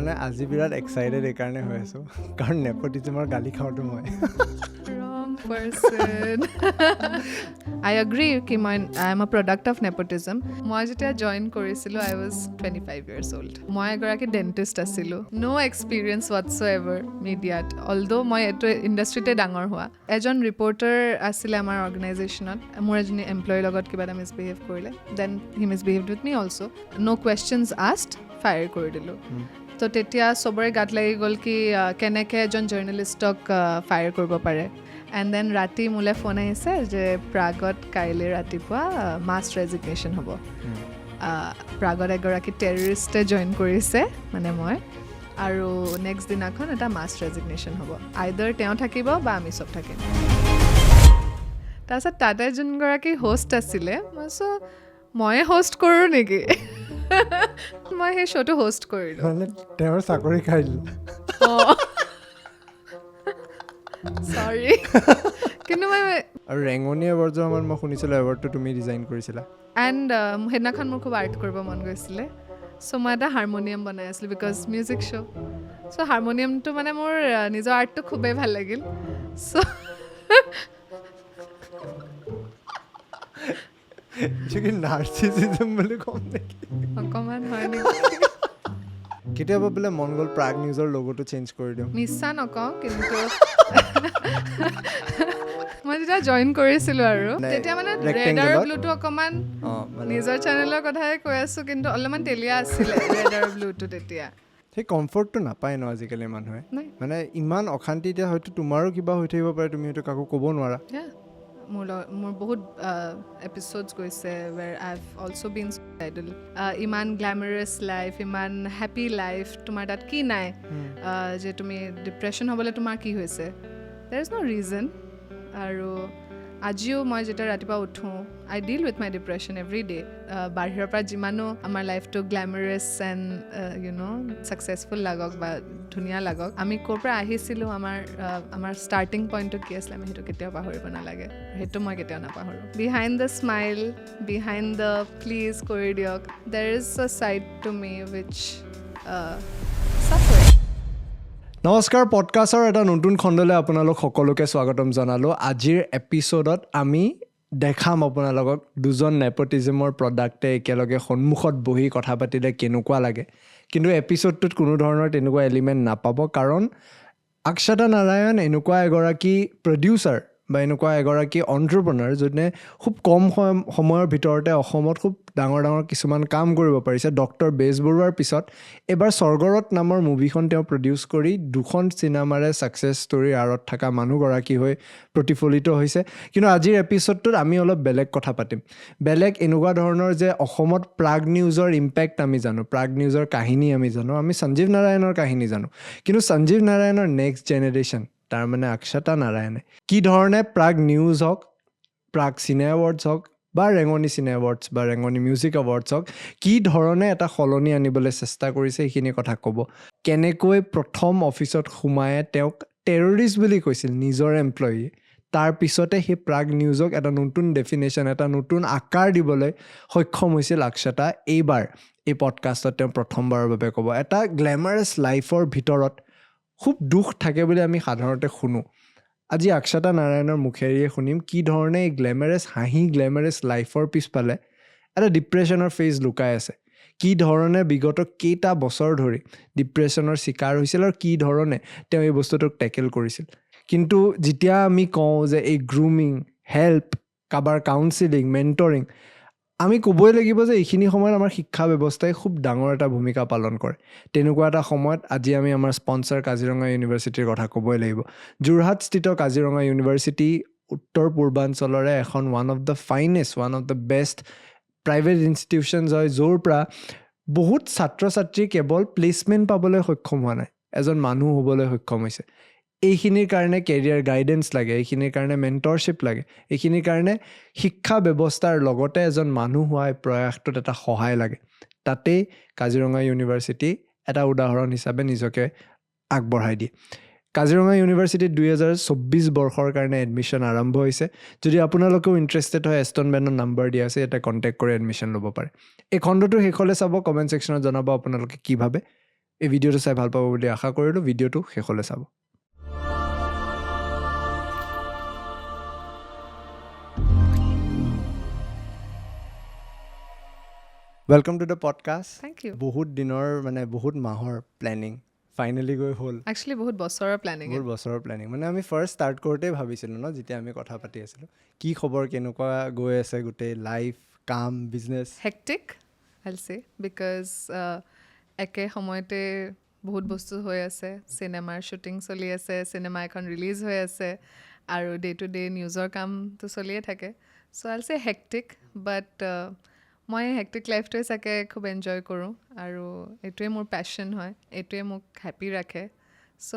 মানে আজি বিৰাট এক্সাইটেড এইকাৰণে হৈ আছোঁ কাৰণ নেপোটিজমৰ গালি খাওঁতো মই Wrong person. I agree ki I am a product of nepotism. মই যেতিয়া জইন কৰিছিলো I was 25 years old. মই এগৰাকী ডেন্টিষ্ট আছিলো. No experience whatsoever মিডিয়াত. Although মই এইটো ইণ্ডাষ্ট্ৰিতে ডাঙৰ হোৱা. এজন ৰিপৰ্টাৰ আছিলে আমাৰ অৰ্গেনাইজেশ্যনত. মোৰ এজনী এমপ্লয়ীৰ লগত কিবা এটা মিছবিহেভ কৰিলে. Then he misbehaved with me also. No questions asked, fire কৰি দিলোঁ. তো তেতিয়া চবৰে গাত লাগি গ'ল কি কেনেকৈ এজন জাৰ্নেলিষ্টক ফায়াৰ কৰিব পাৰে এণ্ড দেন ৰাতি মোলৈ ফোন আহিছে যে প্ৰাগত কাইলৈ ৰাতিপুৱা মাছ ৰেজিগনেশ্যন হ'ব প্ৰাগত এগৰাকী টেৰৰিষ্টে জইন কৰিছে মানে মই আৰু নেক্সট দিনাখন এটা মাছ ৰেজিগনেশ্যন হ'ব আইদাৰ তেওঁ থাকিব বা আমি চব থাকিম তাৰপিছত তাতে যোনগৰাকী হোষ্ট আছিলে ময়ে হোষ্ট কৰোঁ নেকি মই সেই শ্ব'টো হোষ্ট কৰিলোঁ মানে তেওঁৰ চাকৰি খাই দিলোঁ চৰি কিন্তু মই আৰু ৰেঙনি এৱাৰ্ডৰ সময়ত মই শুনিছিলোঁ এৱাৰ্ডটো তুমি ডিজাইন কৰিছিলা এণ্ড সেইদিনাখন মোৰ খুব আৰ্ট কৰিব মন গৈছিলে চ' মই এটা হাৰমনিয়াম বনাই আছিলোঁ বিকজ মিউজিক শ্ব' চ' হাৰমনিয়ামটো মানে মোৰ নিজৰ আৰ্টটো খুবেই ভাল লাগিল চ' নাৰ্চিছিজম বুলি ক'ম নেকি অকণমান হয় কেতিয়াবা বোলে মন গ'ল প্ৰাগ নিউজৰ লগোটো চেঞ্জ কৰি দিওঁ মিছা নকওঁ কিন্তু মই যেতিয়া জইন কৰিছিলোঁ আৰু তেতিয়া মানে ৰেড আৰু ব্লুটো অকণমান নিজৰ চেনেলৰ কথাই কৈ আছোঁ কিন্তু অলপমান তেলীয়া আছিলে ৰেড আৰু ব্লুটো তেতিয়া সেই কমফৰ্টটো নাপায় ন আজিকালি মানুহে মানে ইমান অশান্তি এতিয়া হয়তো তোমাৰো কিবা হৈ থাকিব পাৰে তুমি হয়তো কাকো ক'ব নোৱাৰা মোৰ বহুত এপিচ'ডছ গৈছে ৱেৰ আই হেভ অলছ' বিন আইডল ইমান গ্লেমাৰাছ লাইফ ইমান হেপী লাইফ তোমাৰ তাত কি নাই যে তুমি ডিপ্ৰেশ্যন হ'বলৈ তোমাৰ কি হৈছে দেৰ ইজ ন' ৰিজন আৰু আজিও মই যেতিয়া ৰাতিপুৱা উঠোঁ I deal with my depression every day বাহিৰৰ পৰা যিমানো আমাৰ লাইফটো glamorous and you know' successful লাগক বা ধুনীয়া লাগক আমি ক'ৰ পৰা আহিছিলোঁ আমাৰ ষ্টাৰ্টিং পইণ্টটো কি আছিলে আমি সেইটো কেতিয়াও পাহৰিব নালাগে সেইটো মই কেতিয়াও নাপাহৰোঁ behind the smile behind the please কৰি দিয়ক দেৰ is a side to me wish suffer নমস্কাৰ পডকাষ্টৰ এটা নতুন খণ্ডলৈ আপোনালোক সকলোকে স্বাগতম জনালোঁ আজিৰ এপিছ'ডত আমি দেখাম আপোনালোকক দুজন নেপোটিজমৰ প্ৰডাক্টে একেলগে সন্মুখত বহি কথা পাতিলে কেনেকুৱা লাগে কিন্তু এপিছ'ডটোত কোনো ধৰণৰ তেনেকুৱা এলিমেণ্ট নাপাব কাৰণ অক্ষতা নাৰায়ণ এনেকুৱা এগৰাকী প্ৰডিউচাৰ বা এনেকুৱা এগৰাকী এণ্টাৰপ্ৰেনাৰ যোনে খুব কম সময়ৰ ভিতৰতে অসমত খুব ডাঙৰ ডাঙৰ কিছুমান কাম কৰিব পাৰিছে ডক্টৰ বেজবৰুৱাৰ পিছত এবাৰ স্বৰ্গৰথ নামৰ মুভিখন তেওঁ প্ৰডিউচ কৰি দুখন চিনেমাৰে ছাকচেছ ষ্টৰীৰ আঁৰত থকা মানুহগৰাকী হৈ প্ৰতিফলিত হৈছে কিন্তু আজিৰ এপিছ'ডটোত আমি অলপ বেলেগ কথা পাতিম বেলেগ এনেকুৱা ধৰণৰ যে অসমত প্ৰাগ নিউজৰ ইম্পেক্ট আমি জানো প্ৰাগ নিউজৰ কাহিনী আমি জানো আমি সঞ্জীৱ নাৰায়ণৰ কাহিনী জানো কিন্তু সঞ্জীৱ নাৰায়ণৰ নেক্সট জেনেৰেশ্যন তাৰমানে অক্ষতা নাৰায়ণে কি ধৰণে প্ৰাগ নিউজ হওক প্ৰাগ চিনে এৱাৰ্ডছ হওক বা ৰেঙনি চিনে এৱাৰ্ডছ বা ৰেঙনি মিউজিক এৱাৰ্ডছ হওক কি ধৰণে এটা সলনি আনিবলৈ চেষ্টা কৰিছে সেইখিনি কথা ক'ব কেনেকৈ প্ৰথম অফিচত সোমায়ে তেওঁক টেৰৰিষ্ট বুলি কৈছিল নিজৰ এমপ্লয়ীয়ে তাৰপিছতে সেই প্ৰাগ নিউজক এটা নতুন ডেফিনেশ্যন এটা নতুন আকাৰ দিবলৈ সক্ষম হৈছিল অক্ষতা এইবাৰ এই পডকাষ্টত তেওঁ প্ৰথমবাৰৰ বাবে ক'ব এটা গ্লেমাৰাছ লাইফৰ ভিতৰত খুব দুখ থাকে বুলি আমি সাধাৰণতে শুনো আজি অক্ষতা নাৰায়ণৰ মুখেৰিয়ে শুনিম কি ধৰণে এই গ্লেমাৰাছ হাঁহি গ্লেমাৰাছ লাইফৰ পিছফালে এটা ডিপ্ৰেশ্যনৰ ফেজ লুকাই আছে কি ধৰণে বিগত কেইটা বছৰ ধৰি ডিপ্ৰেশ্যনৰ চিকাৰ হৈছিল আৰু কি ধৰণে তেওঁ এই বস্তুটোক টেকেল কৰিছিল কিন্তু যেতিয়া আমি কওঁ যে এই গ্ৰুমিং হেল্প কাৰোবাৰ কাউন্সিলিং মেণ্টৰিং আমি ক'বই লাগিব যে এইখিনি সময়ত আমাৰ শিক্ষা ব্যৱস্থাই খুব ডাঙৰ এটা ভূমিকা পালন কৰে তেনেকুৱা এটা সময়ত আজি আমি আমাৰ স্পন্সৰ কাজিৰঙা ইউনিভাৰ্চিটিৰ কথা ক'বই লাগিব যোৰহাটস্থিত কাজিৰঙা ইউনিভাৰ্চিটি উত্তৰ পূৰ্বাঞ্চলৰে এখন one of the finest one of the best private institutions হয় য'ৰ পৰা বহুত ছাত্ৰ ছাত্ৰী কেৱল প্লেচমেণ্ট পাবলৈ সক্ষম হোৱা নাই এজন মানুহ হ'বলৈ সক্ষম হৈছে এইখিনিৰ কাৰণে কেৰিয়াৰ গাইডেন্স লাগে এইখিনিৰ কাৰণে মেণ্টৰশ্বিপ লাগে এইখিনিৰ কাৰণে শিক্ষা ব্যৱস্থাৰ লগতে এজন মানুহ হোৱাৰ প্ৰয়াসটোত এটা সহায় লাগে তাতেই কাজিৰঙা ইউনিভাৰ্চিটি এটা উদাহৰণ হিচাপে নিজকে আগবঢ়াই দিয়ে কাজিৰঙা ইউনিভাৰ্চিটিত 2024 বৰ্ষৰ কাৰণে এডমিশ্যন আৰম্ভ হৈছে যদি আপোনালোকেও ইণ্টাৰেষ্টেড হয় এষ্টন বেনৰ নাম্বাৰ দিয়া আছে এটা কণ্টেক্ট কৰি এডমিশ্যন ল'ব পাৰে এই খণ্ডটো শেষলৈ চাব কমেণ্ট ছেকশ্যনত জনাব আপোনালোকে কি ভাবে এই ভিডিঅ'টো চাই ভাল পাব বুলি আশা কৰিলোঁ ভিডিঅ'টো শেষলৈ চাব Welcome to the podcast. Thank you. বহুত দিনৰ মানে বহুত মাহৰ প্লেনিং ফাইনেলি গৈ হ'ল Actually বহুত বছৰৰ প্লেনিং বহুত বছৰৰ প্লেনিং মানে আমি ফাৰ্ষ্ট ষ্টাৰ্ট কৰোঁতেই ভাবিছিলোঁ ন যেতিয়া আমি কথা পাতি আছিলোঁ কি খবৰ কেনেকুৱা গৈ আছে গোটেই লাইফ কাম business hectic I'll say because একে সময়তে বহুত বস্তু হৈ আছে চিনেমাৰ শ্বুটিং চলি আছে চিনেমা এখন ৰিলিজ হৈ আছে আৰু ডে টু ডে নিউজৰ কামটো চলিয়ে থাকে চ' I'll say hectic but মই হেক্টিক লাইফটোৱে চাগে খুব এনজয় কৰোঁ আৰু এইটোৱে মোৰ পেশ্যন হয় এইটোৱে মোক হেপী ৰাখে চ'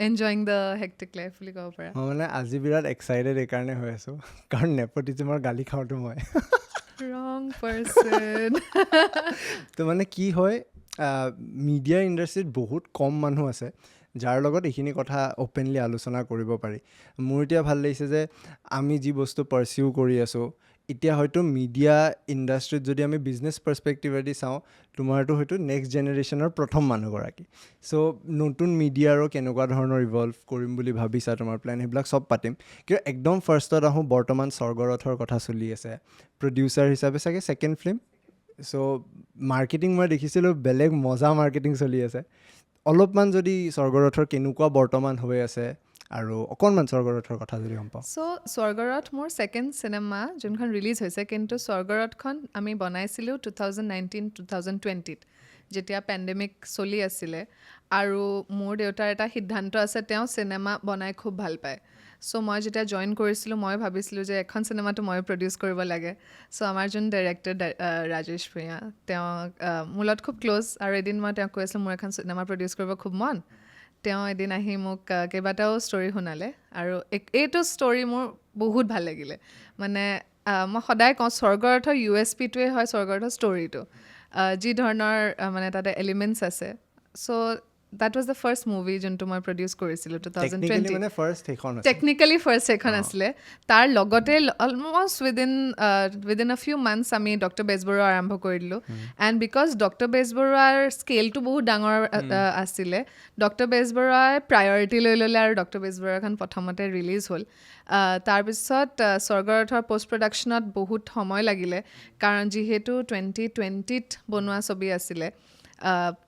এনজয়িং দ্য হেক্টিক লাইফ বুলি ক'ব পাৰা মই মানে আজি বিৰাট এক্সাইটেড এইকাৰণে হৈ আছোঁ কাৰণ নেপটিজমৰ গালি খাওঁতো মই ৰং পাৰ্চন তো মানে কি হয় মিডিয়া ইণ্ডাষ্ট্ৰীত বহুত কম মানুহ আছে যাৰ লগত এইখিনি কথা অ'পেনলি আলোচনা কৰিব পাৰি মোৰ এতিয়া ভাল লাগিছে যে আমি যি বস্তু পাৰ্চিউ কৰি আছোঁ এতিয়া হয়তো মিডিয়া ইণ্ডাষ্ট্ৰীত যদি আমি বিজনেছ পাৰ্চপেক্টিভেদি চাওঁ তোমাৰতো হয়তো নেক্সট জেনেৰেশ্যনৰ প্ৰথম মানুহগৰাকী চ' নতুন মিডিয়াৰো কেনেকুৱা ধৰণৰ ইভলভ কৰিম বুলি ভাবিছা তোমাৰ প্লেন সেইবিলাক চব পাতিম কিন্তু একদম ফাৰ্ষ্টত আহোঁ বৰ্তমান স্বৰ্গৰথৰ কথা চলি আছে প্ৰডিউচাৰ হিচাপে চাগে ছেকেণ্ড ফিল্ম চ' মাৰ্কেটিং মই দেখিছিলোঁ বেলেগ মজা মাৰ্কেটিং চলি আছে অলপমান যদি স্বৰ্গৰথৰ কেনেকুৱা বৰ্তমান হৈ আছে আৰু অকণমান স্বৰ্গৰথৰ কথা যদি গম পাওঁ চ' স্বৰ্গৰথ মোৰ ছেকেণ্ড চিনেমা যোনখন ৰিলিজ হৈছে কিন্তু স্বৰ্গৰথখন আমি বনাইছিলোঁ 2019-2020 যেতিয়া পেণ্ডেমিক চলি আছিলে আৰু মোৰ দেউতাৰ এটা সিদ্ধান্ত আছে তেওঁ চিনেমা বনাই খুব ভাল পায় চ' মই যেতিয়া জইন কৰিছিলোঁ মই ভাবিছিলোঁ যে এখন চিনেমাটো মই প্ৰডিউচ কৰিব লাগে চ' আমাৰ যোন ডাইৰেক্টৰ ৰাজেশ ভূঞা তেওঁ মোৰ লগত খুব ক্ল'জ আৰু এদিন মই তেওঁক কৈ আছিলোঁ মোৰ এখন চিনেমা প্ৰডিউচ কৰিব খুব মন তেওঁ এদিন আহি মোক কেইবাটাও ষ্টৰি শুনালে আৰু এইটো ষ্টৰি মোৰ বহুত ভাল লাগিলে মানে মই সদায় কওঁ স্বৰ্গৰথৰ USPটোৱে হয় স্বৰ্গৰথৰ ষ্টৰিটো যি ধৰণৰ মানে তাতে এলিমেণ্টছ আছে চ' that was the first movie যোনটো মই প্ৰডিউচ কৰিছিলোঁ 2020 মানে ফাৰ্ষ্ট সেইখন টেকনিকেলি ফাৰ্ষ্ট সেইখন আছিলে তাৰ লগতে almost within a few months আমি ডক্টৰ বেজবৰুৱা আৰম্ভ কৰি দিলোঁ এণ্ড বিকজ ডক্টৰ বেজবৰুৱাৰ স্কেলটো বহুত ডাঙৰ আছিলে ডক্টৰ বেজবৰুৱাই প্ৰায়ৰিটি লৈ ল'লে আৰু ডক্টৰ বেজবৰুৱাখন প্ৰথমতে ৰিলিজ হ'ল তাৰপিছত স্বৰ্গৰথৰ পষ্ট প্ৰডাকশ্যনত বহুত সময় লাগিলে কাৰণ যিহেতু 2020ত বনোৱা ছবি আছিলে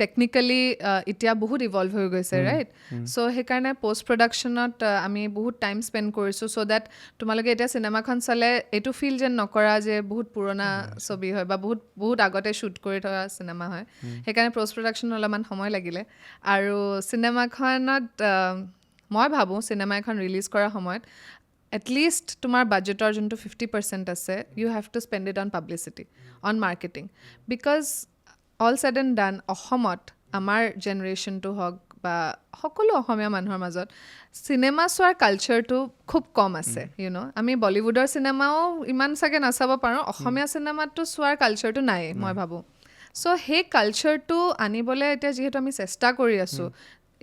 টেকনিকেলি এতিয়া বহুত ইভলভ হৈ গৈছে ৰাইট চ' সেইকাৰণে পষ্ট প্ৰডাকশ্যনত আমি বহুত টাইম স্পেণ্ড কৰিছোঁ চ' দেট তোমালোকে এতিয়া চিনেমাখন চালে এইটো ফিল যেন নকৰা যে বহুত পুৰণা ছবি হয় বা বহুত আগতে শ্বুট কৰি থকা চিনেমা হয় সেইকাৰণে পষ্ট প্ৰডাকশ্যনত অলপমান সময় লাগিলে আৰু চিনেমাখনত মই ভাবোঁ চিনেমা এখন ৰিলিজ কৰাৰ সময়ত এটলিষ্ট তোমাৰ বাজেটৰ যোনটো 50% আছে you have to spend it on publicity on marketing because all said and done অসমত আমাৰ জেনেৰেশ্যনটো হওক বা সকলো অসমীয়া মানুহৰ মাজত চিনেমা চোৱাৰ কালচাৰটো খুব কম আছে আমি বলিউডৰ চিনেমাও ইমান চাগে নাচাব পাৰোঁ অসমীয়া চিনেমাটো চোৱাৰ কালচাৰটো নাই মই ভাবোঁ চ' সেই কালচাৰটো আনিবলৈ এতিয়া যিহেতু আমি চেষ্টা কৰি আছোঁ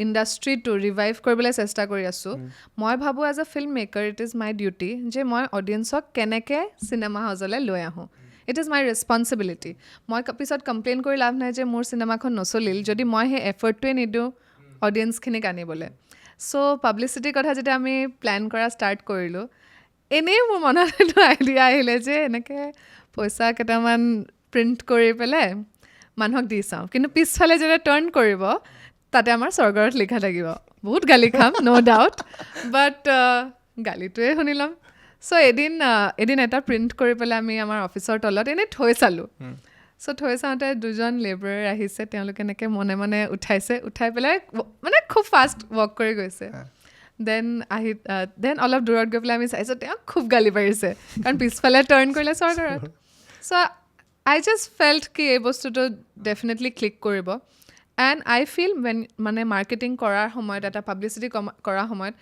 ইণ্ডাষ্ট্ৰিটো ৰিভাইভ কৰিবলৈ চেষ্টা কৰি আছোঁ মই ভাবোঁ as a film maker it is my duty যে মই অডিয়েঞ্চক কেনেকৈ চিনেমা হাউচলৈ লৈ আহোঁ ইট ইজ মাই ৰেছপনচিবিলিটি মই পিছত কমপ্লেইন কৰি লাভ নাই যে মোৰ চিনেমাখন নচলিল যদি মই সেই এফৰ্টটোৱে নিদিওঁ অডিয়েঞ্চখিনিক আনিবলৈ চ' পাব্লিচিটিৰ কথা যেতিয়া আমি প্লেন কৰা ষ্টাৰ্ট কৰিলোঁ এনেই মোৰ মনত এইটো আইডিয়া আহিলে যে এনেকৈ পইচা কেইটামান প্ৰিণ্ট কৰি পেলাই মানুহক দি চাওঁ কিন্তু পিছফালে যেতিয়া টাৰ্ণ কৰিব তাতে আমাৰ স্বৰ্গৰথ লিখা থাকিব বহুত গালি খাম ন' ডাউট বাট গালিটোৱে শুনি ল'ম চ' এদিন এটা প্ৰিণ্ট কৰি পেলাই আমি আমাৰ অফিচৰ তলত এনেই থৈ চালোঁ চ' থৈ চাওঁতে দুজন লেবাৰ আহিছে তেওঁলোকে এনেকৈ মনে মনে উঠাই পেলাই মানে খুব ফাষ্ট ৱৰ্ক কৰি গৈছে দেন অলপ দূৰত গৈ পেলাই আমি চাইছোঁ তেওঁক খুব গালি পাৰিছে কাৰণ পিছফালে টাৰ্ণ কৰিলে স্বৰ্গৰথ চ' আই জাষ্ট ফেল্ট কি এই বস্তুটো ডেফিনেটলি ক্লিক কৰিব এণ্ড আই ফিল মানে মাৰ্কেটিং কৰাৰ সময়ত এটা পাব্লিচিটি কৰাৰ সময়ত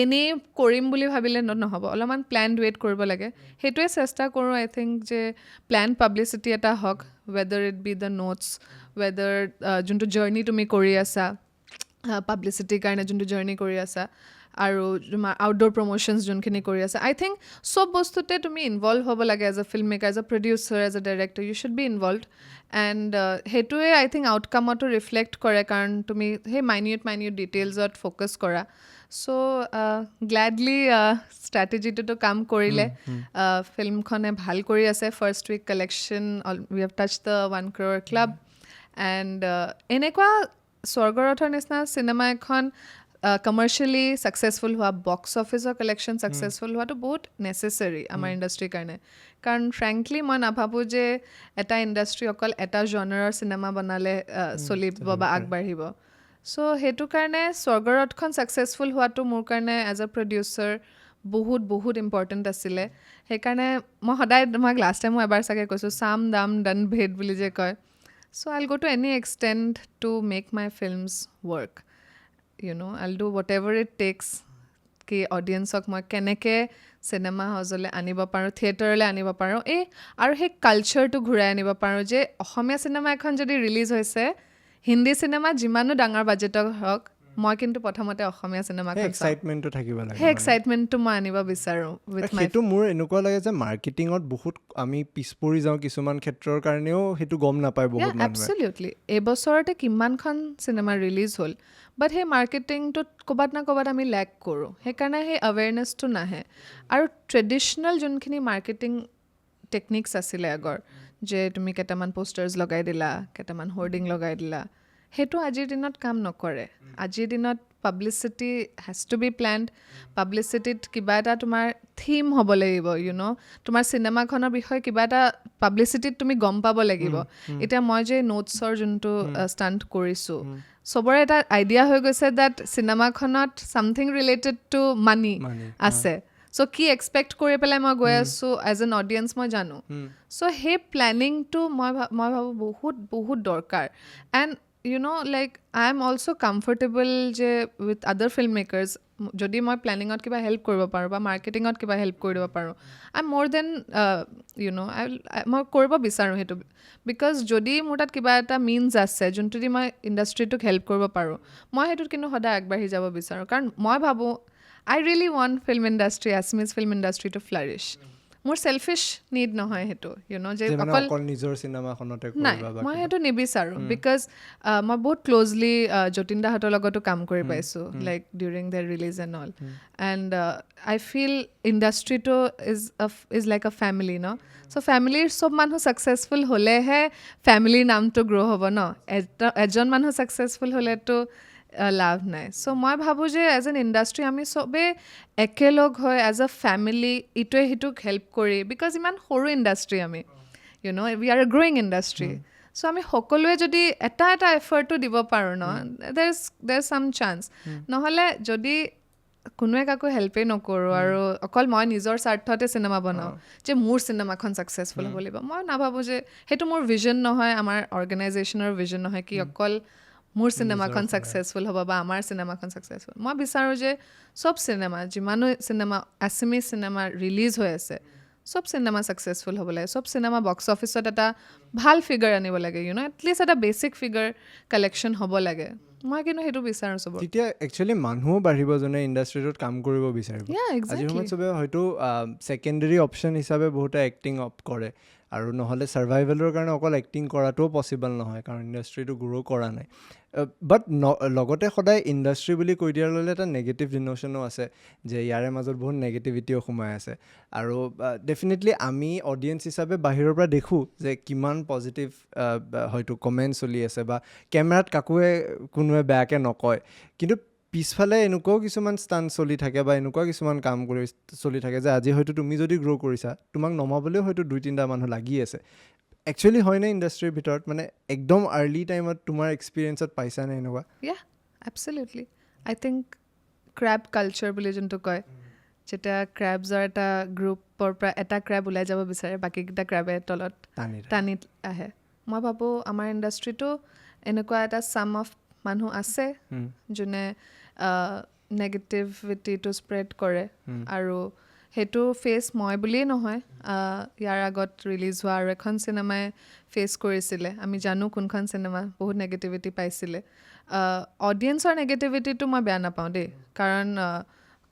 এনেই কৰিম বুলি ভাবিলে নহ'ব অলপমান প্লেন ৱেইট কৰিব লাগে সেইটোৱে চেষ্টা কৰোঁ আই থিংক যে প্লেন পাব্লিচিটি এটা হওক weather it be the notes weather যোনটো জাৰ্ণি তুমি কৰি আছা পাব্লিচিটিৰ কাৰণে যোনটো জাৰ্ণি কৰি আছা আৰু তোমাৰ আউটডোৰ প্ৰমোশ্যনছ যোনখিনি কৰি আছা আই থিংক চব বস্তুতে তুমি ইনভলভ হ'ব লাগে as a film maker as a producer as a director you should be involved and সেইটোৱে আই থিংক আউটকামতো ৰিফ্লেক্ট কৰে কাৰণ তুমি সেই মাইনিউট ডিটেইলছত ফ'কাছ কৰা চ' গ্লেডলি ষ্ট্ৰেটেজিটোতো কাম কৰিলে ফিল্মখনে ভাল কৰি আছে first week collection we have touch the 1 crore club and এনেকুৱা স্বৰ্গৰথৰ নিচিনা চিনেমা এখন কমাৰ্চিয়েলি ছাকচেছফুল হোৱা বক্স অফিচৰ কালেকশ্যন ছাকচেছফুল হোৱাটো বহুত নেচেচাৰী আমাৰ ইণ্ডাষ্ট্ৰীৰ কাৰণে কাৰণ ফ্ৰেংকলি মই নাভাবোঁ যে এটা ইণ্ডাষ্ট্ৰী অকল এটা জনাৰৰ চিনেমা বনালে চলিব বা আগবাঢ়িব চ' সেইটো কাৰণে স্বৰ্গৰথখন ছাকচেছফুল হোৱাটো মোৰ কাৰণে এজ এ প্ৰডিউচাৰ বহুত ইম্পৰ্টেণ্ট আছিলে সেইকাৰণে মই সদায় তোমাক লাষ্ট টাইম মই এবাৰ চাগে কৈছোঁ চাম দাম ডন ভেদ বুলি যে কয় চ' আইল গ' to any extent to make my films work I'll do what ever it takes কি অডিয়েঞ্চক মই কেনেকৈ চিনেমা হাউচলৈ আনিব পাৰোঁ থিয়েটাৰলৈ আনিব পাৰোঁ আৰু সেই কালচাৰটো ঘূৰাই আনিব পাৰোঁ যে অসমীয়া চিনেমা এখন যদি ৰিলিজ হৈছে হিন্দী চিনেমা যিমানো ডাঙৰ বাজেটৰ হওক মই কিন্তু প্ৰথমতে অসমীয়া চিনেমাখন এক্সাইটমেণ্টটো থাকিব লাগে সেই এক্সাইটমেণ্টটো মই আনিব বিচাৰোঁ সেইটো মোৰ এনেকুৱা লাগে যে মাৰ্কেটিঙত বহুত আমি পিছ পৰি যাওঁ কিছুমান ক্ষেত্ৰৰ কাৰণেও সেইটো গম নাপায় বহুত মানুহে এবছলিউটলি এইবছৰতে কিমানখন চিনেমা ৰিলিজ হ'ল বাট সেই মাৰ্কেটিংটোত ক'ৰবাত না ক'ৰবাত আমি লেক কৰোঁ সেইকাৰণে সেই এৱেৰনেছটো নাহে আৰু ট্ৰেডিশ্যনেল যোনখিনি মাৰ্কেটিং টেকনিক্স আছিলে আগৰ যে তুমি কেইটামান পোষ্টাৰ্ছ লগাই দিলা কেইটামান হ'ৰ্ডিং লগাই দিলা সেইটো আজিৰ দিনত কাম নকৰে আজিৰ দিনত publicity has to be planned পাব্লিচিটিত কিবা এটা তোমাৰ থিম হ'ব লাগিব তোমাৰ চিনেমাখনৰ বিষয়ে কিবা এটা পাব্লিচিটিত তুমি গম পাব লাগিব এতিয়া মই যে নোটছৰ যোনটো ষ্টাণ্ট কৰিছোঁ চবৰে এটা আইডিয়া হৈ গৈছে ডেট চিনেমাখনত ছামথিং ৰিলেটেড টু মানি আছে চ' কি এক্সপেক্ট কৰি পেলাই মই গৈ আছোঁ এজ এন অডিয়েঞ্চ মই জানো চ' সেই প্লেনিংটো মই ভাবোঁ বহুত দৰকাৰ and like I am also' comfortable যে উইথ আদাৰ ফিল্ম মেকাৰ্ছ যদি মই প্লেনিঙত কিবা হেল্প কৰিব পাৰোঁ বা মাৰ্কেটিঙত কিবা হেল্প কৰি দিব পাৰোঁ আই এম মোৰ দেন মই কৰিব বিচাৰোঁ সেইটো বিকজ যদি মোৰ তাত কিবা এটা মিনছ আছে যোনটো দি মই ইণ্ডাষ্ট্ৰিটোক হেল্প কৰিব পাৰোঁ মই সেইটোত কিন্তু সদায় আগবাঢ়ি যাব বিচাৰোঁ কাৰণ মই ভাবোঁ I really want film industry, Assamese film industry to flourish. মোৰ চেলফিছ নিড নহয় সেইটো যে অকল নিজৰ চিনেমাখনতে নাই মই সেইটো নিবিচাৰোঁ বিকজ মই বহুত ক্ল'জলি যতীন দাহঁতৰ লগতো কাম কৰি পাইছোঁ like during the release and all and I feel ইণ্ডাষ্ট্ৰিটো is like a family so' ফেমিলিৰ চব মানুহ ছাকচেছফুল হ'লেহে ফেমিলিৰ নামটো গ্ৰ' হ'ব এজন মানুহ ছাকচেছফুল হ'লেতো লাভ নাই চ' মই ভাবোঁ যে এজ এন ইণ্ডাষ্ট্ৰি আমি চবেই একেলগ হৈ এজ এ ফেমিলি ইটোৱে সিটোক হেল্প কৰি বিকজ ইমান সৰু ইণ্ডাষ্ট্ৰি আমি we are a growing industry so' আমি সকলোৱে যদি এটা এফৰ্টো দিব পাৰোঁ দেৰ ইজ ছাম চান্স নহ'লে যদি কোনোৱে কাকো হেল্পেই নকৰোঁ আৰু অকল মই নিজৰ স্বাৰ্থতে চিনেমা বনাওঁ যে মোৰ চিনেমাখন ছাকচেছফুল হ'ব লাগিব মই নাভাবোঁ যে সেইটো মোৰ ভিজন নহয় আমাৰ অৰ্গেনাইজেশ্যনৰ ভিজন নহয় কি অকল মোৰ চিনেমাখন ছাকচেছফুল হ'ব বা আমাৰ চিনেমাখন ছাকচেছফুল মই বিচাৰোঁ যে চব চিনেমা যিমানো চিনেমা আছামিজ চিনেমা ৰিলিজ হৈ আছে চব চিনেমা ছাকচেছফুল হ'ব লাগে চব চিনেমা বক্স অফিচত এটা ভাল ফিগাৰ আনিব লাগে এটলিষ্ট এটা বেচিক ফিগাৰ কালেকশ্যন হ'ব লাগে মই কিন্তু সেইটো বিচাৰোঁ চব তেতিয়া একচুৱেলি মানুহো বাঢ়িব যোনে ইণ্ডাষ্ট্ৰিটোত কাম কৰিব বিচাৰিব আজিৰ সময়ত চবে হয়তো ছেকেণ্ডেৰী অপশ্যন হিচাপে বহুতে এক্টিং কৰে আৰু নহ'লে ছাৰ্ভাইভেলৰ কাৰণে অকল এক্টিং কৰাটোও পচিবল নহয় কাৰণ ইণ্ডাষ্ট্ৰিটো গ্ৰ' কৰা নাই বাট লগতে সদায় ইণ্ডাষ্ট্ৰি বুলি কৈ দিয়াৰ লগে এটা নেগেটিভ ডিন'শ্যনো আছে যে ইয়াৰে মাজত বহুত নেগেটিভিটিও সোমাই আছে আৰু ডেফিনেটলি আমি অডিয়েঞ্চ হিচাপে বাহিৰৰ পৰা দেখোঁ যে কিমান পজিটিভ হয়তো কমেণ্ট চলি আছে বা কেমেৰাত কোনোৱে বেয়াকৈ নকয় কিন্তু পিছফালে এনেকুৱাও কিছুমান ষ্টাণ্ট চলি থাকে বা এনেকুৱা কিছুমান কাম চলি থাকে যে আজি হয়তো তুমি যদি গ্ৰ' কৰিছা তোমাক নমাবলৈও হয়তো 2-3টা মানুহ লাগি আছে একচুৱেলি হয়নে ইণ্ডাষ্ট্ৰিৰ ভিতৰত মানে একদম আৰ্লি টাইমত তোমাৰ এক্সপিৰিয়েঞ্চত পাইছানে এনেকুৱা এবছলিউটলি আই থিংক ক্ৰেব কালচাৰ বুলি যোনটো কয় যেতিয়া ক্ৰেবছৰ এটা গ্ৰুপৰ পৰা এটা ক্ৰেব ওলাই যাব বিচাৰে বাকীকেইটা ক্ৰেবে তলত টানি আহে মই ভাবোঁ আমাৰ ইণ্ডাষ্ট্ৰিটো এনেকুৱা এটা ছাম অফ মানুহ আছে যোনে নেগেটিভিটিটো স্প্ৰেড কৰে আৰু সেইটো ফেচ মই বুলিয়েই নহয় ইয়াৰ আগত ৰিলিজ হোৱা আৰু এখন চিনেমাই ফেচ কৰিছিলে আমি জানো কোনখন চিনেমা বহুত নেগেটিভিটি পাইছিলে অডিয়েন্সৰ নেগেটিভিটিটো মই বেয়া নাপাওঁ দেই কাৰণ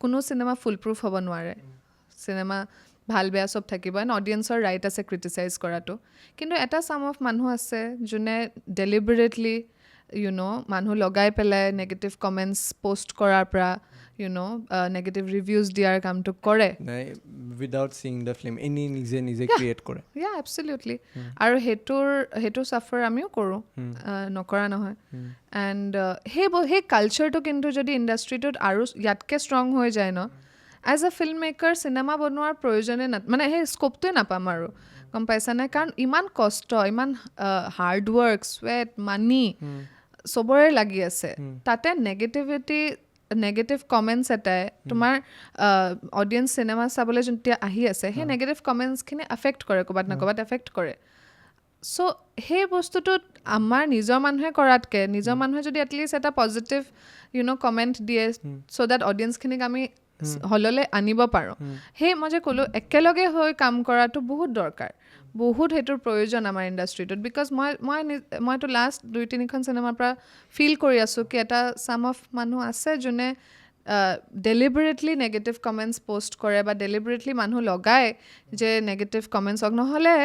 কোনো চিনেমা ফুল প্ৰুফ হ'ব নোৱাৰে চিনেমা ভাল বেয়া চব থাকিব এণ্ড অডিয়েন্সৰ ৰাইট আছে ক্ৰিটিচাইজ কৰাটো কিন্তু এটা চাম অফ মানুহ আছে যোনে ডেলিবাৰেটলি মানুহ লগাই পেলাই নেগেটিভ কমেণ্টছ পষ্ট কৰাৰ পৰা নেগেটিভ ৰিভিউজ দিয়াৰ কামটো কৰে without Singh the film any নিজে ক্ৰিয়েট কৰে এবছলিউটলি আৰু সেইটো চাফাৰ আমিও কৰোঁ নকৰা নহয় এণ্ড সেই কালচাৰটো কিন্তু যদি ইণ্ডাষ্ট্ৰিটোত আৰু ইয়াতকৈ ষ্ট্ৰং হৈ যায় ন as a film maker cinema বনোৱাৰ প্ৰয়োজনে মানে সেই স্ক'পটোৱে নাপাম আৰু গম পাইছানে কাৰণ ইমান কষ্ট ইমান হাৰ্ড ৱৰ্ক স্ৱেট মানি চবৰে লাগি আছে তাতে নেগেটিভ কমেণ্টছ এটাই তোমাৰ অডিয়েন্স চিনেমা চাবলৈ যেতিয়া আহি আছে সেই নেগেটিভ কমেণ্টছখিনি এফেক্ট কৰে ক'ৰবাত না ক'ৰবাত এফেক্ট কৰে চ' সেই বস্তুটোত আমাৰ নিজৰ মানুহে কৰাতকৈ নিজৰ মানুহে যদি এটলিষ্ট এটা পজিটিভ কমেণ্ট দিয়ে চ' দেট অডিয়েন্সখিনিক আমি হললৈ আনিব পাৰোঁ সেই মই যে ক'লোঁ একেলগে হৈ কাম কৰাটো বহুত দৰকাৰ বহুত সেইটোৰ প্ৰয়োজন আমাৰ ইণ্ডাষ্ট্ৰিটোত বিকজ মইতো লাষ্ট 2-3খন চিনেমাৰ পৰা ফিল কৰি আছোঁ কি এটা চাম অফ মানুহ আছে যোনে ডেলিবাৰেটলি নেগেটিভ কমেণ্টছ পষ্ট কৰে বা ডেলিবাৰেটলি মানুহ লগায় যে নেগেটিভ কমেণ্টছ হওক নহ'লে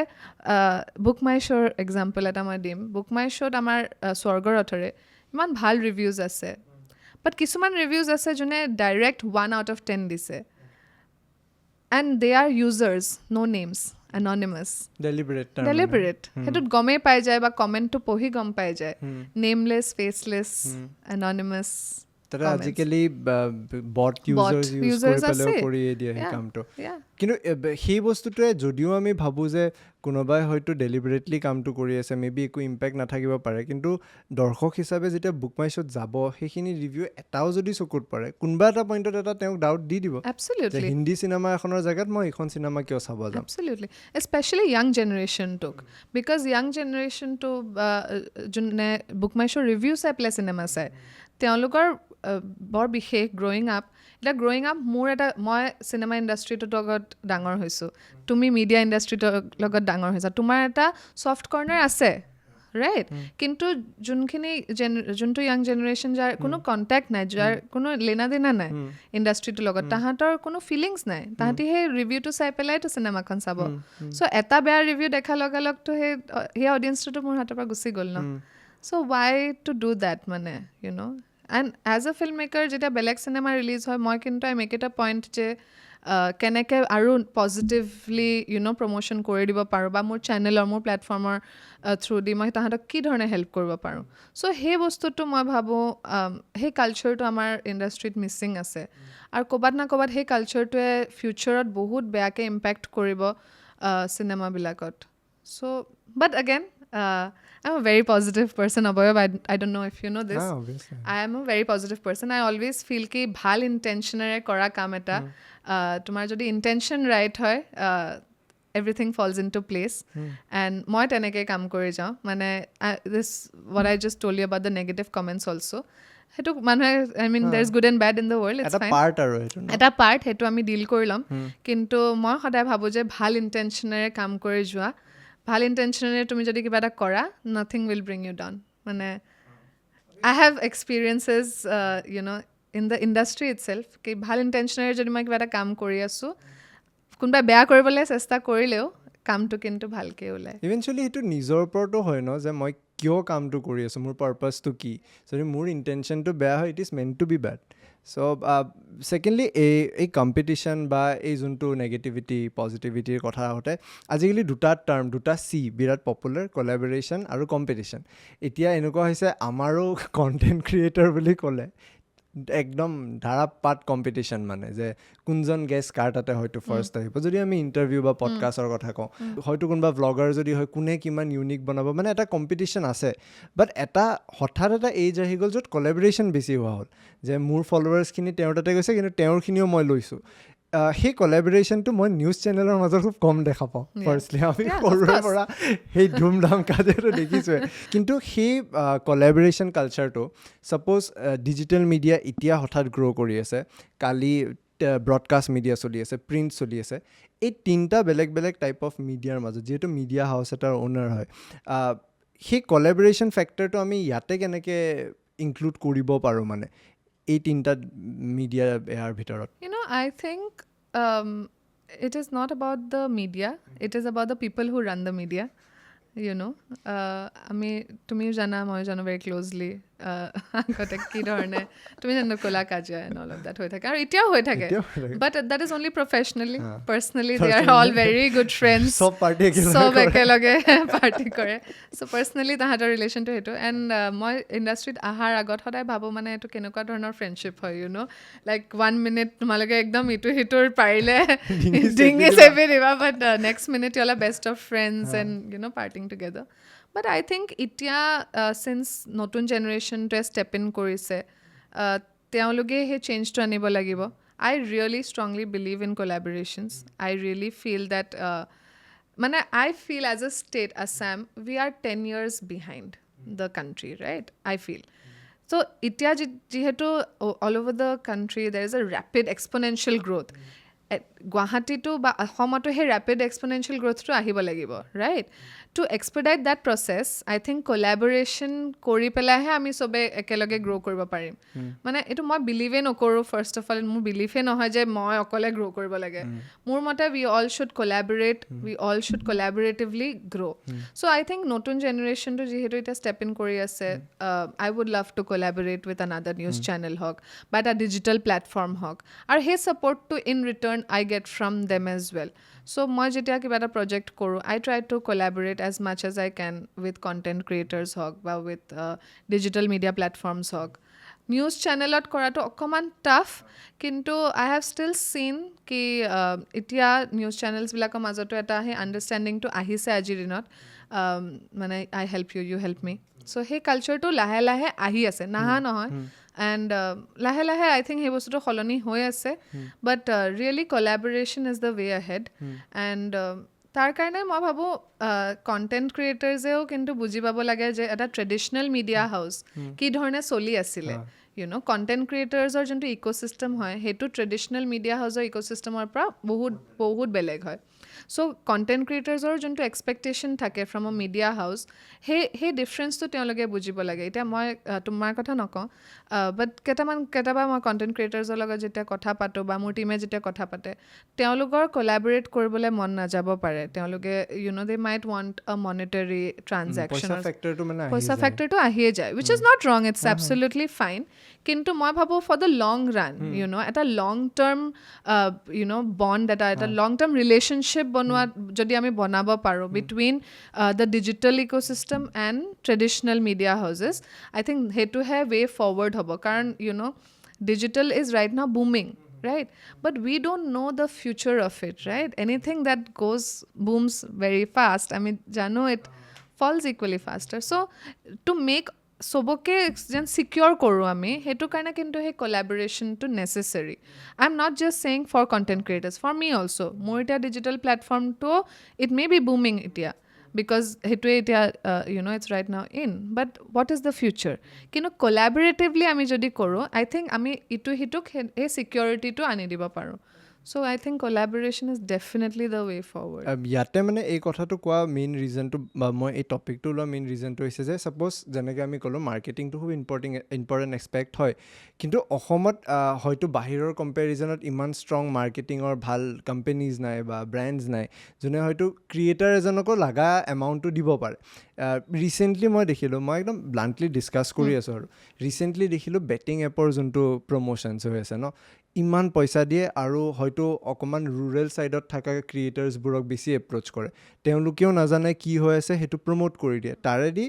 বুক মাই শ্ব'ৰ এক্সাম্পল এটা মই দিম বুক মাই শ্ব'ত আমাৰ স্বৰ্গৰথৰে ইমান ভাল ৰিভিউজ আছে বাট কিছুমান ৰিভিউজ আছে যোনে ডাইৰেক্ট 1 out of 10 দিছে and they are users no' names anonymous deliberate সেইটোত গমেই পাই যায় বা কমেণ্টটো পঢ়ি গম পাই যায় নেমলেছ ফেচলেছ anonymous তাতে আজিকালি বট ইউজাৰ্ছ কৰিয়ে দিয়ে সেই কামটো কিন্তু সেই বস্তুটোৱে যদিও আমি ভাবোঁ যে কোনোবাই হয়তো ডেলিবাৰেটলি কামটো কৰি আছে মেবি একো ইম্পেক্ট নাথাকিব পাৰে কিন্তু দৰ্শক হিচাপে যেতিয়া বুক মাই শ্ব'ত যাব সেইখিনি ৰিভিউ এটাও যদি চকুত পৰে কোনোবা এটা পইণ্টত এটা তেওঁক ডাউট দি দিব যে হিন্দী চিনেমা এখনৰ জেগাত মই এইখন চিনেমা কিয় চাব যাম এবছলিউটলি স্পেচিয়েলি য়াং জেনেৰেশ্যনটোক বিকজ য়াং জেনেৰেশ্যনটো যোনে বুক মাই শ্ব' ৰিভিউ চাই পেলাই চিনেমা চায় তেওঁলোকৰ বৰ বিশেষ গ্ৰ'য়িং আপ মই চিনেমা ইণ্ডাষ্ট্ৰিটোৰ লগত ডাঙৰ হৈছোঁ তুমি মিডিয়া ইণ্ডাষ্ট্ৰিটোৰ লগত ডাঙৰ হৈছা তোমাৰ এটা ছফ্ট কৰ্নাৰ আছে ৰাইট কিন্তু যোনটো য়াং জেনেৰেশ্যন যাৰ কোনো কণ্টেক্ট নাই যাৰ কোনো লেনা দেনা নাই ইণ্ডাষ্ট্ৰিটোৰ লগত তাহাঁতৰ কোনো ফিলিংছ নাই তাহাঁতি সেই ৰিভিউটো চাই পেলাইতো চিনেমাখন চাব চ' এটা বেয়া ৰিভিউ দেখাৰ লগে লগতো সেই অডিয়েঞ্চটোতো মোৰ হাতৰ পৰা গুচি গ'ল ন so' why to do that মানে and as a film maker যেতিয়া বেলেগ চিনেমা ৰিলিজ হয় মই কিন্তু I make it a point যে কেনেকৈ আৰু পজিটিভলি প্ৰমোশ্যন কৰি দিব পাৰোঁ বা মোৰ চেনেলৰ মোৰ প্লেটফৰ্মৰ থ্ৰু দি মই তাহাঁতক কি ধৰণে হেল্প কৰিব পাৰোঁ চ' সেই বস্তুটো মই ভাবোঁ সেই কালচাৰটো আমাৰ ইণ্ডাষ্ট্ৰিত মিচিং আছে আৰু ক'ৰবাত না ক'ৰবাত সেই কালচাৰটোৱে ফিউচাৰত বহুত বেয়াকৈ ইম্পেক্ট কৰিব চিনেমাবিলাকত চ' বাট again I'm a very positive person, Aboyob. I don't know if you know this. Obviously. I am a very positive person. I always feel ki bhal intentionere kora kaam eta. Tumar jodi intention right hoy, everything falls into place. And moi teneke kaam kori jao. Mane this what I just told you about the negative comments also. Hetu manhe I mean there's good and bad in the world. It's fine. Eta part aru hetu. Eta part hetu ami deal korilam. Kintu moi hoday bhabo je bhal intentionere kaam kori joa. ভাল ইণ্টেনশ্যনেৰে তুমি যদি কিবা এটা কৰা nothing will bring you down মানে I have experiences in the industry itself কি ভাল ইণ্টেনশ্যনেৰে যদি মই কিবা এটা কাম কৰি আছোঁ কোনোবাই বেয়া কৰিবলৈ চেষ্টা কৰিলেও কামটো কিন্তু ভালকৈ ওলায় ইভেঞ্চুৱেলি সেইটো নিজৰ ওপৰতো হয় ন যে মই কিয় কামটো কৰি আছোঁ মোৰ পাৰ্পাছটো কি যদি মোৰ ইণ্টেনশ্যনটো বেয়া হয় it is meant to be bad so' secondly এই কম্পিটিশ্যন বা এই যোনটো নেগেটিভিটি পজিটিভিটিৰ কথা আহোঁতে আজিকালি দুটা চি বিৰাট পপুলাৰ কলাবৰেশ্যন আৰু কম্পিটিশ্যন এতিয়া এনেকুৱা হৈছে আমাৰো কণ্টেণ্ট ক্ৰিয়েটৰ বুলি ক'লে একদম ধাৰাপাত কম্পিটিশ্যন মানে যে কোনজন গেষ্ট কাৰ তাতে হয়তো ফাৰ্ষ্ট আহিব যদি আমি ইণ্টাৰভিউ বা পডকাষ্টৰ কথা কওঁ হয়তো কোনোবা ভ্লগাৰ যদি হয় কোনে কিমান ইউনিক বনাব মানে এটা কম্পিটিশ্যন আছে বাট হঠাৎ এটা এইজ আহি গ'ল য'ত কলেবৰেশ্যন বেছি হোৱা হ'ল যে মোৰ ফলোৱাৰ্ছখিনি তেওঁৰ তাতে গৈছে কিন্তু তেওঁৰখিনিও মই লৈছোঁ সেই কলেবৰেশ্যনটো মই নিউজ চেনেলৰ মাজত খুব কম দেখা পাওঁ ফাৰ্ষ্টলি আমি সৰুৰে পৰা সেই ধুমধাম কাজেটো দেখিছোঁৱে কিন্তু সেই কলেবৰেশ্যন কালচাৰটো ছাপ'জ ডিজিটেল মিডিয়া এতিয়া হঠাৎ গ্ৰ' কৰি আছে কালি ব্ৰডকাষ্ট মিডিয়া চলি আছে, প্ৰিণ্ট চলি আছে, এই তিনিটা বেলেগ বেলেগ টাইপ অফ মিডিয়াৰ মাজত যিহেতু মিডিয়া হাউচ এটাৰ অ'নাৰ হয়, সেই কলেবৰেশ্যন ফেক্টৰটো আমি ইয়াতে কেনেকৈ ইনক্লুড কৰিব পাৰোঁ মানে এই তিনিটা মিডিয়া ইয়াৰ ভিতৰত? I think it is not about the media, it is about the people who run the media. আমি তুমিও জানা, মই জানো very closely আগতে কি ধৰণে তুমি জানো কলা কাজিয়া and all of that হৈ থাকে, আৰু এতিয়াও হৈ থাকে, but that is only professionally. Personally they are all very good friends, সব একেলগে পাৰ্টি কৰে, so personally তাহাঁতৰ ৰিলেশ্যনটো সেইটো. and মই ইণ্ডাষ্ট্ৰীত অহাৰ আগত সদায় ভাবোঁ মানে এইটো কেনেকুৱা ধৰণৰ ফ্ৰেণ্ডশ্বিপ হয়, like 1 minute তোমালোকে একদম ইটো সিটোৰ পাৰিলে ডিঙি চেপি দিবা, but next minute you all are best of friends and partying together. But I think এতিয়া since নতুন জেনেৰেশ্যনটোৱে ষ্টেপ ইন কৰিছে, তেওঁলোকে সেই চেঞ্জটো আনিব লাগিব. I really strongly believe in collaborations. I really feel that মানে I feel as a state, Assam, we are 10 years behind the country, right? I feel. So এতিয়া যিহেতু all over the country there is a rapid exponential growth. গুৱাহাটীটো বা অসমতো সেই rapid exponential গ্ৰথটো আহিব লাগিব, right? To expedite that process I think collaboration কৰি পেলাইহে আমি চবে একেলগে গ্ৰ' কৰিব পাৰিম. মানে এইটো মই বিলিভেই নকৰোঁ, ফাৰ্ষ্ট অফ অল মোৰ বিলিফেই নহয় যে মই অকলে গ্ৰ' কৰিব লাগে. মোৰ মতে we all should collaborate, we all should collaboratively grow'. So' I think নতুন জেনেৰেশ্যনটো যিহেতু এতিয়া ষ্টেপ ইন কৰি আছে, I would love to collaborate with another news channel হওক বা এটা ডিজিটেল প্লেটফৰ্ম হওক, আৰু সেই ছাপৰ্টটো in return I get from them as well. So মই যেতিয়া কিবা এটা প্ৰজেক্ট কৰোঁ, I try to collaborate as much as I can with content creators হওক বা with digital media platforms হওক. নিউজ চেনেলত কৰাটো অকণমান টাফ, কিন্তু I have still seen কি এতিয়া নিউজ চেনেলছবিলাকৰ মাজতো এটা সেই আণ্ডাৰষ্টেণ্ডিংটো আহিছে আজিৰ দিনত, মানে I help you, you help me. So সেই কালচাৰটো লাহে লাহে আহি আছে, নাহা নহয়. And লাহে লাহে আই থিংক সেই বস্তুটো সলনি হৈ আছে, but really collaboration is the way ahead. And তাৰ কাৰণে মই ভাবোঁ কণ্টেণ্ট ক্ৰিয়েটাৰ্ছেও কিন্তু বুজি পাব লাগে যে এটা ট্ৰেডিশ্যনেল মিডিয়া হাউচ কি ধৰণে চলি আছিলে. কণ্টেণ্ট ক্ৰিয়েটাৰ্ছৰ যোনটো ইক'চিষ্টেম হয় সেইটো ট্ৰেডিশ্যনেল মিডিয়া হাউচৰ ইক'চিষ্টেমৰ পৰা বহুত বহুত বেলেগ হয়. চ' কণ্টেণ্ট ক্ৰিয়েটাৰ্ছৰ যোনটো এক্সপেক্টেশ্যন থাকে ফ্ৰম আ মিডিয়া হাউচ, সেই ডিফাৰেঞ্চটো তেওঁলোকে বুজিব লাগে. এতিয়া মই তোমাৰ কথা নকওঁ, বাট কেতিয়াবা মই কণ্টেণ্ট ক্ৰিয়েটাৰ্ছৰ লগত যেতিয়া কথা পাতোঁ বা মোৰ টিমে যেতিয়া কথা পাতে, তেওঁলোকৰ কলাবৰেট কৰিবলৈ মন নাযাব পাৰে. তেওঁলোকে দে মাইট ৱান্ট আ মনিটাৰী ট্ৰানজেকশ্যন, পইচা ফেক্টৰটো আহিয়ে যায়, উইচ ইজ নট ৰং, ইটছ এবছলিউটলি ফাইন. কিন্তু মই ভাবোঁ ফৰ দ্য লং ৰান, এটা লং টাৰ্ম বণ্ড, এটা লং টাৰ্ম ৰিলেশ্যনশ্বিপ বনোৱা যদি আমি বনাব পাৰোঁ between the digital ecosystem and traditional media houses, I think সেইটোহে ৱে ফৰৱাৰ্ড হ'ব. কাৰণ digital is right now booming, right? But we don't know the future of it, right? Anything that booms very fast, I mean, jano it falls equally faster. So to make সবকে যেন secure কৰোঁ আমি, সেইটো কাৰণে কিন্তু সেই কলাবৰেশ্যনটো necessary. I am not just saying for content creators, for me also'. মোৰ এতিয়া ডিজিটেল প্লেটফৰ্মটো ইট মে বি বুমিং এতিয়া, বিকজ সেইটোৱে এতিয়া it's right now in, but what is the future? কিন্তু কলাবৰেটিভলি আমি যদি কৰোঁ, আই থিংক আমি ইটো সিটোক সেই ছিকিউৰিটিটো আনি দিব পাৰোঁ. So I think collaboration is definitely the way forward. ইয়াতে মানে এই কথাটো কোৱা মেইন ৰিজনটো বা মই এই টপিকটো লোৱা মেইন ৰিজনটো হৈছে যে ছাপ'জ যেনেকৈ আমি ক'লোঁ মাৰ্কেটিংটো খুব ইম্পৰ্টেণ্ট এক্সপেক্ট হয়, কিন্তু অসমত হয়তো বাহিৰৰ কম্পেৰিজনত ইমান ষ্ট্ৰং মাৰ্কেটিঙৰ ভাল কোম্পেনীজ নাই বা ব্ৰেণ্ডছ নাই যোনে হয়তো ক্ৰিয়েটাৰ এজনকো লগা এমাউণ্টটো দিব পাৰে. ৰিচেণ্টলি মই দেখিলোঁ, মই একদম ব্লাণ্টলি ডিছকাছ কৰি আছোঁ আৰু ৰিচেণ্টলি দেখিলোঁ বেটিং এপৰ যোনটো প্ৰমোশ্যনছ হৈ আছে ন, ইমান পইচা দিয়ে আৰু হয়তো অকণমান ৰুৰেল ছাইডত থকা ক্ৰিয়েটাৰ্ছবোৰক বেছি এপ্ৰ'চ কৰে. তেওঁলোকেও নাজানে কি হৈ আছে, সেইটো প্ৰমোট কৰি দিয়ে. তাৰেদি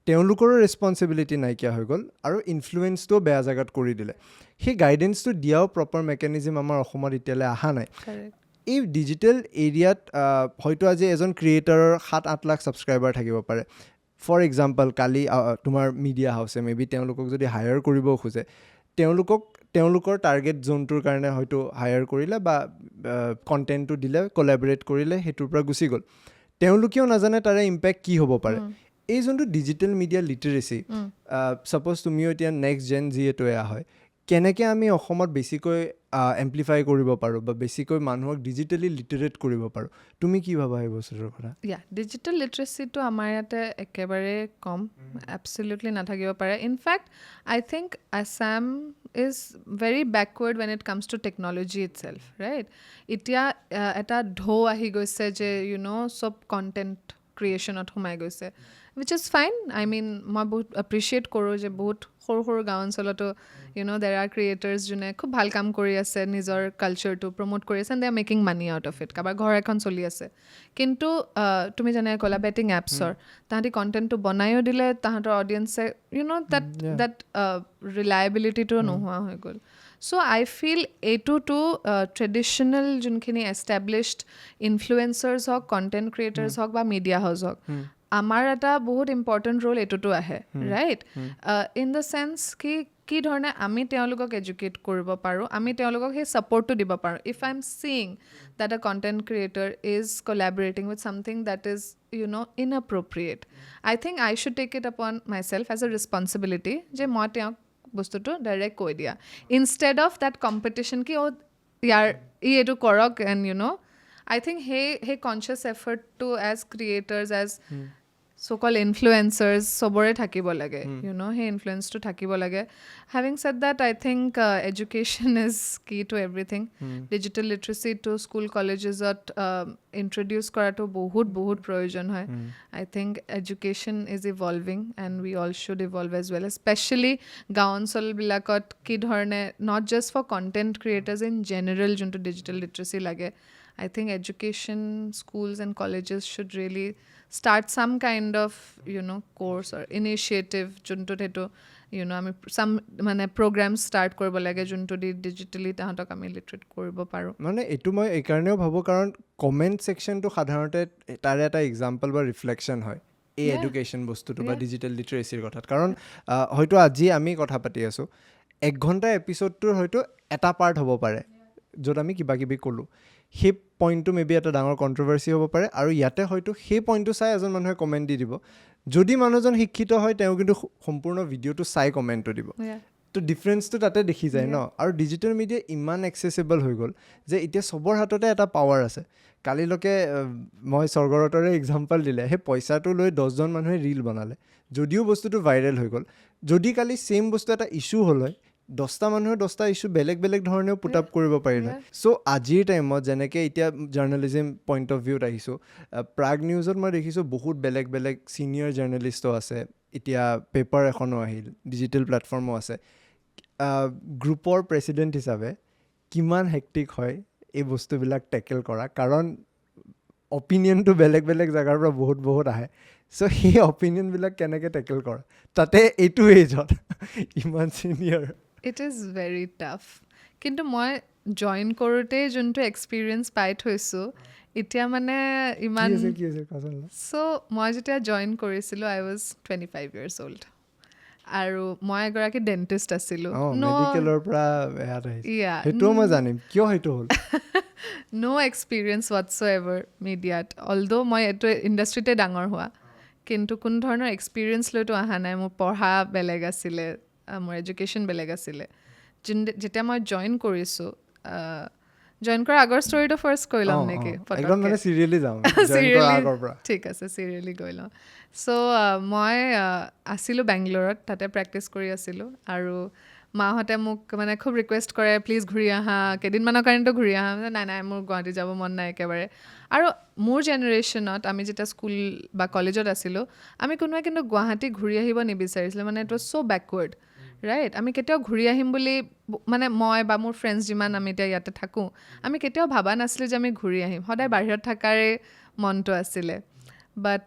তেওঁলোকৰো ৰেছপনচিবিলিটি নাইকিয়া হৈ গ'ল আৰু ইনফ্লুৱেঞ্চটোও বেয়া জেগাত কৰি দিলে. সেই গাইডেঞ্চটো দিয়াও প্ৰপাৰ মেকানিজিম আমাৰ অসমত এতিয়ালৈ অহা নাই. এই ডিজিটেল এৰিয়াত হয়তো আজি এজন ক্ৰিয়েটাৰৰ 7-8 লাখ ছাবস্ক্ৰাইবাৰ থাকিব পাৰে. ফৰ এক্সাম্পল, কালি তোমাৰ মিডিয়া হাউচে মে বি তেওঁলোকক যদি হায়াৰ কৰিব খোজে, তেওঁলোকৰ টাৰ্গেট জোনটোৰ কাৰণে হয়তো হায়াৰ কৰিলে বা কণ্টেণ্টটো দিলে, কলাবৰেট কৰিলে, সেইটোৰ পৰা গুচি গ'ল. তেওঁলোকেও নাজানে তাৰে ইম্পেক্ট কি হ'ব পাৰে. এই যোনটো ডিজিটেল মিডিয়া লিটাৰেচি, ছাপ'জ তুমিও এতিয়া নেক্সট জেন যিহেতু এয়া হয়, কেনেকৈ আমি অসমত বেছিকৈ এম্প্লিফাই কৰিব পাৰোঁ বা বেছিকৈ মানুহক ডিজিটেলি লিটাৰেট কৰিব পাৰোঁ তুমি কি ভাবা এই বস্তুটোৰ কথা ডিজিটেল লিটাৰেচিটো আমাৰ ইয়াতে একেবাৰে কম এবছলিউটলি নাথাকিব পাৰে in fact I think Assam is very backward when it comes to technology itself right এতিয়া এটা ঢৌ আহি গৈছে যে চব কণ্টেণ্ট ক্ৰিয়েশ্যনত সোমাই গৈছে which is fine. I mean, মই বহুত appreciate কৰোঁ যে বহুত সৰু সৰু গাঁও অঞ্চলতো there are creators যোনে খুব ভাল কাম কৰি আছে নিজৰ কালচাৰটো প্ৰমোট কৰি আছে and they are making money out of it. কাৰোবাৰ ঘৰ এখন চলি আছে কিন্তু তুমি যেনেকৈ ক'লা বেটিং এপছৰ তাহাঁতি কণ্টেণ্টটো বনায়ো দিলে তাহাঁতৰ অডিয়েঞ্চে that reliabilityটো নোহোৱা হৈ গ'ল So I feel এইটোতো ট্ৰেডিশ্যনেল যোনখিনি এষ্টাব্লিছড ইনফ্লুৱেঞ্চাৰ্ছ হওক কণ্টেণ্ট ক্ৰিয়েটাৰ্ছ হওক বা মিডিয়া হাউচ হওক আমাৰ এটা বহুত ইম্পৰ্টেণ্ট ৰোল এইটোতো আহে ৰাইট ইন দ্য চেন্স কি ধৰণে আমি তেওঁলোকক এডুকেট কৰিব পাৰোঁ আমি তেওঁলোকক সেই ছাপৰ্টটো দিব পাৰোঁ if I am seeing that a content creator is collaborating with something that is inappropriate I think I should take it upon my self as a responsibility যে মই তেওঁক বস্তুটো ডাইৰেক্ট কৈ দিয়া ইনষ্টেড অফ দেট কম্পিটিশ্যন কি এইটো কৰক and I think hey conscious effort to as creators as so-called influencers sobore thakibo lage hey influence to thakibo lage having said that I think education is key to everything digital literacy to school colleges at introduce kora to bahut proyojon hoy I think education is evolving and we all should evolve as well especially gaon oncol bilakot ki dhorne not just for content creators in general junto digital literacy lage I think education, schools and colleges should really start some kind of, course or initiative junto theto, some programs start korbo lage junto digitally tahatok ami literate koribo paro. Mane etu moi ei karneo bhabo karon comment section to sadharonote tare eta example ba reflection hoy. এই education বস্তুটো বা digital লিটাৰেচিৰ কথাত কাৰণ হয়তো আজি আমি কথা পাতি আছোঁ 1 ঘণ্টা এপিছডটোৰ হয়তো এটা পাৰ্ট হ'ব পাৰে য'ত আমি কিবা কিবি ক'লোঁ সেই পইণ্টটো মেবি এটা ডাঙৰ কণ্ট্ৰভাৰ্চি হ'ব পাৰে আৰু ইয়াতে হয়তো সেই পইণ্টটো চাই এজন মানুহে কমেণ্ট দি দিব যদি মানুহজন শিক্ষিত হয় তেওঁ কিন্তু সম্পূৰ্ণ ভিডিঅ'টো চাই কমেণ্টটো দিব তো ডিফাৰেঞ্চটো তাতে দেখি যায় ন আৰু ডিজিটেল মিডিয়া ইমান এক্সেচিবল হৈ গ'ল যে এতিয়া চবৰ হাততে এটা পাৱাৰ আছে কালিলৈকে মই স্বৰ্গৰথৰে এক্সাম্পল দিলে সেই পইচাটো লৈ 10জন মানুহে ৰীল বনালে যদিও বস্তুটো ভাইৰেল হৈ গ'ল যদি কালি ছেইম বস্তু এটা ইছ্যু হ'ল হয় 10টা মানুহৰ 10টা ইছ্যু বেলেগ ধৰণেও পুট আপ কৰিব পাৰিলে চ' আজিৰ টাইমত যেনেকৈ এতিয়া জাৰ্নেলিজিম পইণ্ট অফ ভিউত আহিছোঁ প্ৰাগ নিউজত মই দেখিছোঁ বহুত বেলেগ ছিনিয়ৰ জাৰ্নেলিষ্টো আছে এতিয়া পেপাৰ এখনো আহিল ডিজিটেল প্লেটফৰ্মো আছে গ্ৰুপৰ প্ৰেছিডেণ্ট হিচাপে কিমান হেক্টিক হয় এই বস্তুবিলাক টেকেল কৰা কাৰণ অপিনিয়নটো বেলেগ জেগাৰ পৰা বহুত আহে চ' সেই অপিনিয়নবিলাক কেনেকৈ টেকেল কৰা তাতে এইটো এজত ইমান senior It is very tough. কিন্তু মই জইন কৰোঁতে যোনটো এক্সপিৰিয়েঞ্চ পাই থৈছোঁ এতিয়া মানে ইমান চ' মই যেতিয়া জইন কৰিছিলোঁ আই ৱাজ 25 years old আৰু মই এগৰাকী ডেণ্টিষ্ট আছিলোঁ মেডিকেলৰ পৰা সেইটোও মই জানিম কিয় সেইটো হ'ল no experience whatsoever মিডিয়াত although মই এইটো ইণ্ডাষ্ট্ৰিতে ডাঙৰ হোৱা কিন্তু কোনো ধৰণৰ এক্সপিৰিয়েঞ্চ লৈতো অহা নাই মোৰ পঢ়া বেলেগ আছিলে মোৰ এডুকেশ্যন বেলেগ আছিলে যেতিয়া মই জইন কৰিছোঁ জইন কৰাৰ আগৰ ষ্টৰিটো ফাৰ্ষ্ট কৈ ল'ম নেকি ঠিক আছে চিৰিয়েলি গৈ লওঁ চ' মই আছিলোঁ বেংগলোৰত তাতে প্ৰেক্টিচ কৰি আছিলোঁ আৰু মাহঁতে মোক মানে খুব ৰিকুৱেষ্ট কৰে প্লিজ ঘূৰি আহা কেইদিনমানৰ কাৰণেতো ঘূৰি আহা নাই মোৰ গুৱাহাটী যাব মন নাই একেবাৰে আৰু মোৰ জেনেৰেশ্যনত আমি যেতিয়া স্কুল বা কলেজত আছিলোঁ আমি কোনোবাই কিন্তু গুৱাহাটী ঘূৰি আহিব নিবিচাৰিছিলোঁ মানে it was so' backward right আমি কেতিয়াও ঘূৰি আহিম বুলি মানে মই বা মোৰ ফ্ৰেণ্ডছ যিমান আমি এতিয়া ইয়াতে থাকোঁ আমি কেতিয়াও ভাবা নাছিলোঁ যে আমি ঘূৰি আহিম সদায় বাহিৰত থকাৰে মনটো আছিলে বাট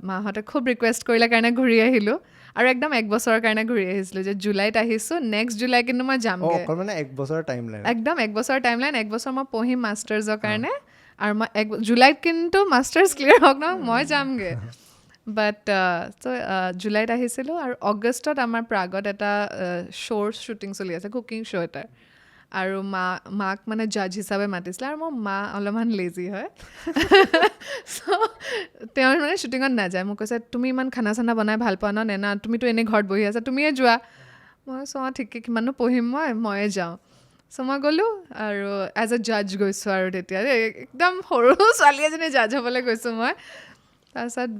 মাহঁতে খুব ৰিকুৱেষ্ট কৰিলে কাৰণে ঘূৰি আহিলোঁ আৰু একদম 1 বছৰৰ কাৰণে ঘূৰি আহিছিলোঁ যে জুলাইত আহিছোঁ নেক্সট জুলাই কিন্তু মই যামগৈ একদম 1 বছৰ টাইমলাইন 1 বছৰ মই পঢ়িম মাষ্টাৰ্ছৰ কাৰণে আৰু মই জুলাইত কিন্তু মাষ্টাৰ্ছ ক্লিয়াৰ হওক ন মই যামগৈ বাট জুলাইত আহিছিলোঁ আৰু অগষ্টত আমাৰ প্ৰাগত এটা শ্ব'ৰ শ্বুটিং চলি আছে কুকিং শ্ব' এটাৰ আৰু মাক মানে জাজ হিচাপে মাতিছিলে আৰু মোৰ মা অলপমান লেজি হয় চ' তেওঁ মানে শ্বুটিঙত নাযায় মোক কৈছে তুমি ইমান খানা চানা বনাই ভাল পোৱা ন নেনা তুমিতো এনেই ঘৰত বহি আছা তুমিয়ে যোৱা মই চোৱা ঠিকে কিমানো পঢ়িম ময়ে যাওঁ চ' মই গ'লোঁ আৰু এজ এ জাজ গৈছোঁ আৰু তেতিয়া একদম সৰু ছোৱালী এজনী জাজ হ'বলৈ গৈছোঁ মই তাৰপিছত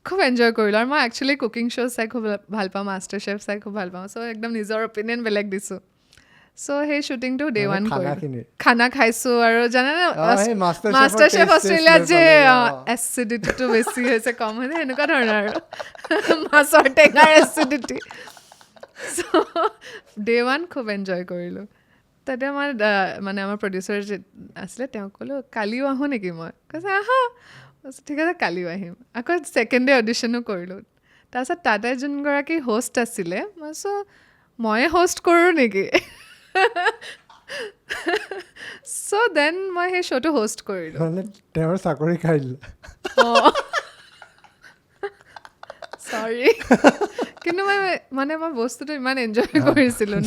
খুব এনজয় কৰিলোঁ আৰু মই একচুৱেলি কুকিং শ্ব' চাই খুব ভাল পাওঁ মাষ্টাৰ চেফ চাই খুব ভাল পাওঁ চ' একদম নিজৰ অপিনিয়ন বেলেগ দিছোঁ চ' সেই শ্বুটিংটো ডে 1 কৰিলোঁ খানা খাইছোঁ আৰু জানানে মাষ্টাৰ চেফ অষ্ট্ৰেলিয়াত যে এচিডিটিটো বেছি হৈছে কম হৈছে সেনেকুৱা ধৰণৰ আৰু মাছৰ টেঙাৰ এচিডিটি চ' ডে 1 খুব এনজয় কৰিলোঁ তাতে আমাৰ মানে আমাৰ প্ৰডিউচাৰ যে আছিলে তেওঁক ক'লোঁ কালিও আহোঁ নেকি মই কৈছে আহা ঠিক আছে কালিও আহিম আকৌ ছেকেণ্ড ডে অডিশ্যনো কৰিলোঁ তাৰপিছত তাতে যোনগৰাকী হোষ্ট আছিলে মই ময়ে হোষ্ট কৰোঁ নেকি চ' দেন মই সেই শ্ব'টো হোষ্ট কৰিলোঁ তেওঁৰ চাকৰি খাই দিলে চৰি কিন্তু মই বস্তুটো ইমান এনজয় কৰিছিলোঁ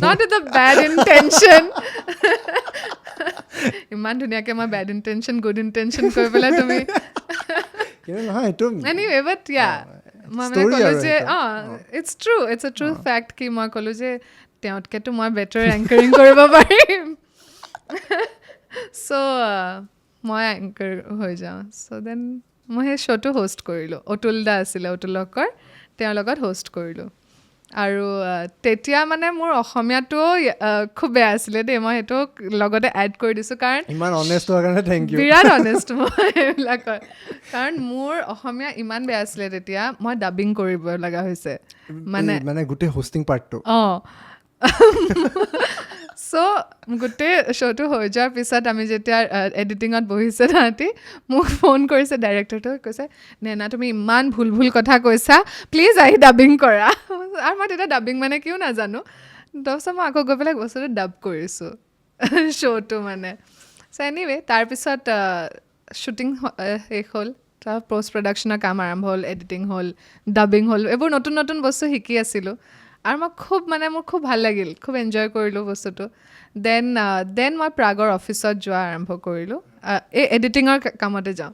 not with the bed intention ইমান ধুনীয়াকৈ মই বেড ইণ্টেনশ্যন গুড ইণ্টেনশ্যন কৰি পেলাই তুমি এনিৱে বাট ইয়া মই মানে ক'লোঁ যে it's true it's a true fact কি মই ক'লোঁ যে তেওঁতকেতো মই বেটাৰ এংকাৰিং কৰিব পাৰিম চ' মই এংকাৰ হৈ যাওঁ চ' দেন মই সেই শ্ব'টো হোষ্ট কৰিলোঁ অতুল দা আছিলে অতুল লকৰ তেওঁৰ লগত হোষ্ট কৰিলোঁ আৰু তেতিয়া মানে মোৰ অসমীয়াটোও খুব বেয়া আছিলে দেই মই সেইটো লগতে এড কৰি দিছোঁ কাৰণ ইমান অনেষ্ট হোৱাৰ কাৰণে থেংক ইউ বিৰাট অনেষ্ট মই এইবিলাকৰ কাৰণ মোৰ অসমীয়া ইমান বেয়া আছিলে তেতিয়া মই ডাবিং কৰিব লগা হৈছে মানে গোটেই হোষ্টিং পাৰ্টটো চ' গোটেই শ্ব'টো হৈ যোৱাৰ পিছত আমি যেতিয়া এডিটিঙত বহিছে তাহাঁতি মোক ফোন কৰিছে ডাইৰেক্টৰটো কৈছে নেনা তুমি ইমান ভুল কথা কৈছা প্লিজ আহি ডাবিং কৰা আৰু মই তেতিয়া ডাবিং মানে কিয় নাজানো তাৰপিছত মই আকৌ গৈ পেলাই বস্তুটো ডাব কৰিছোঁ শ্ব'টো মানে চ' এনিৱে তাৰপিছত শ্বুটিং শেষ হ'ল তাৰ পষ্ট প্ৰডাকশ্যনৰ কাম আৰম্ভ হ'ল এডিটিং হ'ল ডাবিং হ'ল এইবোৰ নতুন নতুন বস্তু শিকি আছিলোঁ আৰু মোৰ খুব ভাল লাগিল খুব এনজয় কৰিলোঁ বস্তুটো দেন মই প্ৰাগৰ অফিচত যোৱা আৰম্ভ কৰিলোঁ এই এডিটিঙৰ কামতে যাওঁ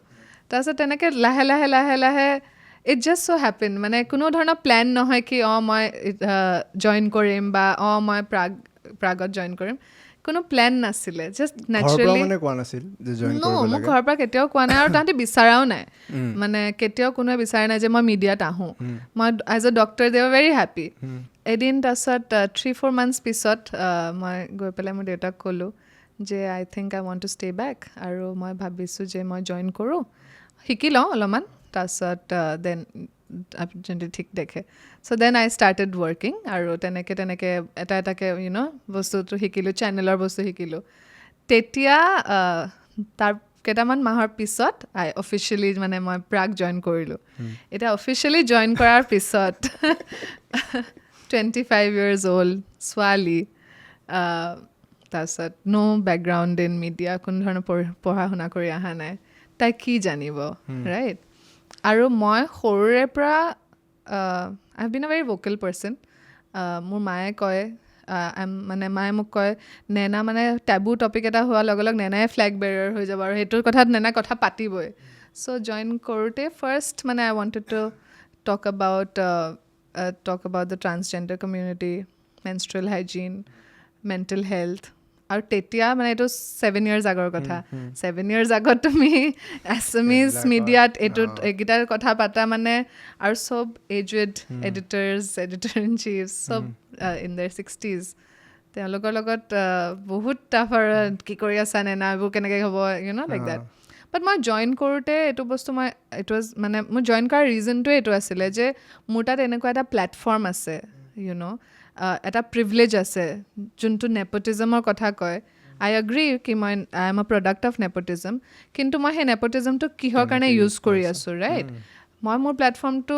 তাৰপিছত তেনেকৈ লাহে লাহে ইট জাষ্ট চ' হেপেন মানে কোনো ধৰণৰ প্লেন নহয় কি মই জইন কৰিম বা মই প্ৰাগত জইন কৰিম কোনো প্লেন নাছিলে জাষ্ট নেচাৰেলি মোক ঘৰৰ পৰা কেতিয়াও কোৱা নাই আৰু তাহাঁতি বিচাৰাও নাই মানে কেতিয়াও কোনোৱে বিচৰা নাই যে মই মিডিয়াত আহোঁ মই as a doctor they were very happy এদিন তাৰপিছত 3-4 মান্থছ পিছত মই গৈ পেলাই মোৰ দেউতাক ক'লোঁ যে I think I want to stay back আৰু মই ভাবিছোঁ যে মই জইন কৰোঁ শিকি লওঁ অলপমান তাৰপিছত দেন যদি ঠিক দেখে চ' দেন আই ষ্টাৰ্টেড ৱৰ্কিং আৰু তেনেকৈ এটাকৈ বস্তুটো শিকিলোঁ চেনেলৰ বস্তু শিকিলোঁ তেতিয়া তাৰ কেইটামান মাহৰ পিছত অফিচিয়েলি মানে মই প্ৰাগ জইন কৰিলোঁ এতিয়া অফিচিয়েলি জইন কৰাৰ পিছত 25 years old ছোৱালী তাৰপিছত ন' বেকগ্ৰাউণ্ড ইন মিডিয়া কোনো ধৰণৰ পঢ়া শুনা কৰি অহা নাই তাই কি জানিব ৰাইট আৰু মই সৰুৰে পৰা I have been a very vocal person মোৰ মায়ে কয় মানে মায়ে মোক কয় নেনা মানে টেবু টপিক এটা হোৱাৰ লগে লগে নেনাই ফ্লেগ বেৰিয়াৰ হৈ যাব আৰু সেইটোৰ কথাত নেনাই কথা পাতিবই চ' জইন কৰোঁতে ফাৰ্ষ্ট মানে I wanted to talk about the transgender community, menstrual hygiene, mental health. আৰু তেতিয়া মানে এইটো 7 years আগৰ কথা 7 years আগত তুমি Assamese মিডিয়াত এইকেইটাৰ কথা পাতা মানে আৰু চব এজুৱেড এডিটৰ ইন চিফ চব ইন দেয়াৰ 60s তেওঁলোকৰ লগত বহুত টাফ আৰু কি কৰি আছা নেনা এইবোৰ কেনেকৈ হ'ব লাইক দেট বাট মই জইন কৰোঁতে এইটো বস্তু মানে মই জইন কৰাৰ ৰিজনটোৱে এইটো আছিলে যে মোৰ তাত এনেকুৱা এটা প্লেটফৰ্ম আছে এটা প্ৰিভিলেজ আছে যোনটো নেপটিজমৰ কথা কয় আই এগ্ৰী কি I M A product of nepotism কিন্তু মই সেই নেপটিজমটো কিহৰ কাৰণে ইউজ কৰি আছোঁ ৰাইট মই মোৰ প্লেটফৰ্মটো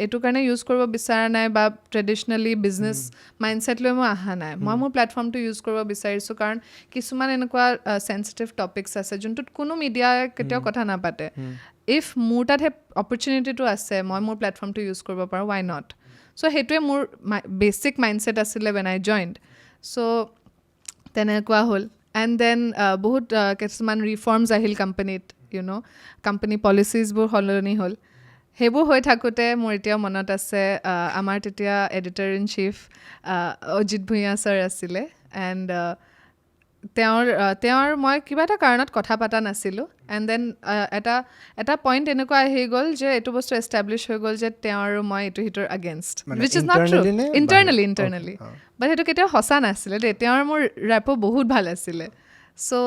এইটো কাৰণে ইউজ কৰিব বিচৰা নাই বা ট্ৰেডিশ্যনেলি বিজনেছ মাইণ্ডছেট লৈ মই অহা নাই মই মোৰ প্লেটফৰ্মটো ইউজ কৰিব বিচাৰিছোঁ কাৰণ কিছুমান এনেকুৱা চেঞ্চিটিভ টপিকছ আছে যোনটোত কোনো মিডিয়াই কেতিয়াও কথা নাপাতে ইফ মোৰ তাত সেই অপৰচুনিটিটো আছে মই মোৰ প্লেটফৰ্মটো ইউজ কৰিব পাৰোঁ ৱাই নট চ' সেইটোৱে মোৰ বেচিক মাইণ্ডছেট আছিলে when I joined চ' তেনেকুৱা হ'ল এণ্ড দেন বহুত কিছুমান ৰিফৰ্মছ আহিল কোম্পানীত কোম্পানী পলিচিজবোৰ সলনি হ'ল সেইবোৰ হৈ থাকোঁতে মোৰ এতিয়া মনত আছে আমাৰ তেতিয়া editor in chief Ajit Bhuyan sir আছিলে এণ্ড তেওঁৰ মই কিবা এটা কাৰণত কথা পতা নাছিলোঁ এণ্ড দেন এটা পইণ্ট এনেকুৱা আহি গ'ল যে এইটো বস্তু এষ্টাব্লিছ হৈ গ'ল যে তেওঁ আৰু মই এইটো সিটোৰ আগেইনষ্ট উইচ ইজ নট ট্ৰু ইণ্টাৰনেলি বাট সেইটো কেতিয়াও সঁচা নাছিলে দেই তেওঁৰ মোৰ ৰেপো বহুত ভাল আছিলে চ'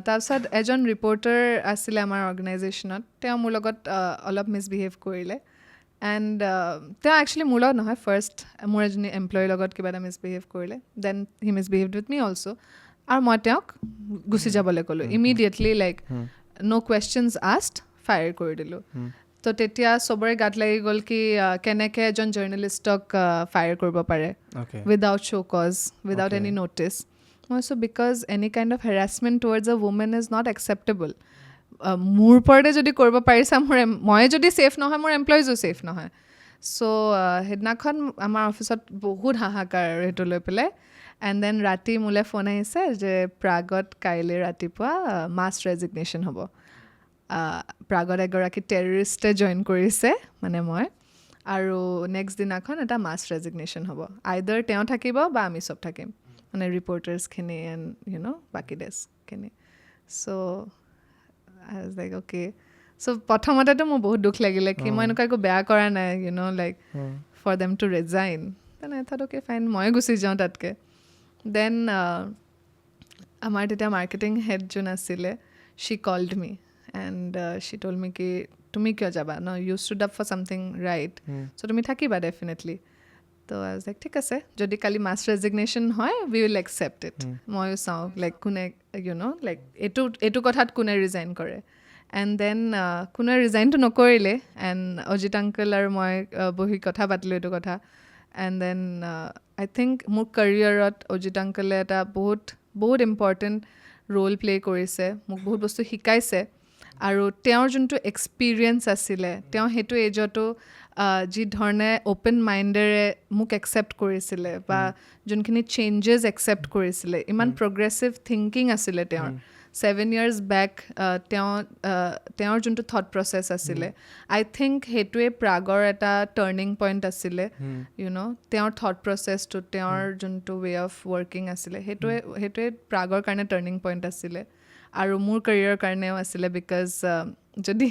তাৰপিছত এজন ৰিপৰ্টাৰ আছিলে আমাৰ অৰ্গেনাইজেশ্যনত তেওঁ মোৰ লগত অলপ মিছবিহেভ কৰিলে এণ্ড তেওঁ একচুৱেলি মোৰ লগত নহয় ফাৰ্ষ্ট মোৰ এজনী এমপ্লয়ীৰ লগত কিবা এটা মিছবিহেভ কৰিলে then he misbehaved with me also' আৰু মই তেওঁক গুচি যাবলৈ ক'লোঁ immediately like no' questions asked fire কৰি দিলোঁ তো তেতিয়া চবৰে গাত লাগি গ'ল কি কেনেকৈ এজন জাৰ্নেলিষ্টক ফায়াৰ কৰিব পাৰে without show' cause without any notice মই কৈছোঁ because any kind of harassment towards a women is not acceptable মোৰ ওপৰতে যদি কৰিব পাৰিছা মই যদি ছেফ নহয় মোৰ এমপ্লয়িজো ছেফ নহয় চ' সেইদিনাখন আমাৰ অফিচত বহুত হাহাকাৰ আৰু সেইটো লৈ পেলাই এণ্ড দেন ৰাতি মোলৈ ফোন আহিছে যে প্ৰাগত কাইলৈ ৰাতিপুৱা মাছ ৰেজিগনেশ্যন হ'ব প্ৰাগত এগৰাকী টেৰৰিষ্টে জইন কৰিছে মানে মই আৰু নেক্সট দিনাখন এটা মাছ ৰেজিগনেশ্যন হ'ব আইদাৰ তেওঁ থাকিব বা আমি চব থাকিম মানে ৰিপৰ্টাৰ্ছখিনি এণ্ড বাকী ডেস্কখিনি চ' আই ৱাজ লাইক অ'কে চ' প্ৰথমতেতো মোৰ বহুত দুখ লাগিলে কি মই এনেকুৱা একো বেয়া কৰা নাই like for them to resign then I thought okay fine ময়ে গুচি যাওঁ তাতকৈ দেন আমাৰ তেতিয়া মাৰ্কেটিং হেড যোন আছিলে she called me and she told me কি তুমি কিয় যাবা you stood up for something right so' তুমি থাকিবা ডেফিনেটলি তো আই ৱাজ লাইক ঠিক আছে যদি কালি মাছ ৰেজিগনেশ্যন হয় উই উইল একচেপ্ট ইট ময়ো চাওঁ লাইক কোনে লাইক এইটো কথাত কোনে ৰিজাইন কৰে এণ্ড দেন কোনে ৰিজাইনটো নকৰিলে এণ্ড অজিত আংকল আৰু মই বহি কথা পাতিলোঁ এইটো কথা এণ্ড দেন আই থিংক মোৰ কেৰিয়াৰত অজিত আংকলে এটা বহুত ইম্পৰ্টেণ্ট ৰোল প্লে কৰিছে মোক বহুত বস্তু শিকাইছে আৰু তেওঁৰ যোনটো এক্সপিৰিয়েঞ্চ আছিলে তেওঁ সেইটো এজতো যি ধৰণে অ'পেন মাইণ্ডেৰে মোক একচেপ্ট কৰিছিলে বা যোনখিনি চেঞ্জেছ একচেপ্ট কৰিছিলে ইমান প্ৰগ্ৰেছিভ থিংকিং আছিলে তেওঁৰ 7 years বেক তেওঁৰ যোনটো থট প্ৰচেছ আছিলে আই থিংক সেইটোৱে প্ৰাগৰ এটা টাৰ্ণিং পইণ্ট আছিলে তেওঁৰ থট প্ৰচেছটো তেওঁৰ যোনটো ৱে অফ ৱৰ্কিং আছিলে সেইটোৱে প্ৰাগৰ কাৰণে টাৰ্ণিং পইণ্ট আছিলে আৰু মোৰ কেৰিয়াৰৰ কাৰণেও আছিলে বিকজ যদি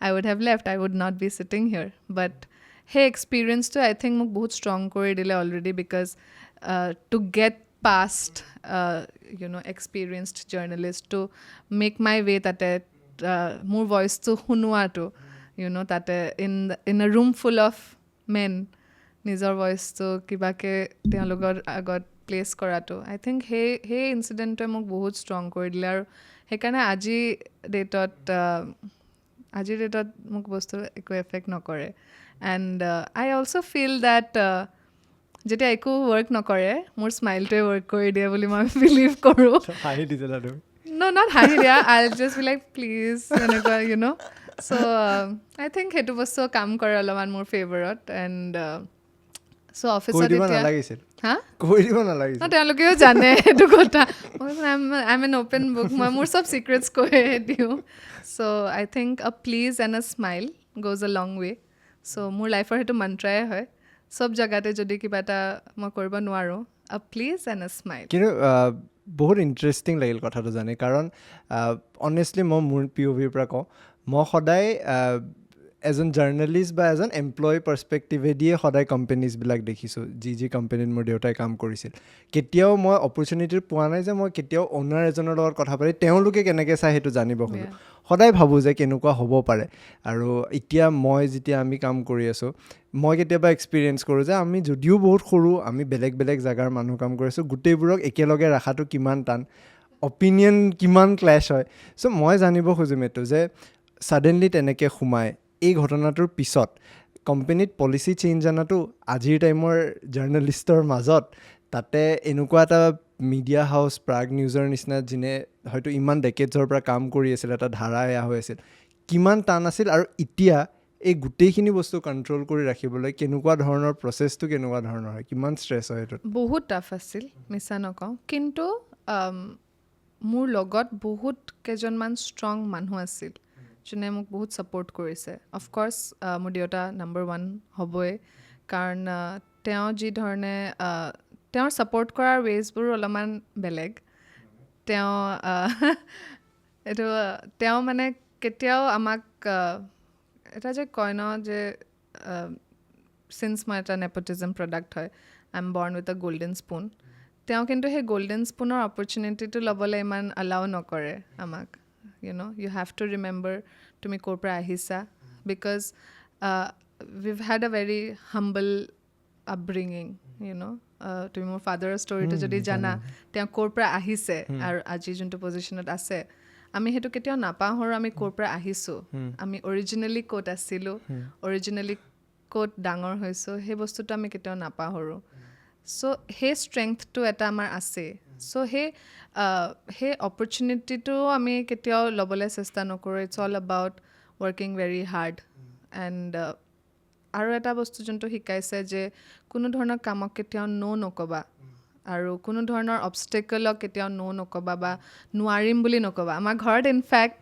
I would have left I would not be sitting here but সেই এক্সপিৰিয়েঞ্চটো আই থিংক মোক বহুত ষ্ট্ৰং কৰি দিলে already because to get past experienced journalist to make my way তাতে মোৰ ভইচটো শুনোৱাটো তাতে in a room full of men নিজৰ ভইচটো কিবাকে তেওঁলোকৰ আগত প্লেচ কৰাটো আই থিংক সেই ইনচিডেণ্টটোৱে মোক বহুত ষ্ট্ৰং কৰি দিলে আৰু সেইকাৰণে আজিৰ ডেটত মোক বস্তু একো এফেক্ট নকৰে and I also' feel that যেতিয়া একো ৱৰ্ক নকৰে মোৰ স্মাইলটোৱে ৱৰ্ক কৰি দিয়ে বুলি মই বিলিভ কৰোঁ নট হাঁহি দিয়া আই জাষ্ট বি লাইক প্লিজ এনেকুৱা চ' আই থিংক সেইটো বস্তু কাম কৰে অলপমান মোৰ ফেভাৰত এণ্ড চ' অফিচত তেওঁলোকেও জানে সেইটো কথা I am an open book মই মোৰ চব চিক্ৰেটছ কৈয়ে দিওঁ so' I think a please and a smile goes a long ৱে চ' মোৰ লাইফৰ সেইটো মন্ত্ৰাই হয় চব জেগাতে যদি কিবা এটা মই কৰিব নোৱাৰোঁ আ প্লিজ এণ্ড আ স্মাইল কিন্তু বহুত ইণ্টাৰেষ্টিং লাগিল কথাটো জানি কাৰণ অনেষ্টলি মই মোৰ POVৰ পৰা কওঁ মই সদায় এজন জাৰ্নেলিষ্ট বা এজন এমপ্লয়ী পাৰ্চপেক্টিভেদিয়ে সদায় কোম্পেনীজবিলাক দেখিছোঁ যি কোম্পেনীত মোৰ দেউতাই কাম কৰিছিল কেতিয়াও মই অপৰচুনিটি পোৱা নাই যে মই কেতিয়াও অ'নাৰ এজনৰ লগত কথা পাতি তেওঁলোকে কেনেকৈ চাই সেইটো জানিব খোজোঁ সদায় ভাবোঁ যে কেনেকুৱা হ'ব পাৰে আৰু এতিয়া যেতিয়া আমি কাম কৰি আছোঁ মই কেতিয়াবা এক্সপিৰিয়েঞ্চ কৰোঁ যে আমি যদিও বহুত সৰু আমি বেলেগ জেগাৰ মানুহ কাম কৰি আছোঁ গোটেইবোৰক একেলগে ৰখাটো কিমান টান অপিনিয়ন কিমান ক্লেছ হয় চ' মই জানিব খুজিম এইটো যে ছাডেনলি তেনেকৈ সোমাই এই ঘটনাটোৰ পিছত কোম্পেনীত পলিচি চেঞ্জ আনাটো আজিৰ টাইমৰ জাৰ্নেলিষ্টৰ মাজত তাতে এনেকুৱা এটা মিডিয়া হাউচ প্ৰাগ নিউজৰ নিচিনা যিনে হয়তো ইমান ডেকেডছৰ পৰা কাম কৰি আছিল এটা ধাৰা এয়া হৈ আছিল কিমান টান আছিল আৰু এতিয়া এই গোটেইখিনি বস্তু কণ্ট্ৰল কৰি ৰাখিবলৈ কেনেকুৱা ধৰণৰ প্ৰচেছটো কেনেকুৱা ধৰণৰ হয় কিমান ষ্ট্ৰেছ হয় এইটোত বহুত টাফ আছিল মিছা নকওঁ কিন্তু মোৰ লগত বহুত কেইজনমান ষ্ট্ৰং মানুহ আছিল যোনে মোক বহুত ছাপোৰ্ট কৰিছে অফক'ৰ্ছ মোৰ দেউতা নম্বৰ 1 হ'বই কাৰণ তেওঁ যি ধৰণে তেওঁৰ ছাপোৰ্ট কৰাৰ ৱেজবোৰ অলপমান বেলেগ তেওঁ এইটো তেওঁ মানে কেতিয়াও আমাক এটা যে কয় ন যে চিন্স মই এটা নেপটিজম প্ৰডাক্ট হয় আই এম বৰ্ণ উইথ আ গল্ডেন স্পুন তেওঁ কিন্তু সেই গল্ডেন স্পুনৰ অপৰচুনিটিটো ল'বলৈ ইমান এলাউ নকৰে আমাক you have to remember তুমি ক'ৰ পৰা আহিছা because we've had a very humble upbringing তুমি মোৰ ফাদাৰৰ ষ্টৰিটো যদি জানা তেওঁ ক'ৰ পৰা আহিছে আৰু আজি যোনটো পজিশ্যনত আছে আমি সেইটো কেতিয়াও নাপাহৰোঁ আমি ক'ৰ পৰা আহিছোঁ আমি অৰিজিনেলি ক'ত আছিলোঁ অৰিজিনেলি ক'ত ডাঙৰ হৈছোঁ সেই বস্তুটো আমি কেতিয়াও নাপাহৰোঁ চ' সেই ষ্ট্ৰেংথটো এটা আমাৰ আছে চ' সেই অপৰচুনিটিটো আমি কেতিয়াও ল'বলৈ চেষ্টা নকৰোঁ it's all about working very hard and আৰু এটা বস্তু যোনটো শিকাইছে যে কোনো ধৰণৰ কামক কেতিয়াও নক'বা আৰু কোনো ধৰণৰ অবষ্টেকলক কেতিয়াও নক'বা বা নোৱাৰিম বুলি নক'বা আমাৰ ঘৰত ইনফেক্ট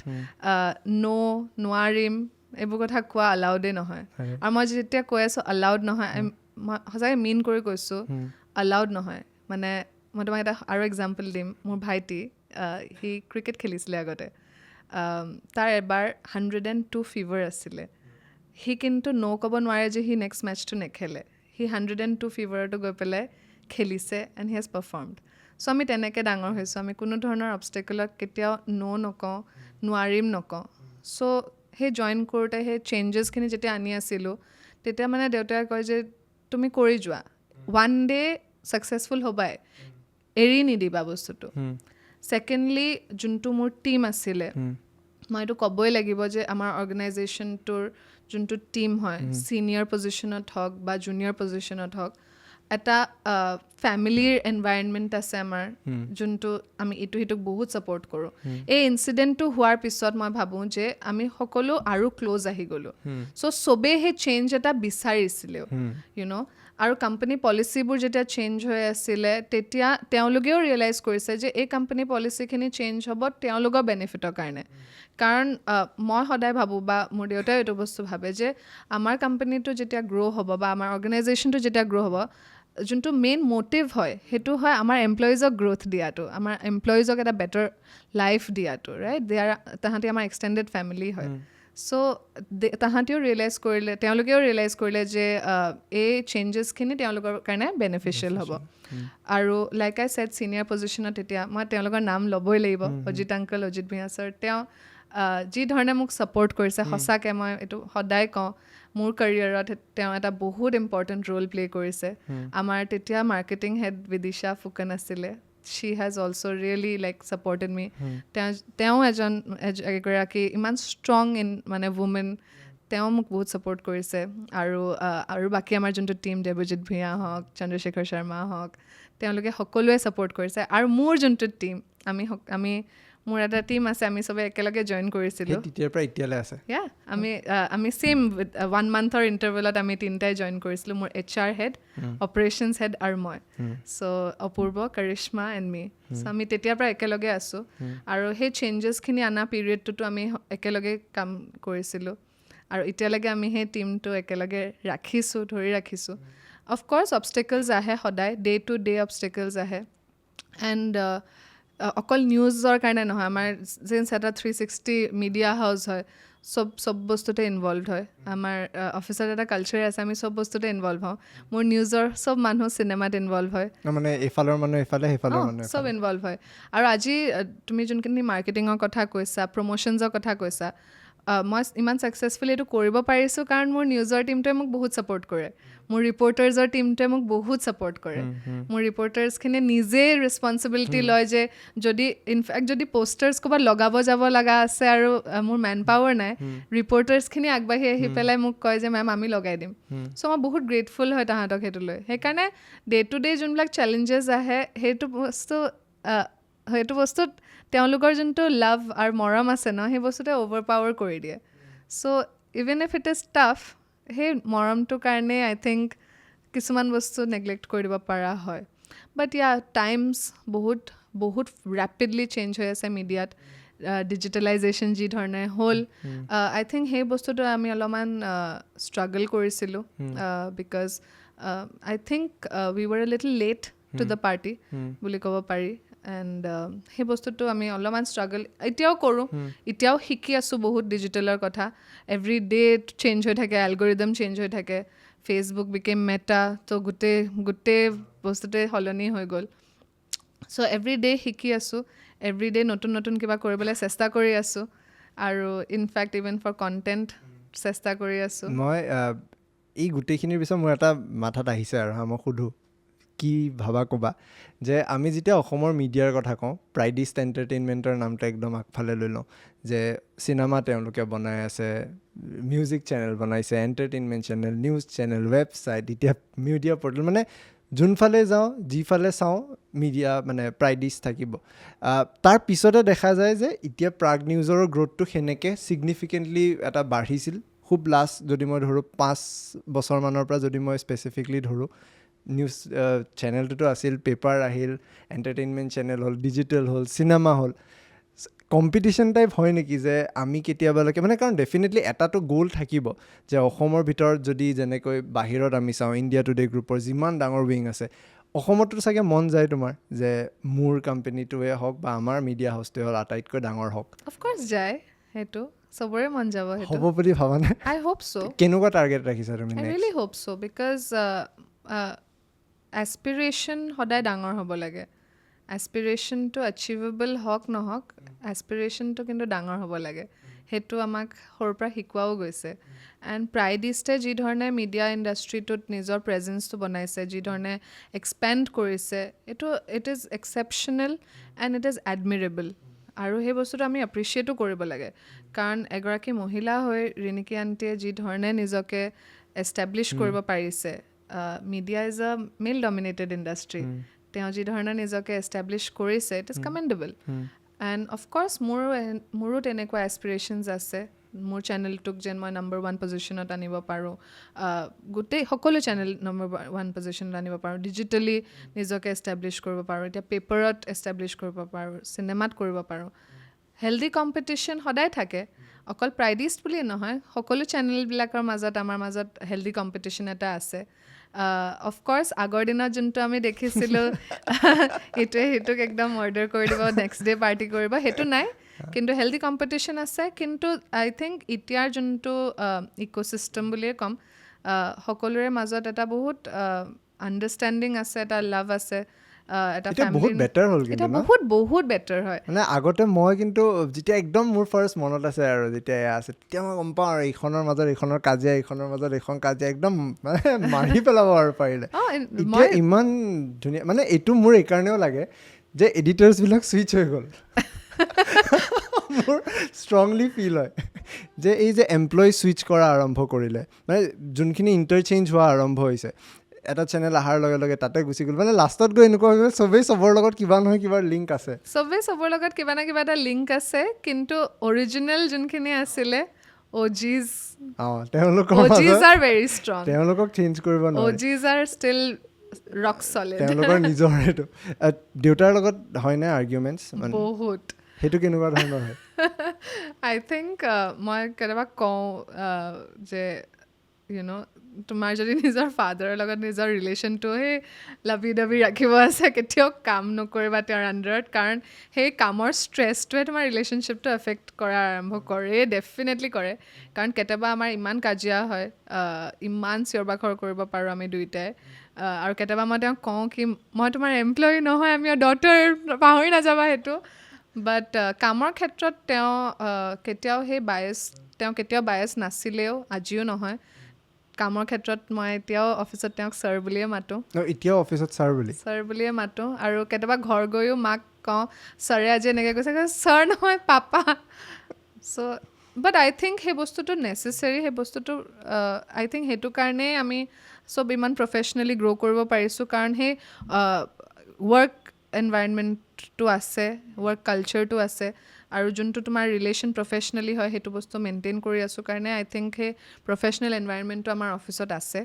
নোৱাৰিম এইবোৰ কথা কোৱা এলাউডেই নহয় আৰু মই যেতিয়া কৈ আছোঁ এলাউড নহয় মই সঁচাকৈ মিন কৰি কৈছোঁ এলাউড নহয় মানে মই তোমাক এটা আৰু এক্সাম্পল দিম মোৰ ভাইটি সি ক্ৰিকেট খেলিছিলে আগতে তাৰ এবাৰ 102 ফিভাৰ আছিলে সি কিন্তু ক'ব নোৱাৰে যে সি নেক্সট মেটচটো নেখেলে সি 102 ফিভাৰটো গৈ পেলাই খেলিছে এণ্ড হি হেজ পাৰফৰ্মড চ' আমি তেনেকৈ ডাঙৰ হৈছোঁ আমি কোনো ধৰণৰ অবষ্টেকলক কেতিয়াও নকওঁ নোৱাৰিম নকওঁ চ' সেই জইন কৰোঁতে সেই চেঞ্জেছখিনি যেতিয়া আনি আছিলোঁ তেতিয়া মানে দেউতাই কয় যে তুমি কৰি যোৱা ওৱান ডে ছাকচেছফুল হ'বাই এৰি নিদিবা বস্তুটো ছেকেণ্ডলি যোনটো মোৰ টীম আছিলে মই এইটো ক'বই লাগিব যে আমাৰ অৰ্গেনাইজেশ্যনটোৰ যোনটো টীম হয় ছিনিয়ৰ পজিশ্যনত হওক বা জুনিয়ৰ পজিশ্যনত হওক এটা ফেমিলিৰ এনভাইৰনমেণ্ট আছে আমাৰ যোনটো আমি ইটো সিটোক বহুত ছাপোৰ্ট কৰোঁ এই ইনচিডেণ্টটো হোৱাৰ পিছত মই ভাবোঁ যে আমি সকলো আৰু ক্ল'জ আহি গ'লোঁ চ' চবেই সেই চেঞ্জ এটা বিচাৰিছিলেও আৰু কোম্পানী পলিচিবোৰ যেতিয়া চেঞ্জ হৈ আছিলে তেতিয়া তেওঁলোকেও ৰিয়েলাইজ কৰিছে যে এই কোম্পানী পলিচিখিনি চেঞ্জ হ'ব তেওঁলোকৰ বেনিফিটৰ কাৰণে কাৰণ মই সদায় ভাবোঁ বা মোৰ দেউতাই এইটো বস্তু ভাবে যে আমাৰ কোম্পানীটো যেতিয়া গ্ৰ' হ'ব বা আমাৰ অৰ্গেনাইজেশ্যনটো যেতিয়া গ্ৰ' হ'ব যোনটো মেইন মটিভ হয় সেইটো হয় আমাৰ এমপ্লয়িজক গ্ৰ'থ দিয়াটো আমাৰ এমপ্লয়িজক এটা বেটাৰ লাইফ দিয়াটো ৰাইট তাহাঁতি আমাৰ এক্সটেণ্ডেড ফেমিলি হয় চ' তাহাঁতেও তেওঁলোকেও ৰিয়েলাইজ কৰিলে যে এই চেঞ্জেছখিনি তেওঁলোকৰ কাৰণে বেনিফিচিয়েল হ'ব আৰু লাইক আই ছেড ছিনিয়ৰ পজিশ্যনত তেতিয়া মই তেওঁলোকৰ নাম ল'বই লাগিব অজিত আংকল অজিত ভূঞা ছাৰ তেওঁ যি ধৰণে মোক ছাপোৰ্ট কৰিছে সঁচাকৈ মই এইটো সদায় কওঁ মোৰ কেৰিয়াৰত তেওঁ এটা বহুত ইম্পৰ্টেণ্ট ৰোল প্লে' কৰিছে আমাৰ তেতিয়া মাৰ্কেটিং হেড বিদিশা ফুকন আছিলে she has also really like supported me তেওঁ এগৰাকী ইমান ষ্ট্ৰং মানে ৱুমেন তেওঁ মোক বহুত ছাপোৰ্ট কৰিছে আৰু বাকী আমাৰ যোনটো টীম দেৱজিৎ ভূঞা হওক চন্দ্ৰশেখৰ শৰ্মা হওক তেওঁলোকে সকলোৱে ছাপোৰ্ট কৰিছে আৰু মোৰ যোনটো টীম আমি মোৰ এটা টীম আছে আমি চবে একেলগে জইন কৰিছিলোঁ তেতিয়াৰ পৰা এতিয়ালৈ আছে আমি ছেইম 1 মান্থৰ ইণ্টাৰভেলত আমি তিনিটাই জইন কৰিছিলোঁ মোৰ HR হেড অপাৰেশ্যনছ হেড আৰু মই চ' অপূৰ্ব কৰিশ্মা এণ্ড মি চ' আমি তেতিয়াৰ পৰা একেলগে আছোঁ আৰু সেই চেঞ্জেছখিনি অনা পিৰিয়ডটোতো আমি একেলগে কাম কৰিছিলোঁ আৰু এতিয়ালৈকে আমি সেই টীমটো একেলগে ধৰি ৰাখিছোঁ অফক'ৰ্ছ অবষ্টেকলছ আহে সদায় ডে টু ডে অবষ্টেকলছ আহে এণ্ড অকল নিউজৰ কাৰণে নহয় আমাৰ যেন এটা 360 মিডিয়া হাউচ হয় চব বস্তুতে ইনভলভ হয় আমাৰ অফিচত এটা কালচাৰ আছে আমি চব বস্তুতে ইনভলভ হওঁ মোৰ নিউজৰ চব মানুহ চিনেমাত ইনভলভ হয় মানে এইফালৰ মানুহ এইফালে সেইফালৰ মানুহ চব ইনভলভ হয় আৰু আজি তুমি যোনখিনি মাৰ্কেটিঙৰ কথা কৈছা প্ৰমোশ্যনছৰ কথা কৈছা মই ইমান ছাকচেছফুলি এইটো কৰিব পাৰিছোঁ কাৰণ মোৰ নিউজৰ টীমটোৱে মোক বহুত ছাপোৰ্ট কৰে মোৰ ৰিপৰ্টাৰ্ছৰ টীমটোৱে মোক বহুত ছাপোৰ্ট কৰে মোৰ ৰিপৰ্টাৰ্ছখিনিয়ে নিজেই ৰেছপনচিবিলিটি লয় যে ইনফেক্ট যদি পষ্টাৰ্ছ ক'ৰবাত লগাব যাব লগা আছে আৰু মোৰ মেন পাৱাৰ নাই ৰিপৰ্টাৰ্ছখিনি আগবাঢ়ি আহি পেলাই মোক কয় যে মেম আমি লগাই দিম চ' মই বহুত গ্ৰেটফুল হয় তাহাঁতক সেইটো লৈ সেইকাৰণে ডে টু ডে যোনবিলাক চেলেঞ্জেছ আহে সেইটো বস্তুত তেওঁলোকৰ যোনটো লাভ আৰু মৰম আছে ন সেই বস্তুটোৱে অভাৰ পাৱাৰ কৰি দিয়ে so' even if it is tough সেই মৰমটোৰ কাৰণে আই থিংক কিছুমান বস্তু নেগলেক্ট কৰি দিব পৰা হয় বাট টাইমছ বহুত ৰেপিডলি চেঞ্জ হৈ আছে মিডিয়াত ডিজিটেলাইজেশ্যন যি ধৰণে হ'ল আই থিংক সেই বস্তুটো আমি অলপমান ষ্ট্ৰাগল কৰিছিলোঁ because I think we were a little late to the party বুলি ক'ব পাৰি এণ্ড সেই বস্তুটো আমি অলপমান ষ্ট্ৰাগল এতিয়াও কৰোঁ এতিয়াও শিকি আছোঁ বহুত ডিজিটেলৰ কথা এভৰি ডে চেঞ্জ হৈ থাকে এলগৰিদম চেঞ্জ হৈ থাকে ফেচবুক বিকেম মেটা তো গোটেই বস্তুটোৱে সলনি হৈ গ'ল চ' এভৰি ডে শিকি আছোঁ এভৰি ডে নতুন নতুন কিবা কৰিবলৈ চেষ্টা কৰি আছোঁ আৰু ইনফেক্ট ইভেন ফৰ কণ্টেণ্ট চেষ্টা কৰি আছোঁ মই এই গোটেইখিনিৰ পিছত মোৰ এটা মাথাত আহিছে আৰু মই সোধোঁ কি ভাবা ক'বা যে আমি যেতিয়া অসমৰ মিডিয়াৰ কথা কওঁ প্ৰাইডিষ্ট এণ্টাৰটেইনমেণ্টৰ নামটো একদম আগফালে লৈ লওঁ যে চিনেমা তেওঁলোকে বনাই আছে মিউজিক চেনেল বনাইছে entertainment channel news channel website এতিয়া মিডিয়া পৰ্টেল মানে যোনফালে যাওঁ যিফালে চাওঁ মিডিয়া মানে প্ৰাইডিষ্ট থাকিব তাৰ পিছতে দেখা যায় যে এতিয়া প্ৰাগ নিউজৰ গ্ৰ'থটো সেনেকৈ ছিগনিফিকেণ্টলি এটা বাঢ়িছিল খুব লাষ্ট যদি মই ধৰোঁ 5 বছৰমানৰ পৰা যদি মই স্পেচিফিকলি ধৰোঁ নিউজ চেনেলটোতো আছিল পেপাৰ আহিল এণ্টাৰটেইনমেণ্ট চেনেল হ'ল ডিজিটেল হ'ল চিনেমা হ'ল কম্পিটিশ্যন টাইপ হয় নেকি যে আমি কেতিয়াবালৈকে মানে কাৰণ ডেফিনেটলি এটাতো গ'ল থাকিব যে অসমৰ ভিতৰত যদি যেনেকৈ বাহিৰত আমি চাওঁ ইণ্ডিয়া টুডে গ্ৰুপৰ যিমান ডাঙৰ উইং আছে অসমতো চাগে মন যায় তোমাৰ যে মোৰ কোম্পানীটোৱে হওক বা আমাৰ মিডিয়া হাউচটোৱে হওক আটাইতকৈ ডাঙৰ হওক অফক'ৰ্ছ যায় সেইটো চবৰে মন যাব সেইটো হ'ব বুলি ভাবানে আই হোপ চ' কেনেকুৱা টাৰ্গেট ৰাখিছা তুমি আই really hope so' because aspiration সদায় ডাঙৰ হ'ব লাগে এছপিৰেশ্যনটো এচিভেবল হওক নহওক এছপিৰেশ্যনটো কিন্তু ডাঙৰ হ'ব লাগে সেইটো আমাক সৰুৰ পৰা শিকোৱাও গৈছে এণ্ড প্ৰাইডিষ্টে যি ধৰণে মিডিয়া ইণ্ডাষ্ট্ৰিটোত নিজৰ প্ৰেজেঞ্চটো বনাইছে যি ধৰণে এক্সপেণ্ড কৰিছে এইটো it is exceptional and it is admirable আৰু সেই বস্তুটো আমি এপ্ৰিচিয়েটো কৰিব লাগে কাৰণ এগৰাকী মহিলা হৈ ৰিণিকী আণ্টিয়ে যি ধৰণে নিজকে এষ্টাব্লিছ কৰিব পাৰিছে media is a male dominated industry তেওঁ যি ধৰণে নিজকে এষ্টাব্লিছ কৰিছে ইট ইজ কমেণ্ডেবল এণ্ড অফক'ৰ্ছ মোৰো তেনেকুৱা এছপিৰেশ্যনছ আছে মোৰ চেনেলটোক যেন মই নম্বৰ 1 পজিশ্যনত আনিব পাৰোঁ গোটেই সকলো চেনেল নম্বৰ 1 পজিশ্যনত আনিব পাৰোঁ ডিজিটেলি নিজকে এষ্টাব্লিছ কৰিব পাৰোঁ এতিয়া পেপাৰত এষ্টাব্লিছ কৰিব পাৰোঁ চিনেমাত কৰিব পাৰোঁ হেল্ডি কম্পিটিশ্যন সদায় থাকে অকল প্ৰাইডিষ্ট বুলিয়ে নহয় সকলো চেনেলবিলাকৰ মাজত আমাৰ মাজত হেল্ডি কম্পিটিশ্যন এটা আছে অফক'ৰ্ছ আগৰ দিনত যোনটো আমি দেখিছিলোঁ এইটোৱে সেইটোক একদম অৰ্ডাৰ কৰি দিব নেক্সট ডে পাৰ্টি কৰিব সেইটো নাই কিন্তু হেল্ডি কম্পিটিশ্যন আছে কিন্তু আই থিংক এতিয়াৰ যোনটো ইক'ছিষ্টেম বুলিয়ে ক'ম সকলোৰে মাজত এটা বহুত আণ্ডাৰষ্টেণ্ডিং আছে এটা লাভ আছে এটা বহুত বেটাৰ হ'ল কিন্তু বহুত বেটাৰ হয় মানে আগতে মই কিন্তু যেতিয়া একদম মোৰ ফাৰ্ষ্ট মনত আছে আৰু যেতিয়া এয়া আছে তেতিয়া মই গম পাওঁ আৰু এইখনৰ মাজত এইখনৰ কাজিয়া এইখনৰ মাজত এইখন কাজিয়া একদম মানে মাৰি পেলাব আৰু পাৰিলে এতিয়া ইমান ধুনীয়া মানে এইটো মোৰ এইকাৰণেও লাগে যে এডিটাৰ্ছবিলাক ছুইচ হৈ গ'ল মোৰ ষ্ট্ৰংলি ফিল হয় যে এই যে এমপ্লয়ি ছুইচ কৰা আৰম্ভ কৰিলে মানে যোনখিনি ইণ্টাৰচেঞ্জ হোৱা আৰম্ভ হৈছে এটা চেনেল অহাৰ লগে লগে তাতে গুচি গ'ল মানে লাষ্টত গৈ এনেকুৱা হৈ গ'ল চবেই চবৰ লগত কিবা নহয় কিবা লিংক আছে চবেই চবৰ লগত কিবা না কিবা এটা লিংক আছে কিন্তু অৰিজিনেল যোনখিনি আছিলে OGs are very strong তেওঁলোকক চেঞ্জ কৰিব নোৱাৰে OGs are still rock solid তেওঁলোকৰ নিজৰ এইটো দেউতাৰ লগত হয়নে আৰ্গুমেণ্টছ বহুত সেইটো কেনেকুৱা ধৰণৰ হয় আই থিংক মই কেতিয়াবা কওঁ যে তোমাৰ যদি নিজৰ ফাদাৰৰ লগত নিজৰ ৰিলেশ্যনটো সেই লাভি ডাভি ৰাখিব আছে কেতিয়াও কাম নকৰিবা তেওঁৰ আণ্ডাৰত কাৰণ সেই কামৰ ষ্ট্ৰেছটোৱে তোমাৰ ৰিলেশ্যনশ্বিপটো এফেক্ট কৰা আৰম্ভ কৰে ডেফিনেটলি কৰে কাৰণ কেতিয়াবা আমাৰ ইমান কাজিয়া হয় ইমান চিঞৰ বাখৰ কৰিব পাৰোঁ আমি দুয়োটাই আৰু কেতিয়াবা মই তেওঁক কওঁ কি মই তোমাৰ এমপ্লয়ি নহয় আমি ডটাৰ পাহৰি নাযাবা সেইটো বাট কামৰ ক্ষেত্ৰত তেওঁ কেতিয়াও বায়েছ নাছিলেও আজিও নহয় কামৰ ক্ষেত্ৰত মই এতিয়াও অফিচত তেওঁক ছাৰ বুলিয়ে মাতোঁ এতিয়াও অফিচত ছাৰ বুলিয়ে মাতোঁ আৰু কেতিয়াবা ঘৰ গৈও মাক কওঁ ছাৰে আজি এনেকৈ কৈছে ছাৰ নহয় পাপা চ' বাট আই থিংক সেই বস্তুটো নেচেচেৰী সেই বস্তুটো আই থিংক সেইটো কাৰণেই আমি চব ইমান প্ৰফেচনেলি গ্ৰ' কৰিব পাৰিছোঁ কাৰণ সেই ৱৰ্ক এনভাইৰনমেণ্টটো আছে ৱৰ্ক কালচাৰটো আছে আৰু যোনটো তোমাৰ ৰিলেশ্যন প্ৰফেচনেলি হয় সেইটো বস্তু মেইনটেইন কৰি আছোঁ কাৰণে আই থিংক সেই প্ৰফেচনেল এনভাইৰনমেণ্টটো আমাৰ অফিচত আছে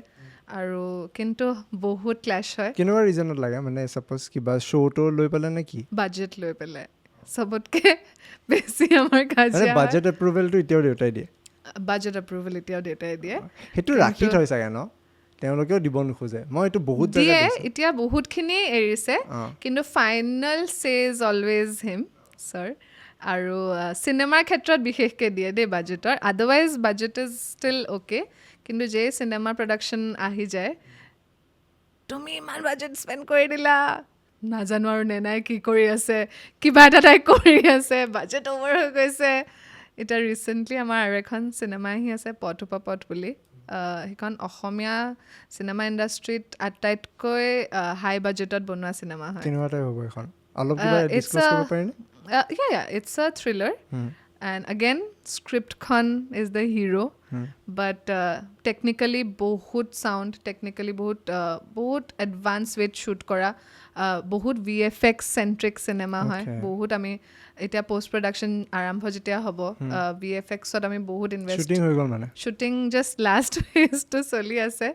আৰু কিন্তু বহুত ক্লেছ হয় কেনেকুৱা ৰিজনত লাগে মানে ছাপ'জ কিবা শ্ব'টো লৈ পেলাই নে কি বাজেট লৈ পেলাই চবতকে বেছি আমাৰ কাজিয়া বাজেট এপ্ৰুভেলটো এতিয়াও দেউতাই দিয়ে বাজেট এপ্ৰুভেল এতিয়াও দেউতাই দিয়ে সেইটো ৰাখি থৈ চাগে ন তেওঁলোকেও দিব নোখোজে মই এইটো বহুত দিয়ে এতিয়া বহুতখিনি এৰিছে কিন্তু ফাইনেল চেজ অলৱেজ হিম ছাৰ আৰু চিনেমাৰ ক্ষেত্ৰত বিশেষকৈ দিয়ে দেই বাজেটৰ otherwise budget is still okay কিন্তু যে চিনেমা প্ৰডাকশ্যন আহি যায় তুমি ইমান বাজেট স্পেণ্ড কৰি দিলা নাজানো আৰু নেনাই কি কৰি আছে কিবা এটা তাই কৰি আছে বাজেট অভাৰ হৈ গৈছে এতিয়া ৰিচেণ্টলি আমাৰ আৰু এখন চিনেমা আহি আছে পথ বুলি সেইখন অসমীয়া চিনেমা ইণ্ডাষ্ট্ৰীত আটাইতকৈ হাই বাজেটত বনোৱা চিনেমা হয় কেনেকুৱা টাইপ হ'ব এখন অলপ কিবা ডিছকাছ কৰিব পাৰিনে it's a thriller and again scriptখন is the hero but technically বহুত sound technically বহুত advanced way shoot কৰা বহুত VFX centric cinema হয় বহুত আমি এতিয়া post production আৰম্ভ যেতিয়া হ'ব VFX ত আমি বহুত ইনভেষ্ট শুটিং হৈ গ'ল মানে শুটিং জাষ্ট লাষ্ট ফেজটো চলি আছে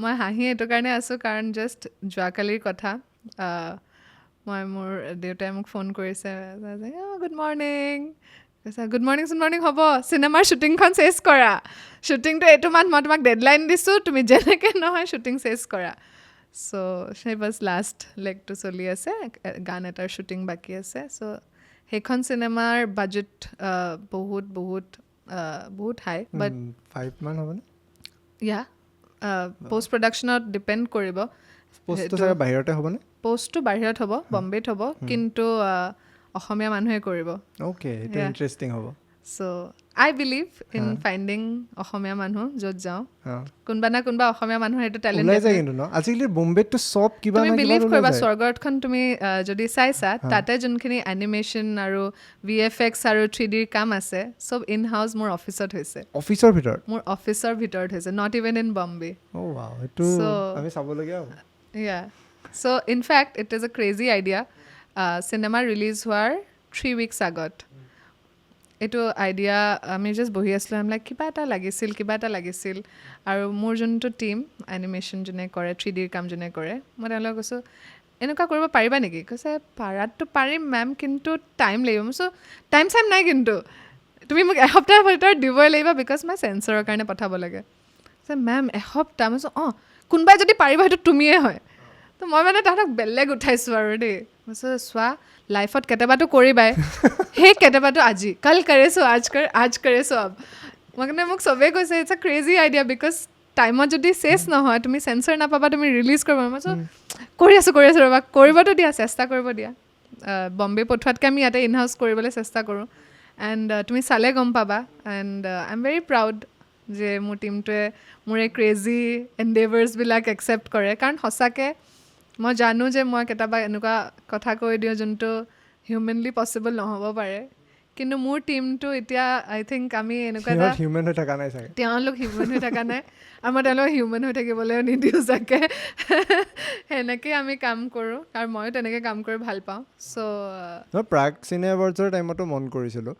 মই হাঁহি এইটো কাৰণে আছোঁ কাৰণ জাষ্ট যোৱাকালিৰ কথা মই মোৰ দেউতাই মোক ফোন কৰিছে গুড মৰ্ণিং হ'ব চিনেমাৰ শ্বুটিংখন চেছ কৰা শ্বুটিংটো এইটো মান্থ মই তোমাক ডেডলাইন দিছোঁ তুমি যেনেকৈ নহয় শ্বুটিং চেছ কৰা চ' সেই বাছ লাষ্ট লেগটো চলি আছে গান এটাৰ শ্বুটিং বাকী আছে চ' সেইখন চিনেমাৰ বাজেট বহুত হাই বাট 5 মান হ'বনে পষ্ট প্ৰডাকশ্যনত ডিপেণ্ড কৰিব পোষ্টটো চাগে বাহিৰতে হ'বনে পোষ্টটো বাহিৰত হ'ব বম্বেত হ'ব কিন্তু অসমীয়া মানুহে কৰিব অ'কে এইটো ইণ্টাৰেষ্টিং হ'ব চ' আই বিলিভ ইন ফাইণ্ডিং অসমীয়া মানুহ য'ত যাওঁ কোনোবা না কোনোবা অসমীয়া মানুহৰ এইটো টেলেণ্ট ওলাই যায় কিন্তু ন আজিকালি বম্বেতটো চব কিবা তুমি বিলিভ কৰিবা স্বৰ্গৰাথখন তুমি যদি চাইছা তাতে যোনখিনি এনিমেশ্যন আৰু VFX আৰু 3D কাম আছে চব ইন হাউচ মোৰ অফিচত হৈছে মোৰ অফিচৰ ভিতৰত হৈছে নট ইভেন ইন বম্বে এইটো আমি চাবলগীয়া হ'ব So in fact it is a crazy idea cinema release হোৱাৰ 3 weeks আগত এইটো আইডিয়া আমি জাষ্ট বহি আছিলোঁ আমি কিবা এটা লাগিছিল আৰু মোৰ যোনটো টীম এনিমেশ্যন যোনে কৰে 3D কাম যোনে কৰে মই তেওঁলোকক কৈছোঁ এনেকুৱা কৰিব পাৰিবা নেকি কৈছে পাৰাতো পাৰিম মেম কিন্তু টাইম লাগিব মই কৈছোঁ টাইম চাইম নাই কিন্তু তুমি মোক এসপ্তাহৰ ভিতৰত দিবই লাগিব বিকজ মই চেঞ্চৰৰ কাৰণে পঠাব লাগে মেম এসপ্তাহ মই কৈছোঁ কোনোবাই যদি পাৰিব সেইটো তুমিয়ে হয় তো মই মানে তাহাঁতক বেলেগ উঠাইছোঁ আৰু দেই মই চোৱা লাইফত কেতিয়াবাতো কৰিবাই সেই কেতিয়াবাতো আজি কাল কৰেছো আজ কৰেছো আব মই কাৰণে মোক চবেই কৈছে ইটছ আ ক্ৰেজি আইডিয়া বিকজ টাইমত যদি চেছ নহয় তুমি চেঞ্চৰ নাপাবা তুমি ৰিলিজ কৰিবা মই কৰি আছোঁ ৰ'বা কৰিবতো দিয়া চেষ্টা কৰিব দিয়া বম্বে পঠোৱাতকৈ আমি ইয়াতে ইন হাউচ কৰিবলৈ চেষ্টা কৰোঁ এণ্ড তুমি চালে গম পাবা and I am very proud যে মোৰ টীমটোৱে মোৰ এই ক্ৰেজি এণ্ডেভাৰ্ছবিলাক একচেপ্ট কৰে কাৰণ সঁচাকৈ মই জানো যে মই কেতিয়াবা এনেকুৱা কথা কৈ দিওঁ যোনটো হিউমেনলি পচিবল নহ'ব পাৰে কিন্তু মোৰ টীমটো এতিয়া আই থিংক আমি এনেকুৱা এটা হিউমেন হৈ থকা নাই চাগে তেওঁলোক হিউমেন হৈ থকা নাই আৰু মই তেওঁলোকক হিউমেন হৈ থাকিবলৈ নিদিওঁ চাগে সেনেকৈ আমি কাম কৰোঁ আৰু ময়ো তেনেকৈ কাম কৰি ভাল পাওঁ চ' প্ৰাগ চিনে এৱাৰ্ডছৰ টাইমতো মন কৰিছিলোঁ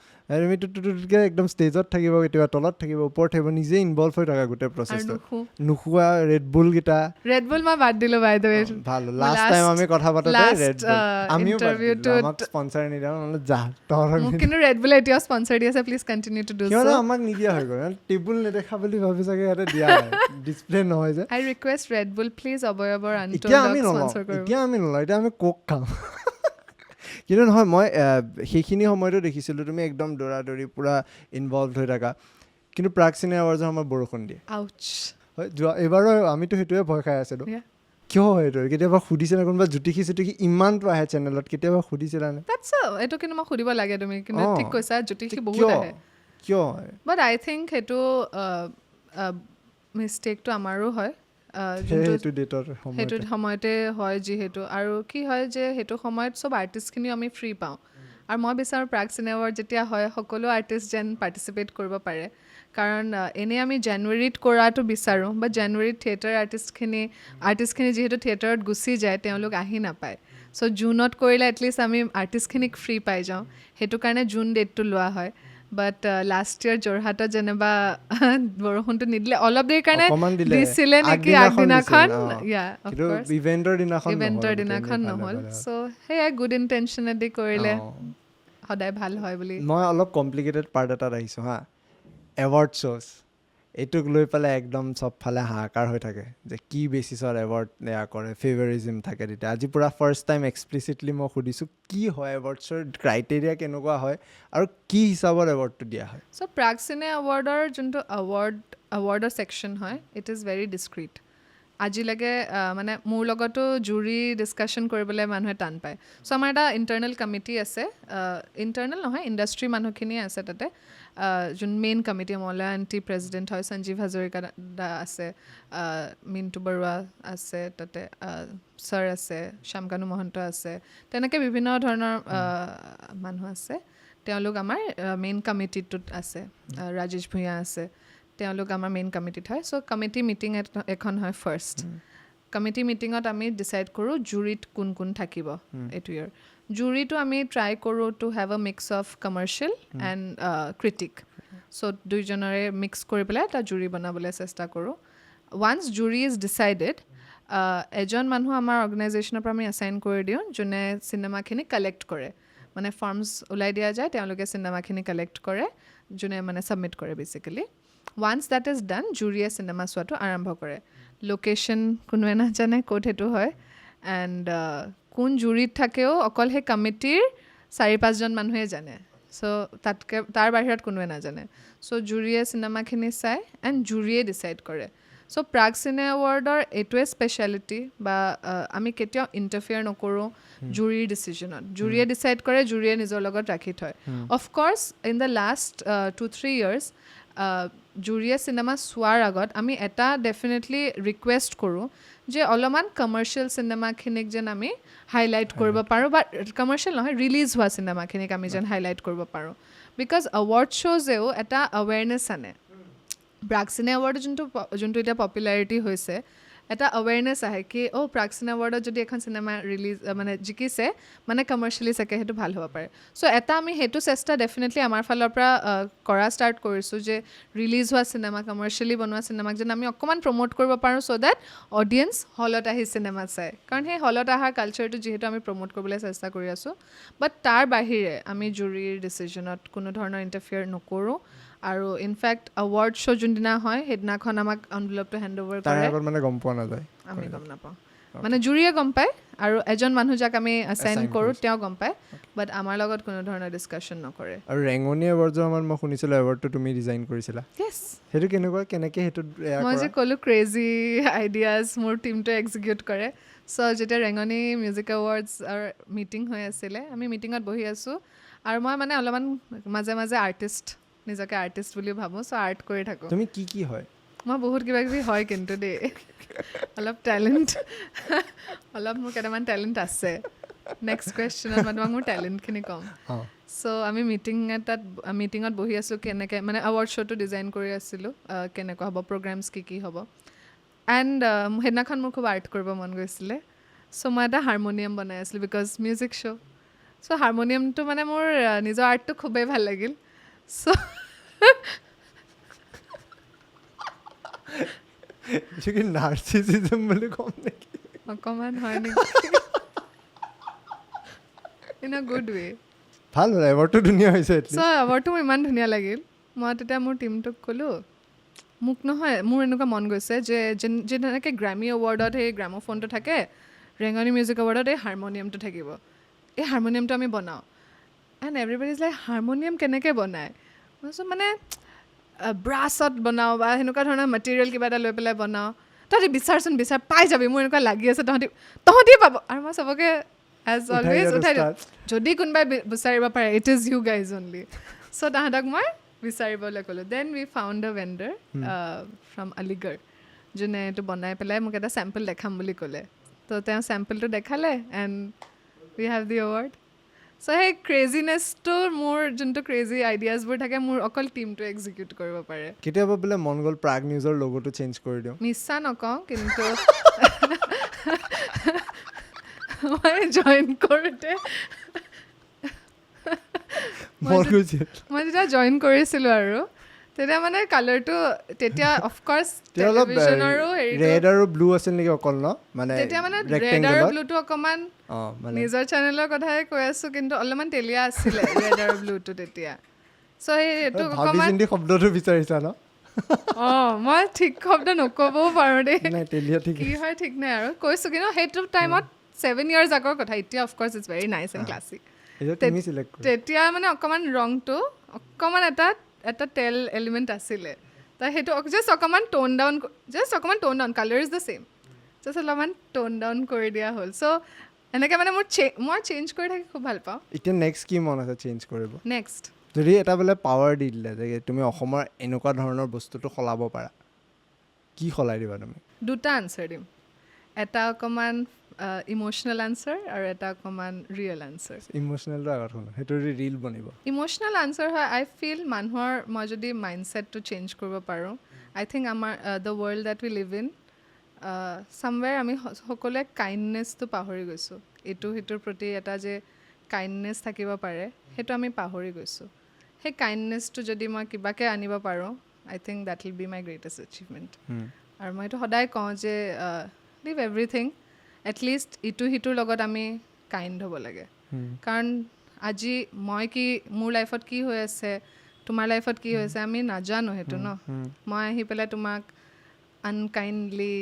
তুমিকে একদম ষ্টেজত থাকিব কেতিয়াবা তলত থাকিব ওপৰত থাকিব নিজে ইনভলভ হৈ থকা গোটেই প্ৰচেছটো নোখোৱা ৰেডবুল মই বাদ দিলোঁ বাই দ্য ৱে ভাল লাষ্ট টাইম আমি কথা পাতোতে ৰেডবুল আমিও আমাক স্পন্সৰ নিদিয়া নহ'লে যা মোক কিন্তু ৰেডবুলে এতিয়াও স্পন্সৰ দি আছে প্লিজ কণ্টিনিউ টু ডু কিয়নো আমাক নিদিয়া হৈ গ'ল টেবুল নেদেখা বুলি ভাবি চাগে ইয়াতে দিয়া ডিছপ্লে নহয় যে আই ৰিকুৱেষ্ট ৰেডবুল প্লিজ অবয়বৰ এতিয়া আমি নলওঁ এতিয়া আমি কোক খাম কিন্তু নহয় মই সেইখিনি সময়তো দেখিছিলোঁ তুমি একদম দৌৰা পূৰা ইনভলভ হৈ থাকা কিন্তু প্ৰাগ চিনে এৱাৰ্ডছৰ সময়ত বৰষুণ দিয়ে হয় এইবাৰো আমিতো সেইটোৱে ভয় খাই আছিলোঁ কিয় এইটো কেতিয়াবা সুধিছিলে কোনোবা জ্যোতিষী ইমানটো আহে চেনেলত কেতিয়াবা সুধিছিলানে এইটো কিন্তু মই সুধিব লাগে তুমি কিন্তু ঠিক কৈছা জ্যোতিষী বহুত আহে কিয় বাট আই থিংক সেইটো মিষ্টেকটো আমাৰো হয় সেইটো সময়তে হয় যিহেতু আৰু কি হয় যে সেইটো সময়ত চব আৰ্টিষ্টখিনিও আমি ফ্ৰী পাওঁ আৰু মই বিচাৰোঁ প্ৰাগ চিনে এৱাৰ্ড যেতিয়া হয় সকলো আৰ্টিষ্ট যেন পাৰ্টিচিপেট কৰিব পাৰে কাৰণ এনেই আমি জানুৱাৰীত কৰাটো বিচাৰোঁ বা জানুৱাৰীত থিয়েটাৰ আৰ্টিষ্টখিনি যিহেতু থিয়েটাৰত গুচি যায় তেওঁলোক আহি নাপায় চ' জুনত কৰিলে এটলিষ্ট আমি আৰ্টিষ্টখিনিক ফ্ৰী পাই যাওঁ সেইটো কাৰণে জুন ডেটটো লোৱা হয় বাট লাষ্ট ইয়েৰ যোৰহাটত যেনিবা বৰষুণটো নিদিলে অলপ দেৰিৰ কাৰণে দিছিলে নেকি আগদিনাখন ইভেণ্টৰ দিনাখন নহ'ল চ' সেয়াই গুড ইণ্টেনশ্যনেদি কৰিলে সদায় ভাল হয় বুলি মই অলপ কমপ্লিকেটেড পাৰ্ট এটাত আহিছোঁ হা এৱাৰ্ড শ্ব'জ এইটোক লৈ পেলাই একদম চবফালে হাহাকাৰ হৈ থাকে যে কি বেচিছত এৱাৰ্ড এয়া কৰে ফেভাৰিজিম থাকে তেতিয়া আজি পূৰা ফাৰ্ষ্ট টাইম এক্সপ্লিচিটলি মই সুধিছোঁ কি হয় এৱাৰ্ডছৰ ক্ৰাইটেৰিয়া কেনেকুৱা হয় আৰু কি হিচাপত এৱাৰ্ডটো দিয়া হয় চ' প্ৰাগ চিনে এৱাৰ্ডৰ যোনটো এৱাৰ্ডৰ ছেকশ্যন হয় ইট ইজ ভেৰি ডিছক্ৰিট আজিলৈকে মানে মোৰ লগতো জুৰি ডিছকাশ্যন কৰিবলৈ মানুহে টান পায় চ' আমাৰ এটা ইণ্টাৰনেল কমিটি আছে ইণ্টাৰনেল নহয় ইণ্ডাষ্ট্ৰী মানুহখিনিয়ে আছে তাতে যোন মেইন কমিটি মলয়া আণ্টি প্ৰেছিডেণ্ট হয় সঞ্জীৱ হাজৰিকা দা আছে মিণ্টু বৰুৱা আছে তাতে ছাৰ আছে শ্যামকানু মহন্ত আছে তেনেকৈ বিভিন্ন ধৰণৰ মানুহ আছে তেওঁলোক আমাৰ মেইন কমিটিটোত আছে ৰাজেশ ভূঞা আছে তেওঁলোক আমাৰ মেইন কমিটিত হয় চ' কমিটি মিটিং এখন হয় ফাৰ্ষ্ট কমিটি মিটিঙত আমি ডিচাইড কৰোঁ জুৰিত কোন কোন থাকিব এইটো ইয়াৰ জুৰিটো আমি ট্ৰাই কৰোঁ to have a mix of commercial and critic so' দুইজনৰে মিক্স কৰি পেলাই এটা জুৰি বনাবলৈ চেষ্টা কৰোঁ ওৱান্স জুৰি ইজ ডিচাইডেড এজন মানুহ আমাৰ অৰ্গেনাইজেশ্যনৰ পৰা আমি এছাইন কৰি দিওঁ যোনে চিনেমাখিনি কালেক্ট কৰে মানে ফৰ্মছ ওলাই দিয়া যায় তেওঁলোকে চিনেমাখিনি কালেক্ট কৰে যোনে মানে ছাবমিট কৰে basically once that is done জুৰিয়ে চিনেমা চোৱাটো আৰম্ভ কৰে লোকেশ্যন কোনোৱে নাজানে ক'ত সেইটো হয় এণ্ড কোন জুৰিত থাকেও অকল সেই কমিটিৰ 4-5জন মানুহে জানে চ' তাতকৈ তাৰ বাহিৰত কোনোৱে নাজানে চ' জুৰিয়ে চিনেমাখিনি চায় এণ্ড জুৰিয়ে ডিচাইড কৰে চ' প্ৰাগ চিনে এৱাৰ্ডৰ এইটোৱে স্পেচিয়েলিটি বা আমি কেতিয়াও ইণ্টাৰফিয়াৰ নকৰোঁ জুৰিৰ ডিচিজনত জুৰিয়ে ডিচাইড কৰে জুৰিয়ে নিজৰ লগত ৰাখি থয় of course in the last 2-3 years জুৰিয়ে চিনেমা চোৱাৰ আগত আমি এটা ডেফিনেটলি ৰিকুৱেষ্ট কৰোঁ যে অলপমান কমাৰ্চিয়েল চিনেমাখিনিক যেন আমি হাইলাইট কৰিব পাৰোঁ বা কমাৰ্চিয়েল নহয় ৰিলিজ হোৱা চিনেমাখিনিক আমি যেন হাইলাইট কৰিব পাৰোঁ বিকজ এৱাৰ্ড শ্ব'জেও এটা এৱেৰনেছ আনে প্ৰাগ চিনে এৱাৰ্ডৰ যোনটো এতিয়া পপুলাৰিটি হৈছে এটা এৱেৰনেছ আহে কি প্ৰাগ চিনে এৱাৰ্ডত যদি এখন চিনেমা ৰিলিজ মানে জিকিছে মানে কমাৰ্চিয়েলি চাগে সেইটো ভাল হ'ব পাৰে চ' এটা আমি সেইটো চেষ্টা ডেফিনেটলি আমাৰ ফালৰ পৰা কৰা ষ্টাৰ্ট কৰিছোঁ যে ৰিলিজ হোৱা চিনেমা কমাৰ্চিয়েলি বনোৱা চিনেমাক যেন আমি অকণমান প্ৰমোট কৰিব পাৰোঁ চ' দেট অডিয়েঞ্চ হলত আহি চিনেমা চায় কাৰণ সেই হলত অহাৰ কালচাৰটো যিহেতু আমি প্ৰমোট কৰিবলৈ চেষ্টা কৰি আছোঁ বাট তাৰ বাহিৰে আমি জুৰিৰ ডিচিজনত কোনো ধৰণৰ ইণ্টাৰফিয়াৰ নকৰোঁ আৰু ইনফেক্ট এৱাৰ্ড শ্ব' যোনদিনা হয় সেইদিনাখন আমাক এনভেলপটো হেণ্ড অভাৰ কৰে মানে গম পোৱা নাযায় আমি গম নাপাওঁ মানে জুৰিয়ে গম পায় আৰু এজন মানুহ যাক আমি এছাইন কৰোঁ তেওঁ গম পায় বাট আমাৰ লগত কোনো ধৰণৰ ডিছকাশ্যন নকৰে আৰু ৰেঙনি এৱাৰ্ড আমাৰ মই শুনিছিলোঁ এৱাৰ্ডটো তুমি ডিজাইন কৰিছিলা য়েছ সেইটো কেনেকুৱা কেনেকৈ সেইটো মই যে ক'লোঁ ক্ৰেজি আইডিয়াজ মোৰ টীমটোৱে এক্সিকিউট কৰে চ' যেতিয়া ৰেঙনি মিউজিক এৱাৰ্ডছৰ মিটিং হৈ আছিলে আমি মিটিঙত বহি আছোঁ আৰু মই মানে অলপমান মাজে মাজে আৰ্টিষ্ট নিজকে আৰ্টিষ্ট বুলিও ভাবোঁ চ' আৰ্ট কৰি থাকোঁ তুমি কি হয় মই বহুত কিবা কিবি হয় কিন্তু দেই অলপ টেলেণ্ট অলপ মোৰ কেইটামান টেলেণ্ট আছে নেক্সট কুৱেশ্যনত মই তোমাক মোৰ টেলেণ্টখিনি ক'ম চ' আমি মিটিঙত বহি আছোঁ কেনেকৈ মানে এৱাৰ্ড শ্ব'টো ডিজাইন কৰি আছিলোঁ কেনেকুৱা হ'ব প্ৰগ্ৰেমছ কি হ'ব এণ্ড সেইদিনাখন মোৰ খুব আৰ্ট কৰিব মন গৈছিলে চ' মই এটা হাৰমনিয়াম বনাই আছিলোঁ বিকজ মিউজিক শ্ব' চ' হাৰমনিয়ামটো মানে মোৰ নিজৰ আৰ্টটো খুবেই ভাল লাগিল চ' নাৰ্চিছিজম বুলি ক'ম নেকি অকণমান হয় নেকি ইন আ গুড ৱে ভাল হ'ল এৱাৰ্ডটো ধুনীয়া হৈছে চ' এৱাৰ্ডটো মোৰ ইমান ধুনীয়া লাগিল মই তেতিয়া মোৰ টীমটোক ক'লোঁ মোক নহয় মোৰ এনেকুৱা মন গৈছে যে যেনেকৈ গ্ৰামী এৱাৰ্ডত সেই গ্ৰামোফোনটো থাকে ৰেঙনি মিউজিক এৱাৰ্ডত এই হাৰমনিয়ামটো থাকিব এই হাৰমনিয়ামটো আমি বনাওঁ and everybody is like harmonium কেনেকৈ বনায় মই কৈছোঁ মানে ব্ৰাছত বনাওঁ বা সেনেকুৱা ধৰণৰ মেটেৰিয়েল কিবা এটা লৈ পেলাই বনাওঁ তহঁতি বিচাৰ পাই যাবি মোৰ এনেকুৱা লাগি আছে তহঁতি পাব আৰু মই চবকে এজ অলৱেজ উঠাই দিওঁ যদি কোনোবাই বিচাৰিব পাৰে it is you guys only so' তাহাঁতক মই বিচাৰিবলৈ ক'লোঁ দেন উই ফাউণ্ড আ ভেণ্ডৰ ফ্ৰম আলিগড় যোনে এইটো বনাই পেলাই মোক এটা চেম্পল দেখাম বুলি ক'লে তো তেওঁ চেম্পলটো দেখালে and we have the award so' সেই ক্ৰেজিনেছটোৰ মোৰ যোনটো ক্ৰেজি আইডিয়াজবোৰ থাকে মোৰ অকল টীমটো এক্সিকিউট কৰিব পাৰে কেতিয়াবা বোলে মন গ'ল প্ৰাগ নিউজৰ লগোটো চেঞ্জ কৰি দিওঁ মিছা নকওঁ কিন্তু মই জইন কৰোঁতে মই যেতিয়া জইন কৰিছিলোঁ আৰু তেতিয়া মানে কালাৰটো তেতিয়া অফক'ৰ্চ অলপ টেলিভিছনৰো ৰেড আৰু ব্লু আছিল নেকি অকল ন মানে তেতিয়া মানে ৰেড আৰু ব্লুটো অকণমান নিজৰ চেনেলৰ কথাই কৈ আছোঁ কিন্তু অলপমান তেলীয়া আছিলে ৰেড আৰু ব্লুটো তেতিয়া চ' সেইটো অকণমান শব্দটো বিচাৰিছা ন মই ঠিক শব্দ নক'বও পাৰোঁ দেই কি হয় ঠিক নাই আৰু কৈছোঁ কিন্তু সেইটো টাইমত 7 years আগৰ কথা এতিয়া of course it's very nice and classic তেতিয়া মানে অকণমান ৰংটো অকণমান এটা টেল এলিমেণ্ট আছিলে তাৰ সেইটো জাষ্ট অকণমান টোন down colour is the same just অলপমান টোন ডাউন কৰি দিয়া হ'ল চ' এনেকৈ মানে মই চেঞ্জ কৰি থাকি খুব ভাল পাওঁ এতিয়া নেক্সট কি মন আছে চেঞ্জ কৰিব নেক্সট যদি এটা বোলে পাৱাৰ দি দিলে যে তুমি অসমৰ এনেকুৱা ধৰণৰ বস্তুটো সলাব পাৰা কি সলাই দিবা তুমি দুটা আনচাৰ দিম এটা অকণমান ইম'চনেল আনচাৰ আৰু এটা অকণমান ৰিয়েল আনচাৰ ইম'চনেলটো আগত শুনো সেইটো ৰিল বনিব ইম'চনেল আনচাৰ হয় আই ফিল মানুহৰ মই যদি মাইণ্ডছেটটো চেঞ্জ কৰিব পাৰোঁ আই থিংক আমাৰ the world that we live in somewhere আমি সকলোৱে কাইণ্ডনেছটো পাহৰি গৈছোঁ ইটো সিটোৰ প্ৰতি এটা যে কাইণ্ডনেছ থাকিব পাৰে সেইটো আমি পাহৰি গৈছোঁ সেই কাইণ্ডনেছটো যদি মই কিবাকৈ আনিব পাৰোঁ I think that will be my greatest achievement আৰু মই এইটো সদায় কওঁ যে লিভ এভৰিথিং এটলিষ্ট ইটো সিটোৰ লগত আমি কাইণ্ড হ'ব লাগে কাৰণ আজি মই মোৰ লাইফত কি হৈ আছে তোমাৰ লাইফত কি হৈ আছে আমি নাজানো সেইটো ন মই আহি পেলাই তোমাক আনকাইণ্ডলি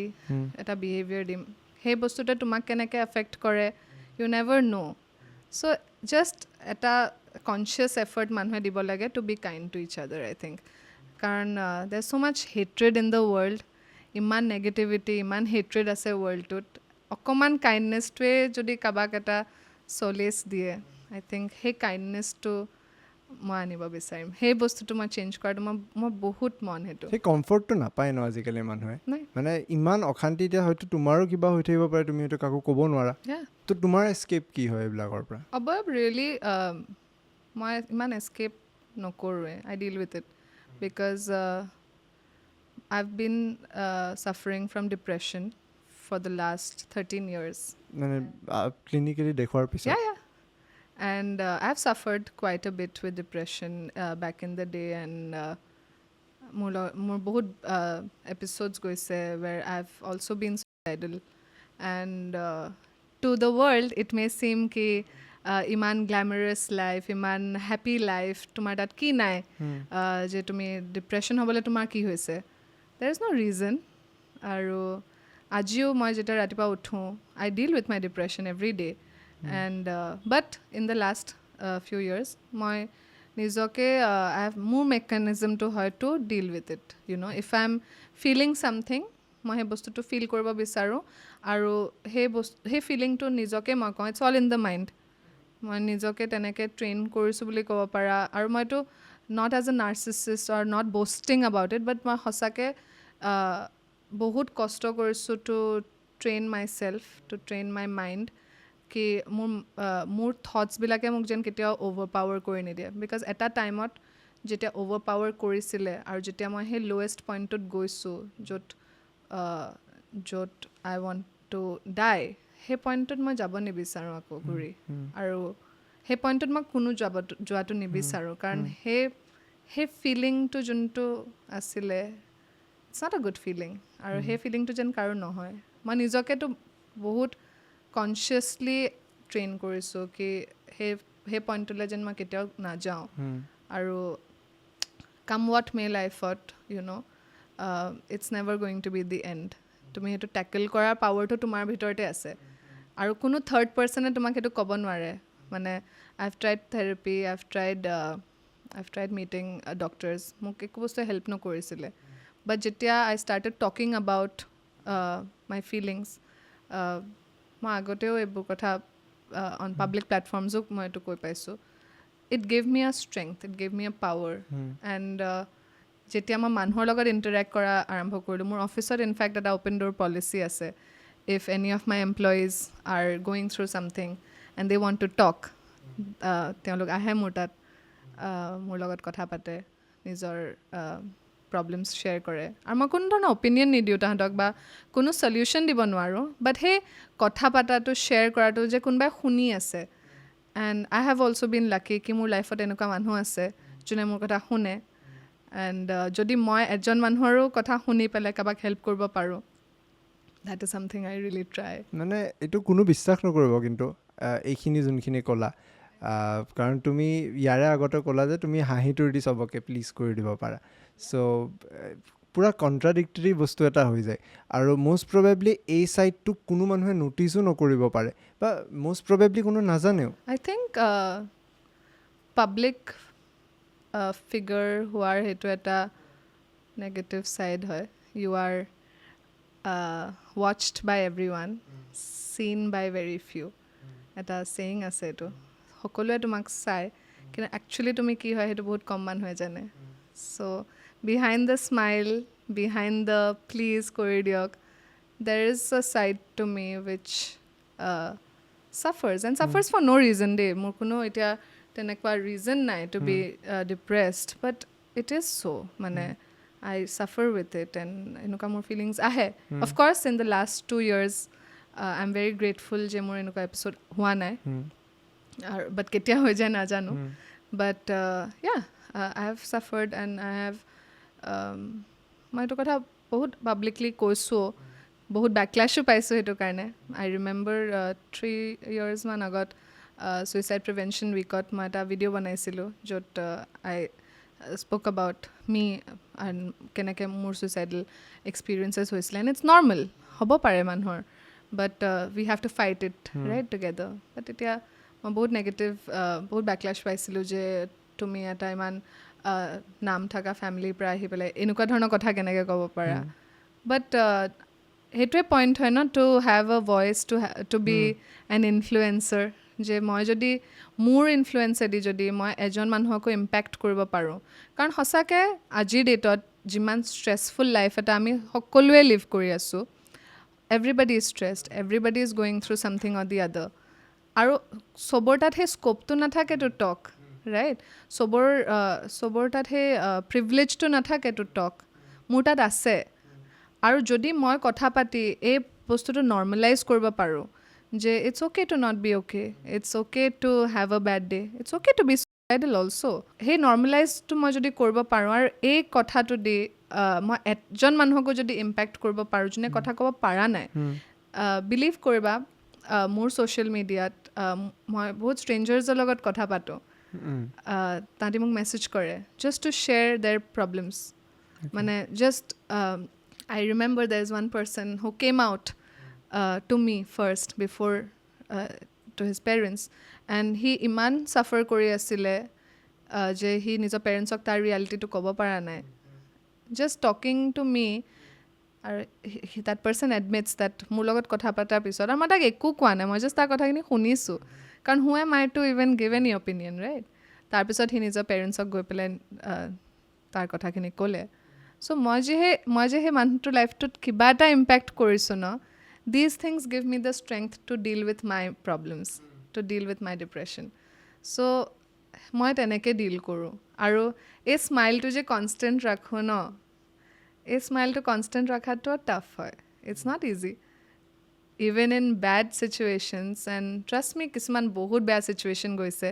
এটা বিহেভিয়াৰ দিম সেই বস্তুটোৱে তোমাক কেনেকৈ এফেক্ট কৰে you never know' so' just এটা কনচিয়াছ এফৰ্ট মানুহে দিব লাগে to be kind to each other I think কাৰণ there is so' much hatred in the world ইমান নেগেটিভিটি ইমান হেট্ৰেড আছে ৱৰ্ল্ডটোত অকণমান কাইণ্ডনেছটোৱে যদি কাৰোবাক এটা চলেচ দিয়ে আই থিংক সেই কাইণ্ডনেছটো মই আনিব বিচাৰিম সেই বস্তুটো মই চেঞ্জ কৰাটো মই বহুত মন সেইটো সেই কমফৰ্টটো নাপায় ন আজিকালি মানুহে মানে ইমান অশান্তি এতিয়া হয়তো তোমাৰো কিবা হৈ থাকিব পাৰে তুমি সেইটো কাকো ক'ব নোৱাৰা তো তোমাৰ এস্কেপ কি হয় এইবিলাকৰ পৰা অবয়ব ৰিয়েলি মই ইমান এস্কেপ নকৰোঁৱে I deal with it because I've been suffering from depression for the last 13 years. Clinically dekhoar pichot? Yeah. And I've suffered quite a bit with depression back in the day and more bahut episodes goise where I've also been suicidal. And to the world, it may seem ki ইমান গ্ল্যামাৰাছ life ইমান happy life তোমাৰ তাত কি নাই যে তুমি depression হ'বলৈ তোমাৰ কি হৈছে there is no reason আৰু আজিও মই যেতিয়া ৰাতিপুৱা উঠোঁ I deal with my depression every day and but in the last few years মই নিজকে মোৰ মেকানিজমটো হয় to deal with it you know if I'm feeling something মই সেই বস্তুটো ফিল কৰিব বিচাৰোঁ আৰু সেই ফিলিংটো নিজকে মই কওঁ it's all in the mind মই নিজকে তেনেকৈ ট্ৰেইন কৰিছোঁ বুলি ক'ব পাৰা আৰু মইতো not as a narcissist or not boasting about it but মই সঁচাকৈ বহুত কষ্ট কৰিছোঁ to train my self to train my mind কি মোৰ থটছবিলাকে মোক যেন কেতিয়াও অ'ভাৰ পাৱাৰ কৰি নিদিয়ে বিকজ এটা টাইমত যেতিয়া অ'ভাৰ পাৱাৰ কৰিছিলে আৰু যেতিয়া মই সেই ল'ৱেষ্ট পইণ্টটোত গৈছোঁ য'ত আই ৱান্ট টু ডাই সেই পইণ্টটোত মই যাব নিবিচাৰোঁ আকৌ ঘূৰি আৰু সেই পইণ্টটোত মই কোনো যোৱাটো নিবিচাৰোঁ কাৰণ সেই ফিলিংটো যোনটো আছিলে it's not a good feeling আৰু সেই ফিলিংটো যেন কাৰো নহয় মই নিজকেতো বহুত কনচিয়াছলি ট্ৰেইন কৰিছোঁ কি সেই পইণ্টটোলৈ যেন মই কেতিয়াও নাযাওঁ আৰু কাম ৱাট মে লাইফত you know' it's never going to be the end তুমি সেইটো টেকেল কৰাৰ পাৱাৰটো তোমাৰ ভিতৰতে আছে আৰু কোনো থাৰ্ড পাৰ্চনে তোমাক সেইটো ক'ব নোৱাৰে মানে I have tried therapy I have tried meeting doctors মোক একো বস্তুৱে হেল্প নকৰিছিলে বাট যেতিয়া I started talking about my feelings মই আগতেও এইবোৰ কথা অন পাব্লিক প্লেটফৰ্মছো মই এইটো কৈ পাইছোঁ it gave me a strength it gave me a power and যেতিয়া মই মানুহৰ লগত ইণ্টাৰেক্ট কৰা আৰম্ভ কৰিলোঁ মোৰ অফিচত ইনফেক্ট এটা অ'পেন ড'ৰ পলিচি আছে if any of my employees are going through something and they want to talk তেওঁলোক আহে মোৰ তাত মোৰ লগত কথা পাতে নিজৰ প্ৰব্লেমছ শ্বেয়াৰ কৰে আৰু মই কোনো ধৰণৰ অপিনিয়ন নিদিওঁ তাহাঁতক বা কোনো চলিউশ্যন দিব নোৱাৰোঁ বাট সেই কথা পাতাটো শ্বেয়াৰ কৰাটো যে কোনোবাই শুনি আছে and I have also' been lucky কি মোৰ লাইফত এনেকুৱা মানুহ আছে যোনে মোৰ কথা শুনে এণ্ড যদি মই এজন মানুহৰো কথা শুনি পেলাই কাৰোবাক হেল্প কৰিব পাৰোঁ, that is something I really try. মানে এইটো কোনো বিশ্বাস নকৰিব কিন্তু এইখিনি যোনখিনি ক'লা, কাৰণ তুমি ইয়াৰে আগতে ক'লা যে তুমি হাঁহিটোৰ দি চবকে প্লিজ কৰি দিব পাৰা, চ' পূৰা কণ্ট্ৰাডিক্টৰী বস্তু এটা হৈ যায় আৰু মষ্ট প্ৰবেবলি এই ছাইডটোক কোনো মানুহে নটিচো নকৰিব পাৰে বা মষ্ট প্ৰবেবলি কোনো নাজানেও. I think পাব্লিক ফিগাৰ হোৱাৰ সেইটো এটা নেগেটিভ ছাইড হয়. You are watched by everyone, seen by very few. এটা saying আছে এইটো, সকলোৱে তোমাক চাই কিন্তু একচুৱেলি তুমি কি হয় সেইটো বহুত কম মানুহে জানে. চ' behind the smile, behind the please কৰি দিয়ক, there is a side to me which suffers and suffers for no reason দেই. মোৰ কোনো এতিয়া তেনেকুৱা reason নাই to be depressed, but it is so. মানে I suffer with it and এনেকুৱা মোৰ feelings আহে. Of course, in the last 2 years, I'm very grateful যে মোৰ এনেকুৱা episode হোৱা নাই. But কেতিয়া হৈ যায় নাজানো. But yeah, I have suffered and I have মই এইটো কথা বহুত পাব্লিকলি কৈছোঁ, বহুত বেকলেছো পাইছোঁ সেইটো কাৰণে. I remember 3 years মান আগত Suicide Prevention Weekত মই এটা ভিডিঅ' বনাইছিলোঁ য'ত I spoke about me and কেনেকৈ মোৰ suicidal experiences হৈছিলে. And it's normal, হ'ব পাৰে মানুহৰ, but we have to fight it right together. But এতিয়া মই বহুত নেগেটিভ, বহুত বেকলেছ পাইছিলোঁ যে তুমি এটা ইমান নাম থকা ফেমিলিৰ পৰা আহি পেলাই এনেকুৱা ধৰণৰ কথা কেনেকৈ ক'ব পাৰা. বাট সেইটোৱে পইণ্ট হয় ন, to have a voice, to be an influencer, যে মই যদি মোৰ ইনফ্লুৱেঞ্চেদি যদি মই এজন মানুহকো ইম্পেক্ট কৰিব পাৰোঁ. কাৰণ সঁচাকৈ আজিৰ ডেটত যিমান ষ্ট্ৰেছফুল লাইফ এটা আমি সকলোৱে লিভ কৰি আছোঁ, everybody is stressed, everybody is going through something or the other, আৰু চবৰ তাত সেই স্ক'পটো নাথাকে টু টক, ৰাইট? চবৰ তাত সেই প্ৰিভিলেজটো নাথাকে টু টক. মোৰ তাত আছে. আৰু যদি মই কথা পাতি এই বস্তুটো নৰ্মেলাইজ কৰিব পাৰোঁ যে it's okay to not be okay, it's okay to have a bad day, it's okay to be suicidal also', সেই নৰ্মেলাইজটো মই যদি কৰিব পাৰোঁ আৰু এই কথাটো দি মই এজন মানুহকো যদি ইম্পেক্ট কৰিব পাৰোঁ যোনে কথা ক'ব পৰা নাই, বিলিভ কৰিবা মোৰ ছ'চিয়েল মিডিয়াত মই বহুত ষ্ট্ৰেঞ্জাৰ্ছৰ লগত কথা পাতোঁ, তাহাঁতি মোক মেছেজ কৰে just to share their problems. মানে just I remember there is one person who came out to me first before to his parents, and he iman suffer kori asile je he nijo parents ok tar reality to kobo para nai. Just talking to me, that person admits that mur logot kotha patar pisot amar tak ekku koa nai, moi just tar kotha kini shunisu, karon who am I to even give any opinion, right? Tar pisot he nijo parents ok goi pelai tar kotha kini kole. So মই যে সেই মানুহটোৰ লাইফটোত কিবা এটা impact কৰিছোঁ ন, these things give me the strength to deal with my problems, to deal with my depression. So' মই তেনেকৈ ডিল কৰোঁ. আৰু এই স্মাইলটো যে কনষ্টেণ্ট ৰাখোঁ ন, এই স্মাইলটো কনষ্টেণ্ট ৰখাটো টাফ হয়. It's not easy even in bad situations, and trust me কিছুমান বহুত বেয়া চিটুৱেশ্যন গৈছে,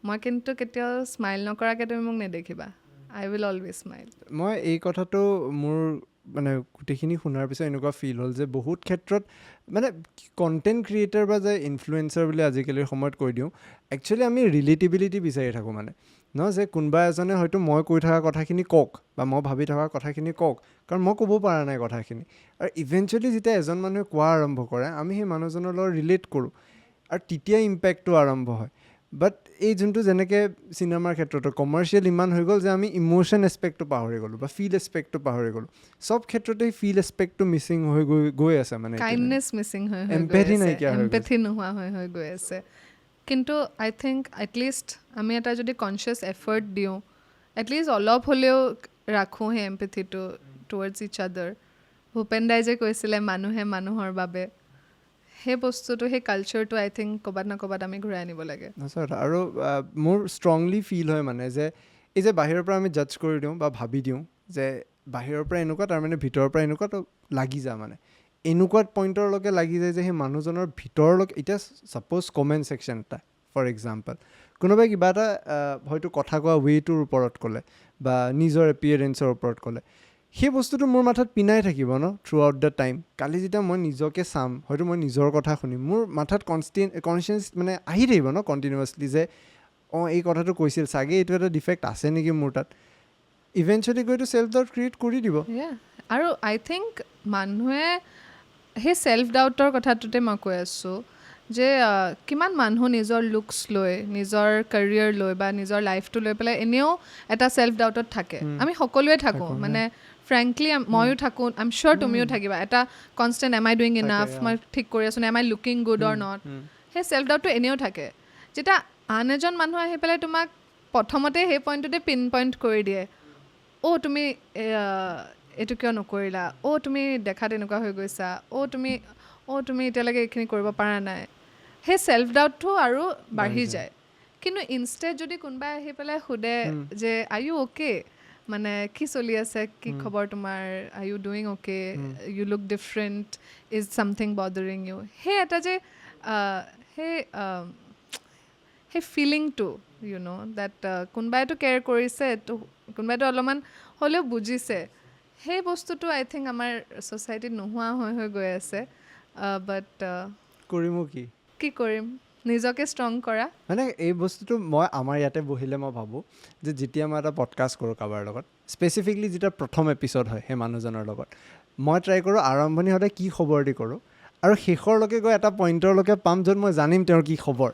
মই কিন্তু কেতিয়াও স্মাইল নকৰাকৈ তুমি মোক নেদেখিবা. I will always smile. মই এই কথাটো মোৰ মানে গোটেইখিনি শুনাৰ পিছত এনেকুৱা ফিল হ'ল যে বহুত ক্ষেত্ৰত মানে কণ্টেণ্ট ক্ৰিয়েটাৰ বা যে ইনফ্লুৱেঞ্চাৰ বুলি আজিকালিৰ সময়ত কৈ দিওঁ, একচুৱেলি আমি ৰিলেটিবিলিটি বিচাৰি থাকোঁ মানে ন, যে কোনোবা এজনে হয়তো মই কৈ থকা কথাখিনি কওক বা মই ভাবি থকা কথাখিনি কওক, কাৰণ মই ক'ব পৰা নাই কথাখিনি. আৰু ইভেঞ্চুৱেলি যেতিয়া এজন মানুহে কোৱা আৰম্ভ কৰে আমি সেই মানুহজনৰ লগত ৰিলেট কৰোঁ আৰু তেতিয়া ইম্পেক্টটো আৰম্ভ হয়. বাট এই যোনটো যেনেকৈ চিনেমাৰ ক্ষেত্ৰতো কমাৰ্চিয়েল ইমান হৈ গ'ল যে আমি ইম'শ্যন এছপেক্টটো পাহৰি গ'লোঁ বা ফিল এছপেক্টটো পাহৰি গ'লোঁ. চব ক্ষেত্ৰতে ফিল এছপেক্টটো মিচিং হৈ গৈ আছে, মানে কাইণ্ডনেছ মিচিং হৈ এম্পেথি নাইকিয়া, এম্পেথি নোহোৱা হৈ গৈ আছে. কিন্তু আই থিংক এটলিষ্ট আমি এটা যদি কনচিয়াছ এফৰ্ট দিওঁ, এটলিষ্ট অলপ হ'লেও ৰাখোঁ সেই এম্পেথিটো টুৱাৰ্ডছ ইচ আদাৰ. ভূপেন দাই যে কৈছিলে মানুহে মানুহৰ বাবে, সেই বস্তুটো, সেই কালচাৰটো আই থিংক ক'ৰবাত না ক'ৰবাত আমি ঘূৰাই আনিব লাগে. আৰু মোৰ ষ্ট্ৰংলি ফিল হয় মানে যে এই যে বাহিৰৰ পৰা আমি জাজ কৰি দিওঁ বা ভাবি দিওঁ যে বাহিৰৰ পৰা এনেকুৱা, তাৰমানে ভিতৰৰ পৰা এনেকুৱা, তো লাগি যা, মানে এনেকুৱা পইণ্টৰলৈকে লাগি যায় যে সেই মানুহজনৰ ভিতৰলৈকে. এতিয়া ছাপ'জ কমেণ্ট ছেকশ্যন এটা ফৰ এক্সাম্পল, কোনোবাই কিবা এটা হয়তো কথা কোৱা ৱেটোৰ ওপৰত ক'লে বা নিজৰ এপিয়াৰেঞ্চৰ ওপৰত ক'লে সেই বস্তুটো মোৰ মাথাত পিনাই থাকিব ন থ্ৰু আউট দ্য টাইম কালি যেতিয়া মই নিজকে চাম হয়তো মই নিজৰ কথা শুনিম মোৰ মাথাত কনচিয়াছ মানে আহি থাকিব ন কণ্টিনিউৱাছলি যে এই কথাটো কৈছিল চাগে এইটো এটা ডিফেক্ট আছে নেকি মোৰ তাত ইভেঞ্চুৱেলি গৈতো ছেল্ফ ডাউট ক্ৰিয়েট কৰি দিব আৰু আই থিংক মানুহে সেই ছেল্ফ ডাউটৰ কথাটোতে মই কৈ আছোঁ যে কিমান মানুহ নিজৰ লুকছ লৈ নিজৰ কেৰিয়াৰ লৈ বা নিজৰ লাইফটো লৈ পেলাই এনেও এটা ছেল্ফ ডাউটত থাকে আমি সকলোৱে থাকোঁ মানে ফ্ৰেংকলি ময়ো থাকোঁ আই এম চিয়'ৰ তুমিও থাকিবা এটা constant am I doing enough মই ঠিক কৰি আছোঁ নে am I looking good or not সেই ছেল্ফ ডাউটটো এনেও থাকে যেতিয়া আন এজন মানুহ আহি পেলাই তোমাক প্ৰথমতে সেই পইণ্টটোতে পিন পইণ্ট কৰি দিয়ে তুমি এইটো কিয় নকৰিলা তুমি দেখাত এনেকুৱা হৈ গৈছা তুমি এতিয়ালৈকে এইখিনি কৰিব পৰা নাই সেই ছেল্ফ ডাউটটো আৰু বাঢ়ি যায় কিন্তু ইনষ্টেড যদি কোনোবাই আহি পেলাই সোধে যে আৰ ইউ অ'কে মানে কি চলি আছে কি খবৰ তোমাৰ are you doing okay you look different is something bothering you সেই এটা যে সেই ফিলিংটো ইউ ন' দেট কোনোবাইতো কেয়াৰ কৰিছে তো কোনোবাইতো অলপমান হ'লেও বুজিছে সেই বস্তুটো আই থিংক আমাৰ ছ'চাইটিত নোহোৱা হৈ গৈ আছে বাট কৰিমো কি কৰিম নিজকে ষ্ট্ৰং কৰা মানে এই বস্তুটো মই আমাৰ ইয়াতে বহিলে মই ভাবোঁ যে যেতিয়া মই এটা পডকাষ্ট কৰোঁ কাৰোবাৰ লগত স্পেচিফিকলি যেতিয়া প্ৰথম এপিছ'ড হয় সেই মানুহজনৰ লগত মই ট্ৰাই কৰোঁ আৰম্ভণি সদায় কি খবৰ দি কৰোঁ আৰু শেষৰলৈকে গৈ এটা পইণ্টৰলৈকে পাম য'ত মই জানিম তেওঁৰ কি খবৰ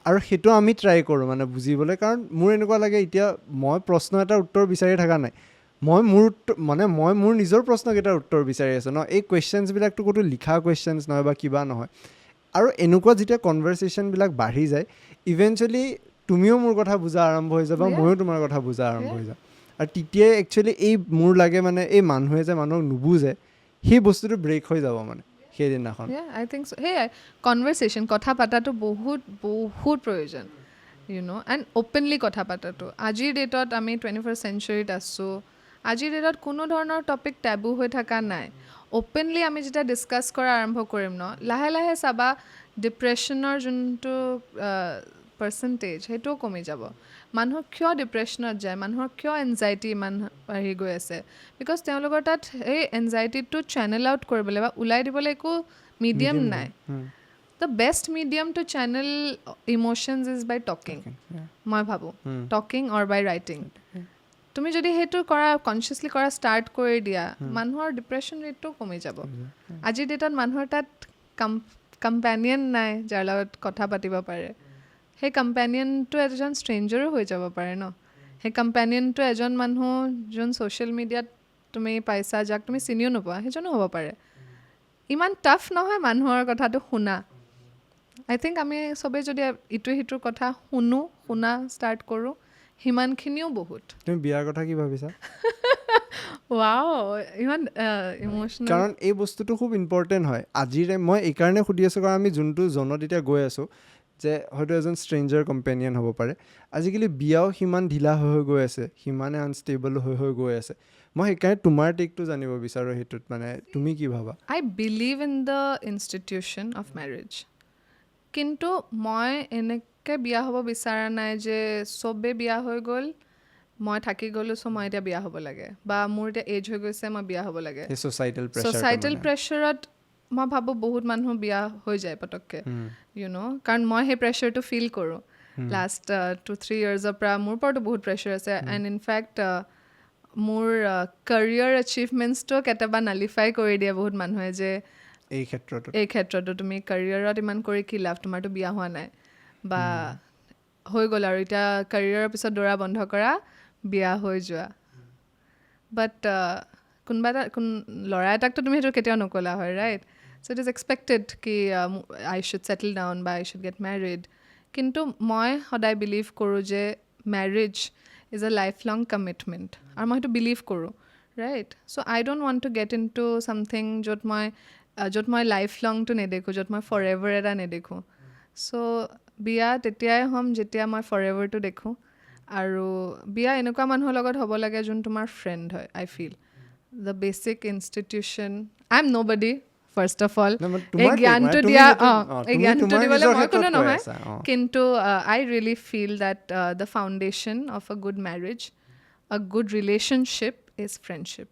আৰু সেইটো আমি ট্ৰাই কৰোঁ মানে বুজিবলৈ কাৰণ মোৰ এনেকুৱা লাগে এতিয়া মই প্ৰশ্ন এটাৰ উত্তৰ বিচাৰি থকা নাই মই মোৰ নিজৰ প্ৰশ্নকেইটাৰ উত্তৰ বিচাৰি আছোঁ ন এই কুৱেশ্যনছবিলাকতো ক'তো লিখা কুৱেশ্যনছ নহয় বা কিবা নহয় আৰু এনেকুৱা যেতিয়া কনভাৰচেশ্যনবিলাক বাঢ়ি যায় ইভেঞ্চুৱেলি তুমিও মোৰ কথা বুজা আৰম্ভ হৈ যাবা ময়ো তোমাৰ কথা বুজা আৰম্ভ হৈ যাম আৰু তেতিয়াই একচুৱেলি এই মোৰ লাগে মানে এই মানুহে যে মানুহক নুবুজে সেই বস্তুটো ব্ৰেক হৈ যাব মানে সেইদিনাখন আই থিংক সেয়াই কনভাৰচেশ্যন কথা পতাটো বহুত বহুত প্ৰয়োজন ইউ ন' এণ্ড অ'পেনলি কথা পতাটো আজিৰ ডেটত আমি 21st চেঞ্চুৰীত আছোঁ আজিৰ ডেটত কোনো ধৰণৰ টপিক টেবু হৈ থকা নাই অ'পেনলি আমি যেতিয়া ডিছকাছ কৰা আৰম্ভ কৰিম ন লাহে লাহে চাবা ডিপ্ৰেশ্যনৰ যোনটো পাৰ্চেণ্টেজ সেইটোও কমি যাব মানুহ কিয় ডিপ্ৰেশ্যনত যায় মানুহৰ কিয় এনজাইটি ইমান বাঢ়ি গৈ আছে বিকজ তেওঁলোকৰ তাত সেই এনজাইটিটো চেনেল আউট কৰিবলৈ বা ওলাই দিবলৈ একো মিডিয়াম নাই the best medium to channel emotions is by talking মই ভাবোঁ টকিং অৰ বাই ৰাইটিং তুমি যদি সেইটো কৰা কনচিয়াছলি কৰা ষ্টাৰ্ট কৰি দিয়া মানুহৰ ডিপ্ৰেশ্যন ৰেটটো কমি যাব আজিৰ ডেটত মানুহৰ তাত কম্পেনিয়ন নাই যাৰ লগত কথা পাতিব পাৰে সেই কম্পেনিয়নটো এজন ষ্ট্ৰেঞ্জাৰো হৈ যাব পাৰে ন সেই কম্পেনিয়নটো এজন মানুহ যোন ছ'চিয়েল মিডিয়াত তুমি পাইছা যাক তুমি চিনিও নোপোৱা সেইজনো হ'ব পাৰে ইমান টাফ নহয় মানুহৰ কথাটো শুনা আই থিংক আমি চবেই যদি ইটোৱে সিটোৰ কথা শুনা ষ্টাৰ্ট কৰোঁ সিমানখিনিও বহুত তুমি বিয়াৰ কথা কি ভাবিছা ৱাও ইমান ইম'চনেল কাৰণ এই বস্তুটো খুব ইম্পৰ্টেণ্ট হয় আজিৰে মই এইকাৰণে সুধি আছোঁ কাৰণ আমি যোনটো জনত এতিয়া গৈ আছোঁ যে হয়তো এজন ষ্ট্ৰেঞ্জাৰ কম্পেনিয়ন হ'ব পাৰে আজিকালি বিয়াও সিমান ঢিলা হৈ গৈ আছে সিমানে আনষ্টেবল হৈ গৈ আছে মই সেইকাৰণে তোমাৰ টেকটো জানিব বিচাৰোঁ সেইটোত মানে তুমি কি ভাবা I believe in the institution of marriage কিন্তু মই এনেকৈ বিয়া হ'ব বিচৰা নাই যে চবেই বিয়া হৈ গ'ল মই থাকি গ'লোঁ চ' মই এতিয়া বিয়া হ'ব লাগে বা মোৰ এতিয়া এজ হৈ গৈছে মই বিয়া হ'ব লাগে ছ'চাইটেল প্ৰেছাৰত মই ভাবোঁ বহুত মানুহ বিয়া হৈ যায় পটককৈ ইউ ন' কাৰণ মই সেই প্ৰেছাৰটো ফিল কৰোঁ লাষ্ট 2-3 yearsৰ পৰা মোৰ ওপৰতো বহুত প্ৰেছাৰ আছে এণ্ড ইনফেক্ট মোৰ কেৰিয়াৰ এচিভমেণ্টছটো কেতিয়াবা নালিফাই কৰি দিয়ে বহুত মানুহে যে এই ক্ষেত্ৰতো তুমি কেৰিয়াৰত ইমান কৰি কি লাভ তোমাৰতো বিয়া হোৱা নাই বা হৈ গ'ল আৰু এতিয়া কেৰিয়াৰৰ পিছত দৌৰা বন্ধ কৰা বিয়া হৈ যোৱা বাট কোনোবা এটা ল'ৰা এটাকতো তুমি সেইটো কেতিয়াও নকলা হয় right so' it is expected কি আই শ্বুড ছেটেল ডাউন বা আই শ্বুড গেট মেৰিড কিন্তু মই সদায় বিলিভ কৰোঁ যে marriage is a life long commitment আৰু মই সেইটো বিলিভ কৰোঁ right so' I don't want to get into something য'ত মই লাইফ লংটো নেদেখোঁ য'ত মই ফৰ এভাৰ এটা নেদেখোঁ চ' বিয়া তেতিয়াই হ'ম যেতিয়া মই ফৰ এভাৰটো দেখোঁ আৰু বিয়া এনেকুৱা মানুহৰ লগত হ'ব লাগে যোন তোমাৰ ফ্ৰেণ্ড হয় I feel the basic institution I am nobody first of all এই জ্ঞানটো দিবলৈ মই কোনো নহয় কিন্তু I really feel that the foundation of a good marriage a good relationship is friendship.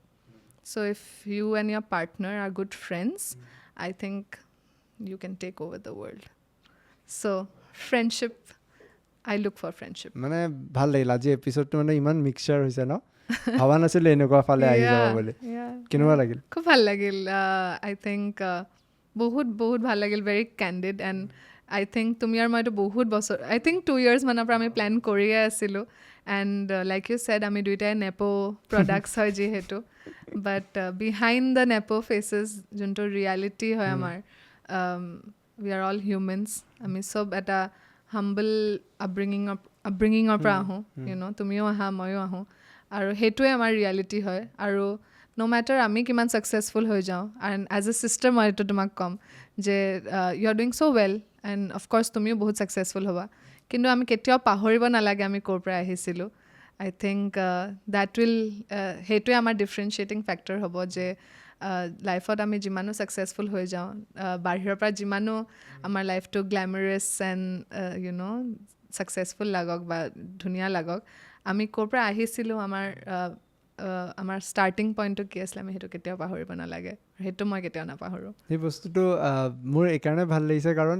So if you and your partner are good friends, I think you can take over the world. So friendship, I look for friendship. মানে ভাল লাগিল আজি এপিসোডটো মানে ইমান mixture হৈছে ন ভাবা নাছিলো এনেকুৱা ফালে আহি যাব বুলি কেনেকুৱা লাগিল খুব ভাল লাগিল আই থিংক বহুত বহুত ভাল লাগিল very candid and I think তুমি আৰু মইতো বহুত বছৰ আই থিংক 2 years মানৰ পৰা আমি প্লেন কৰিয়ে আছিলোঁ এণ্ড লাইক ইউ ছেড আমি দুইটাই নেপো প্ৰডাক্টছ হয় যিহেতু বাট বিহাইণ্ড দ্য নেপো ফেচেছ যোনটো ৰিয়েলিটি হয় আমাৰ উই আৰ অল হিউমেনছ আমি চব এটা হাম্বল আপব্ৰিঙিঙৰ পৰা আহোঁ ইউ ন তুমিও আহা ময়ো আহোঁ আৰু সেইটোৱে আমাৰ ৰিয়েলিটি হয় আৰু ন' মেটাৰ আমি কিমান ছাকচেছফুল হৈ যাওঁ এণ্ড এজ এ ছিষ্টাৰ মই এইটো তোমাক ক'ম যে you are doing so' well and of course তুমিও বহুত ছাকচেছফুল হ'বা কিন্তু আমি কেতিয়াও পাহৰিব নালাগে আমি ক'ৰ পৰা আহিছিলোঁ আই থিংক দেট উইল সেইটোৱে আমাৰ ডিফাৰেঞ্চিয়েটিং ফেক্টৰ হ'ব যে লাইফত আমি যিমানো ছাকচেছফুল হৈ যাওঁ বাহিৰৰ পৰা যিমানো আমাৰ লাইফটো glamorous and you know' successful লাগক বা ধুনীয়া লাগক আমি ক'ৰ পৰা আহিছিলোঁ আমাৰ ষ্টাৰ্টিং পইণ্টটো কি আছিলে আমি সেইটো কেতিয়াও পাহৰিব নালাগে সেইটো মই কেতিয়াও নাপাহৰোঁ সেই বস্তুটো মোৰ এইকাৰণে ভাল লাগিছে কাৰণ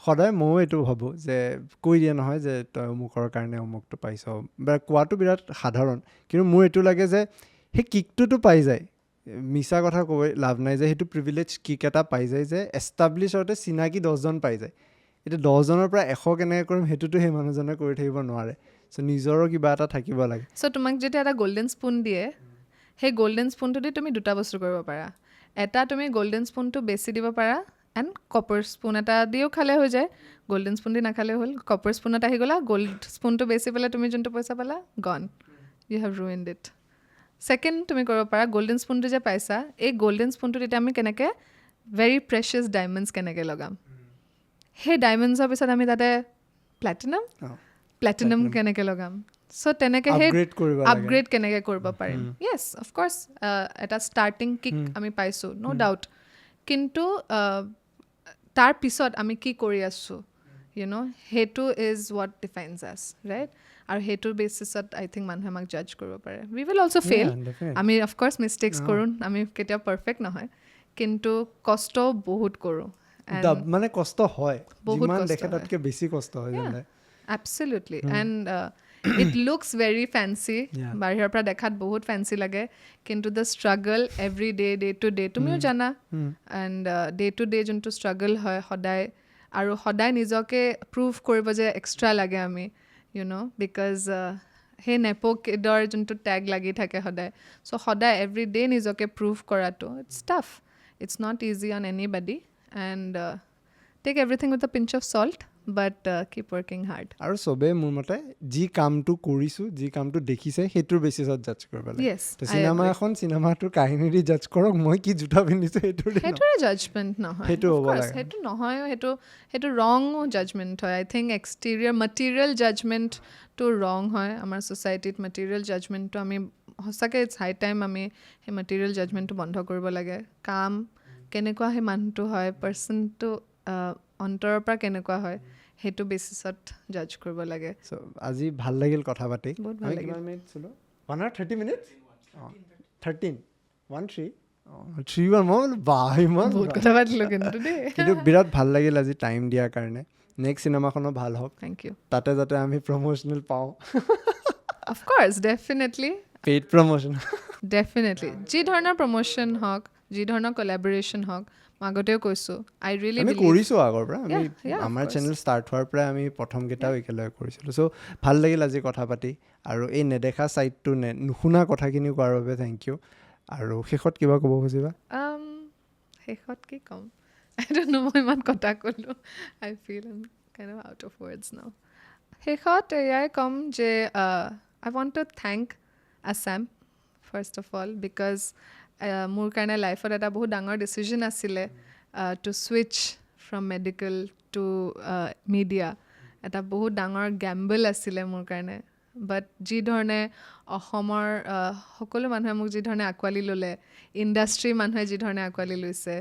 সদায় ময়ো এইটো ভাবোঁ যে কৈ দিয়ে নহয় যে তই অমুকৰ কাৰণে অমুকটো পাইছ বা কোৱাটো বিৰাট সাধাৰণ কিন্তু মোৰ এইটো লাগে যে সেই কিকটোতো পাই যায় মিছা কথা কৈ লাভ নাই যে সেইটো প্ৰিভিলেজ কিক এটা পাই যায় যে এষ্টাব্লিছ হওঁতে চিনাকি 10জন পাই যায় এতিয়া 10জনৰ পৰা 100 কেনেকৈ কৰিম সেইটোতো সেই মানুহজনে কৰি থাকিব নোৱাৰে চ' নিজৰো কিবা এটা থাকিব লাগে চ' তোমাক যেতিয়া এটা গল্ডেন স্পুন দিয়ে সেই গল্ডেন স্পুনটো দি তুমি দুটা বস্তু কৰিব পাৰা এটা তুমি গল্ডেন স্পুনটো বেছি দিব পাৰা এণ্ড কপাৰ স্পুন এটা দিও খালে হৈ যায় গল্ডেন স্পুন দি নাখালে হ'ল কপাৰ স্পুনত আহি গ'লা গল্ড স্পুনটো বেছি পেলাই তুমি যোনটো পইচা পালা gone you have ruined it second তুমি কৰিব পাৰা গল্ডেন স্পুনটো যে পাইছা এই গল্ডেন স্পুনটোত এতিয়া আমি কেনেকৈ ভেৰি প্ৰেচিয়াছ ডায়মণ্ডছ কেনেকৈ লগাম সেই ডায়মণ্ডছৰ পিছত আমি তাতে প্লেটিনাম কেনেকৈ লগাম চ' তেনেকৈ সেই আপগ্ৰেড কেনেকৈ কৰিব পাৰিম য়েছ অফক'ৰ্ছ এটা ষ্টাৰ্টিং কিক আমি পাইছোঁ ন' ডাউট কিন্তু তাৰ পিছত আমি কি কৰি আছোঁ ইউ ন' সেইটো ইজ হোৱাট ডিফাইনছ আছ ৰাইট আৰু সেইটোৰ বেচিছত আই থিংক মানুহে আমাক জাজ কৰিব পাৰে উই উইল অলছ' ফেইল আমি অফক'ৰ্ছ মিষ্টেক্স কৰোঁ আমি কেতিয়াও পাৰফেক্ট নহয় কিন্তু কষ্ট বহুত কৰোঁ মানে কষ্ট হয় যিমান দেখে তাতকৈ বেছি কষ্ট হয় Absolutely. And it looks very fancy. বাহিৰৰ পৰা দেখাত বহুত ফেঞ্চি লাগে কিন্তু the struggle every day to day তুমিও জানা এণ্ড ডে টু ডে যোনটো ষ্ট্ৰাগল হয় সদায় আৰু সদায় নিজকে প্ৰুভ কৰিব যে এক্সট্ৰা লাগে আমি ইউ ন' বিকজ সেই নেপো কিডৰ যোনটো টেগ লাগি থাকে সদায় চ' সদায় এভৰি ডে নিজকে প্ৰুভ কৰাটো it's tough it's not easy on anybody and take everything with a pinch of salt but keep working hard আৰু চবেই মোৰ মতে যি কামটো কৰিছোঁ যি কামটো দেখিছে সেইটোৰ বেচিছত জাজ কৰিব লাগে চিনেমা এখন চিনেমাটোৰ কাহিনী দি জাজ কৰক মই কি জোতা পিন্ধিছোঁ সেইটোৰে জাজমেণ্ট নহয় সেইটো হ'ব লাগে সেইটো নহয় সেইটো ৰং জাজমেণ্ট হয় আই থিংক এক্সটেৰিয়ৰ মেটেৰিয়েল জাজমেণ্টটো ৰং হয় আমাৰ ছ'চাইটিত মেটেৰিয়েল জাজমেণ্টটো আমি সঁচাকৈ ইটছ হাই টাইম আমি সেই মেটেৰিয়েল জাজমেণ্টটো বন্ধ কৰিব লাগে কাম কেনেকুৱা সেই মানুহটো হয় পাৰ্চনটো অন্তৰৰ পৰা কেনেকুৱা হয় সেইটো বেচিছত জাজ কৰিব লাগে আজি ভাল লাগিল কথা পাতি বহুত ভাল লাগিল 130 minutes 13 1-3 মই বহুত কথা পাতিলোঁ কিন্তু বিৰাট ভাল লাগিল আজি টাইম দিয়াৰ কাৰণে নেক্সট চিনেমাখনো ভাল হওক থেংক ইউ তাতে যাতে আমি প্ৰমোচনেল পাওঁ অফক'ৰ্ছ ডেফিনেটলি পেইড প্ৰমোচন ডেফিনেটলি যি ধৰণৰ প্ৰমোশ্যন হওক যি ধৰণৰ কলাবৰেশ্যন হওক মই আগতেও কৈছোঁ আই ৰিয়েলি আমি কৰিছোঁ আগৰ পৰা আমি আমাৰ চেনেল ষ্টাৰ্ট হোৱাৰ পৰাই আমি প্ৰথমকেইটাও একেলগে কৰিছিলোঁ চ' ভাল লাগিল আজি কথা পাতি আৰু এই নেদেখা ছাইডটো নুশুনা কথাখিনি কোৱাৰ বাবে থেংক ইউ আৰু শেষত কিবা ক'ব খুজিবা শেষত কি ক'ম মই ইমান কথা ক'লোঁ I feel kind of out of words now শেষত এয়াই ক'ম যে I want to thank Assam first of all because মোৰ কাৰণে লাইফত এটা বহুত ডাঙৰ ডিচিজন আছিলে to switch from medical to media এটা বহুত ডাঙৰ গেম্বল আছিলে মোৰ কাৰণে বাট যি ধৰণে অসমৰ সকলো মানুহে মোক যি ধৰণে আঁকোৱালি ল'লে ইণ্ডাষ্ট্ৰীৰ মানুহে যি ধৰণে আঁকোৱালি লৈছে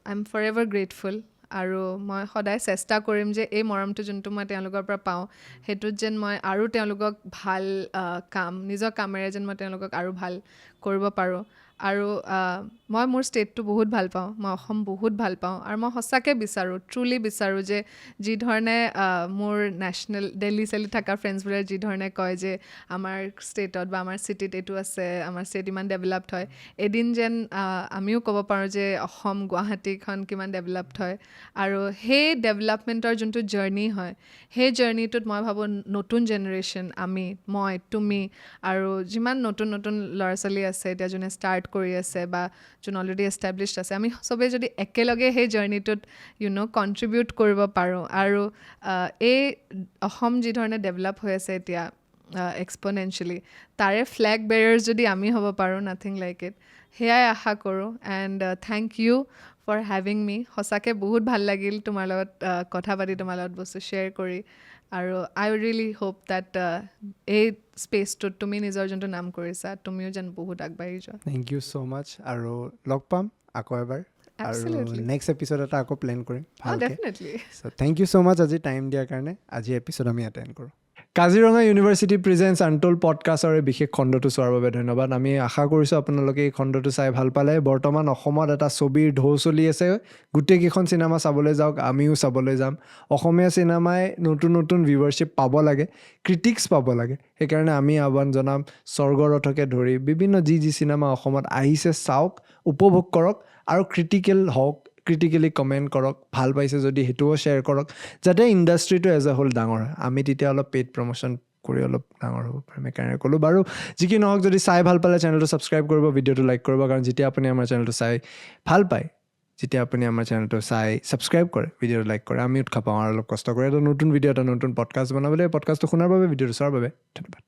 I am forever grateful আৰু মই সদায় চেষ্টা কৰিম যে এই মৰমটো যোনটো মই তেওঁলোকৰ পৰা পাওঁ সেইটোত যেন মই আৰু তেওঁলোকক ভাল কাম নিজৰ কামেৰে যেন মই তেওঁলোকক আৰু ভাল কৰিব পাৰোঁ আৰু মই মোৰ ষ্টেটটো বহুত ভাল পাওঁ মই অসম বহুত ভাল পাওঁ আৰু মই সঁচাকৈ বিচাৰোঁ ট্ৰুলি বিচাৰোঁ যে যি ধৰণে মোৰ নেশ্যনেল দিল্লী চেলি থকা ফ্ৰেণ্ডছবোৰে যি ধৰণে কয় যে আমাৰ ষ্টেটত বা আমাৰ চিটিত এইটো আছে আমাৰ ষ্টেট ইমান ডেভেলপড হয় এদিন যেন আমিও ক'ব পাৰোঁ যে অসম গুৱাহাটীখন কিমান ডেভেলপড হয় আৰু সেই ডেভেলপমেণ্টৰ যোনটো জাৰ্ণি হয় সেই জাৰ্ণিটোত মই ভাবোঁ নতুন জেনেৰেশ্যন মই তুমি আৰু যিমান নতুন নতুন ল'ৰা ছোৱালী আছে এতিয়া যোনে ষ্টাৰ্ট কৰি আছে বা যোন অলৰেডি এষ্টাব্লিছড আছে আমি চবেই যদি একেলগে সেই জাৰ্ণিটোত কণ্ট্ৰিবিউট কৰিব পাৰোঁ আৰু এই অসম যি ধৰণে ডেভেলপ হৈ আছে এতিয়া এক্সপনেঞ্চিয়েলি তাৰে ফ্লেগ বেয়াৰ্ছ যদি আমি হ'ব পাৰোঁ নাথিং লাইক ইট সেয়াই আশা কৰোঁ and thank you for having me সঁচাকৈ বহুত ভাল লাগিল তোমাৰ লগত কথা পাতি তোমাৰ লগত বস্তু শ্বেয়াৰ কৰি আৰু আই ৰিয়েলি হোপ ডেট এই স্পেচটোত তুমি নিজৰ যোনটো নাম কৰিছা তুমিও যেন বহুত আগবাঢ়ি যোৱা থেংক ইউ ছ' মাছ আৰু লগ পাম আকৌ এবাৰ আৰু নেক্সট এপিছড এটা আকৌ প্লেন কৰিম definitely so' thank you so' much আজি টাইম দিয়াৰ কাৰণে আজি এপিছড আমি এটেণ্ড কৰোঁ কাজিৰঙা ইউনিভাৰ্চিটি প্ৰেজেণ্টছ আনটোল্ড পডকাষ্টৰ এই বিশেষ খণ্ডটো চোৱাৰ বাবে ধন্যবাদ আমি আশা কৰিছোঁ আপোনালোকে এই খণ্ডটো চাই ভাল পালে বৰ্তমান অসমত এটা ছবিৰ ঢৌ চলি আছে গোটেইকেইখন চিনেমা চাবলৈ যাওক আমিও চাবলৈ যাম অসমীয়া চিনেমাই নতুন নতুন ভিউৱাৰশ্বিপ পাব লাগে ক্ৰিটিক্স পাব লাগে সেইকাৰণে আমি আহ্বান জনাম স্বৰ্গৰথকে ধৰি বিভিন্ন যি চিনেমা অসমত আহিছে চাওক উপভোগ কৰক আৰু ক্ৰিটিকেলি কমেণ্ট কৰক ভাল পাইছে যদি সেইটোও শ্বেয়াৰ কৰক যাতে ইণ্ডাষ্ট্ৰিটো এজ এ হোল ডাঙৰ হয় আমি তেতিয়া অলপ পেইড প্ৰমোশ্যন কৰি অলপ ডাঙৰ হ'ব পাৰিম সেইকাৰণে ক'লোঁ বাৰু যি কি নহওক যদি চাই ভাল পালে চেনেলটো ছাবস্ক্ৰাইব কৰিব ভিডিঅ'টো লাইক কৰিব কাৰণ যেতিয়া আপুনি আমাৰ চেনেলটো চাই ভাল পায় যেতিয়া আপুনি আমাৰ চেনেলটো চাই ছাবস্ক্ৰাইব কৰে ভিডিঅ'টো লাইক কৰে আমি উৎসাহ পাওঁ আৰু অলপ কষ্ট কৰে এটা নতুন ভিডিঅ' এটা নতুন পডকাষ্ট বনাবলৈ পডকাষ্টটো শুনাৰ বাবে ভিডিঅ'টো চোৱাৰ বাবে ধন্যবাদ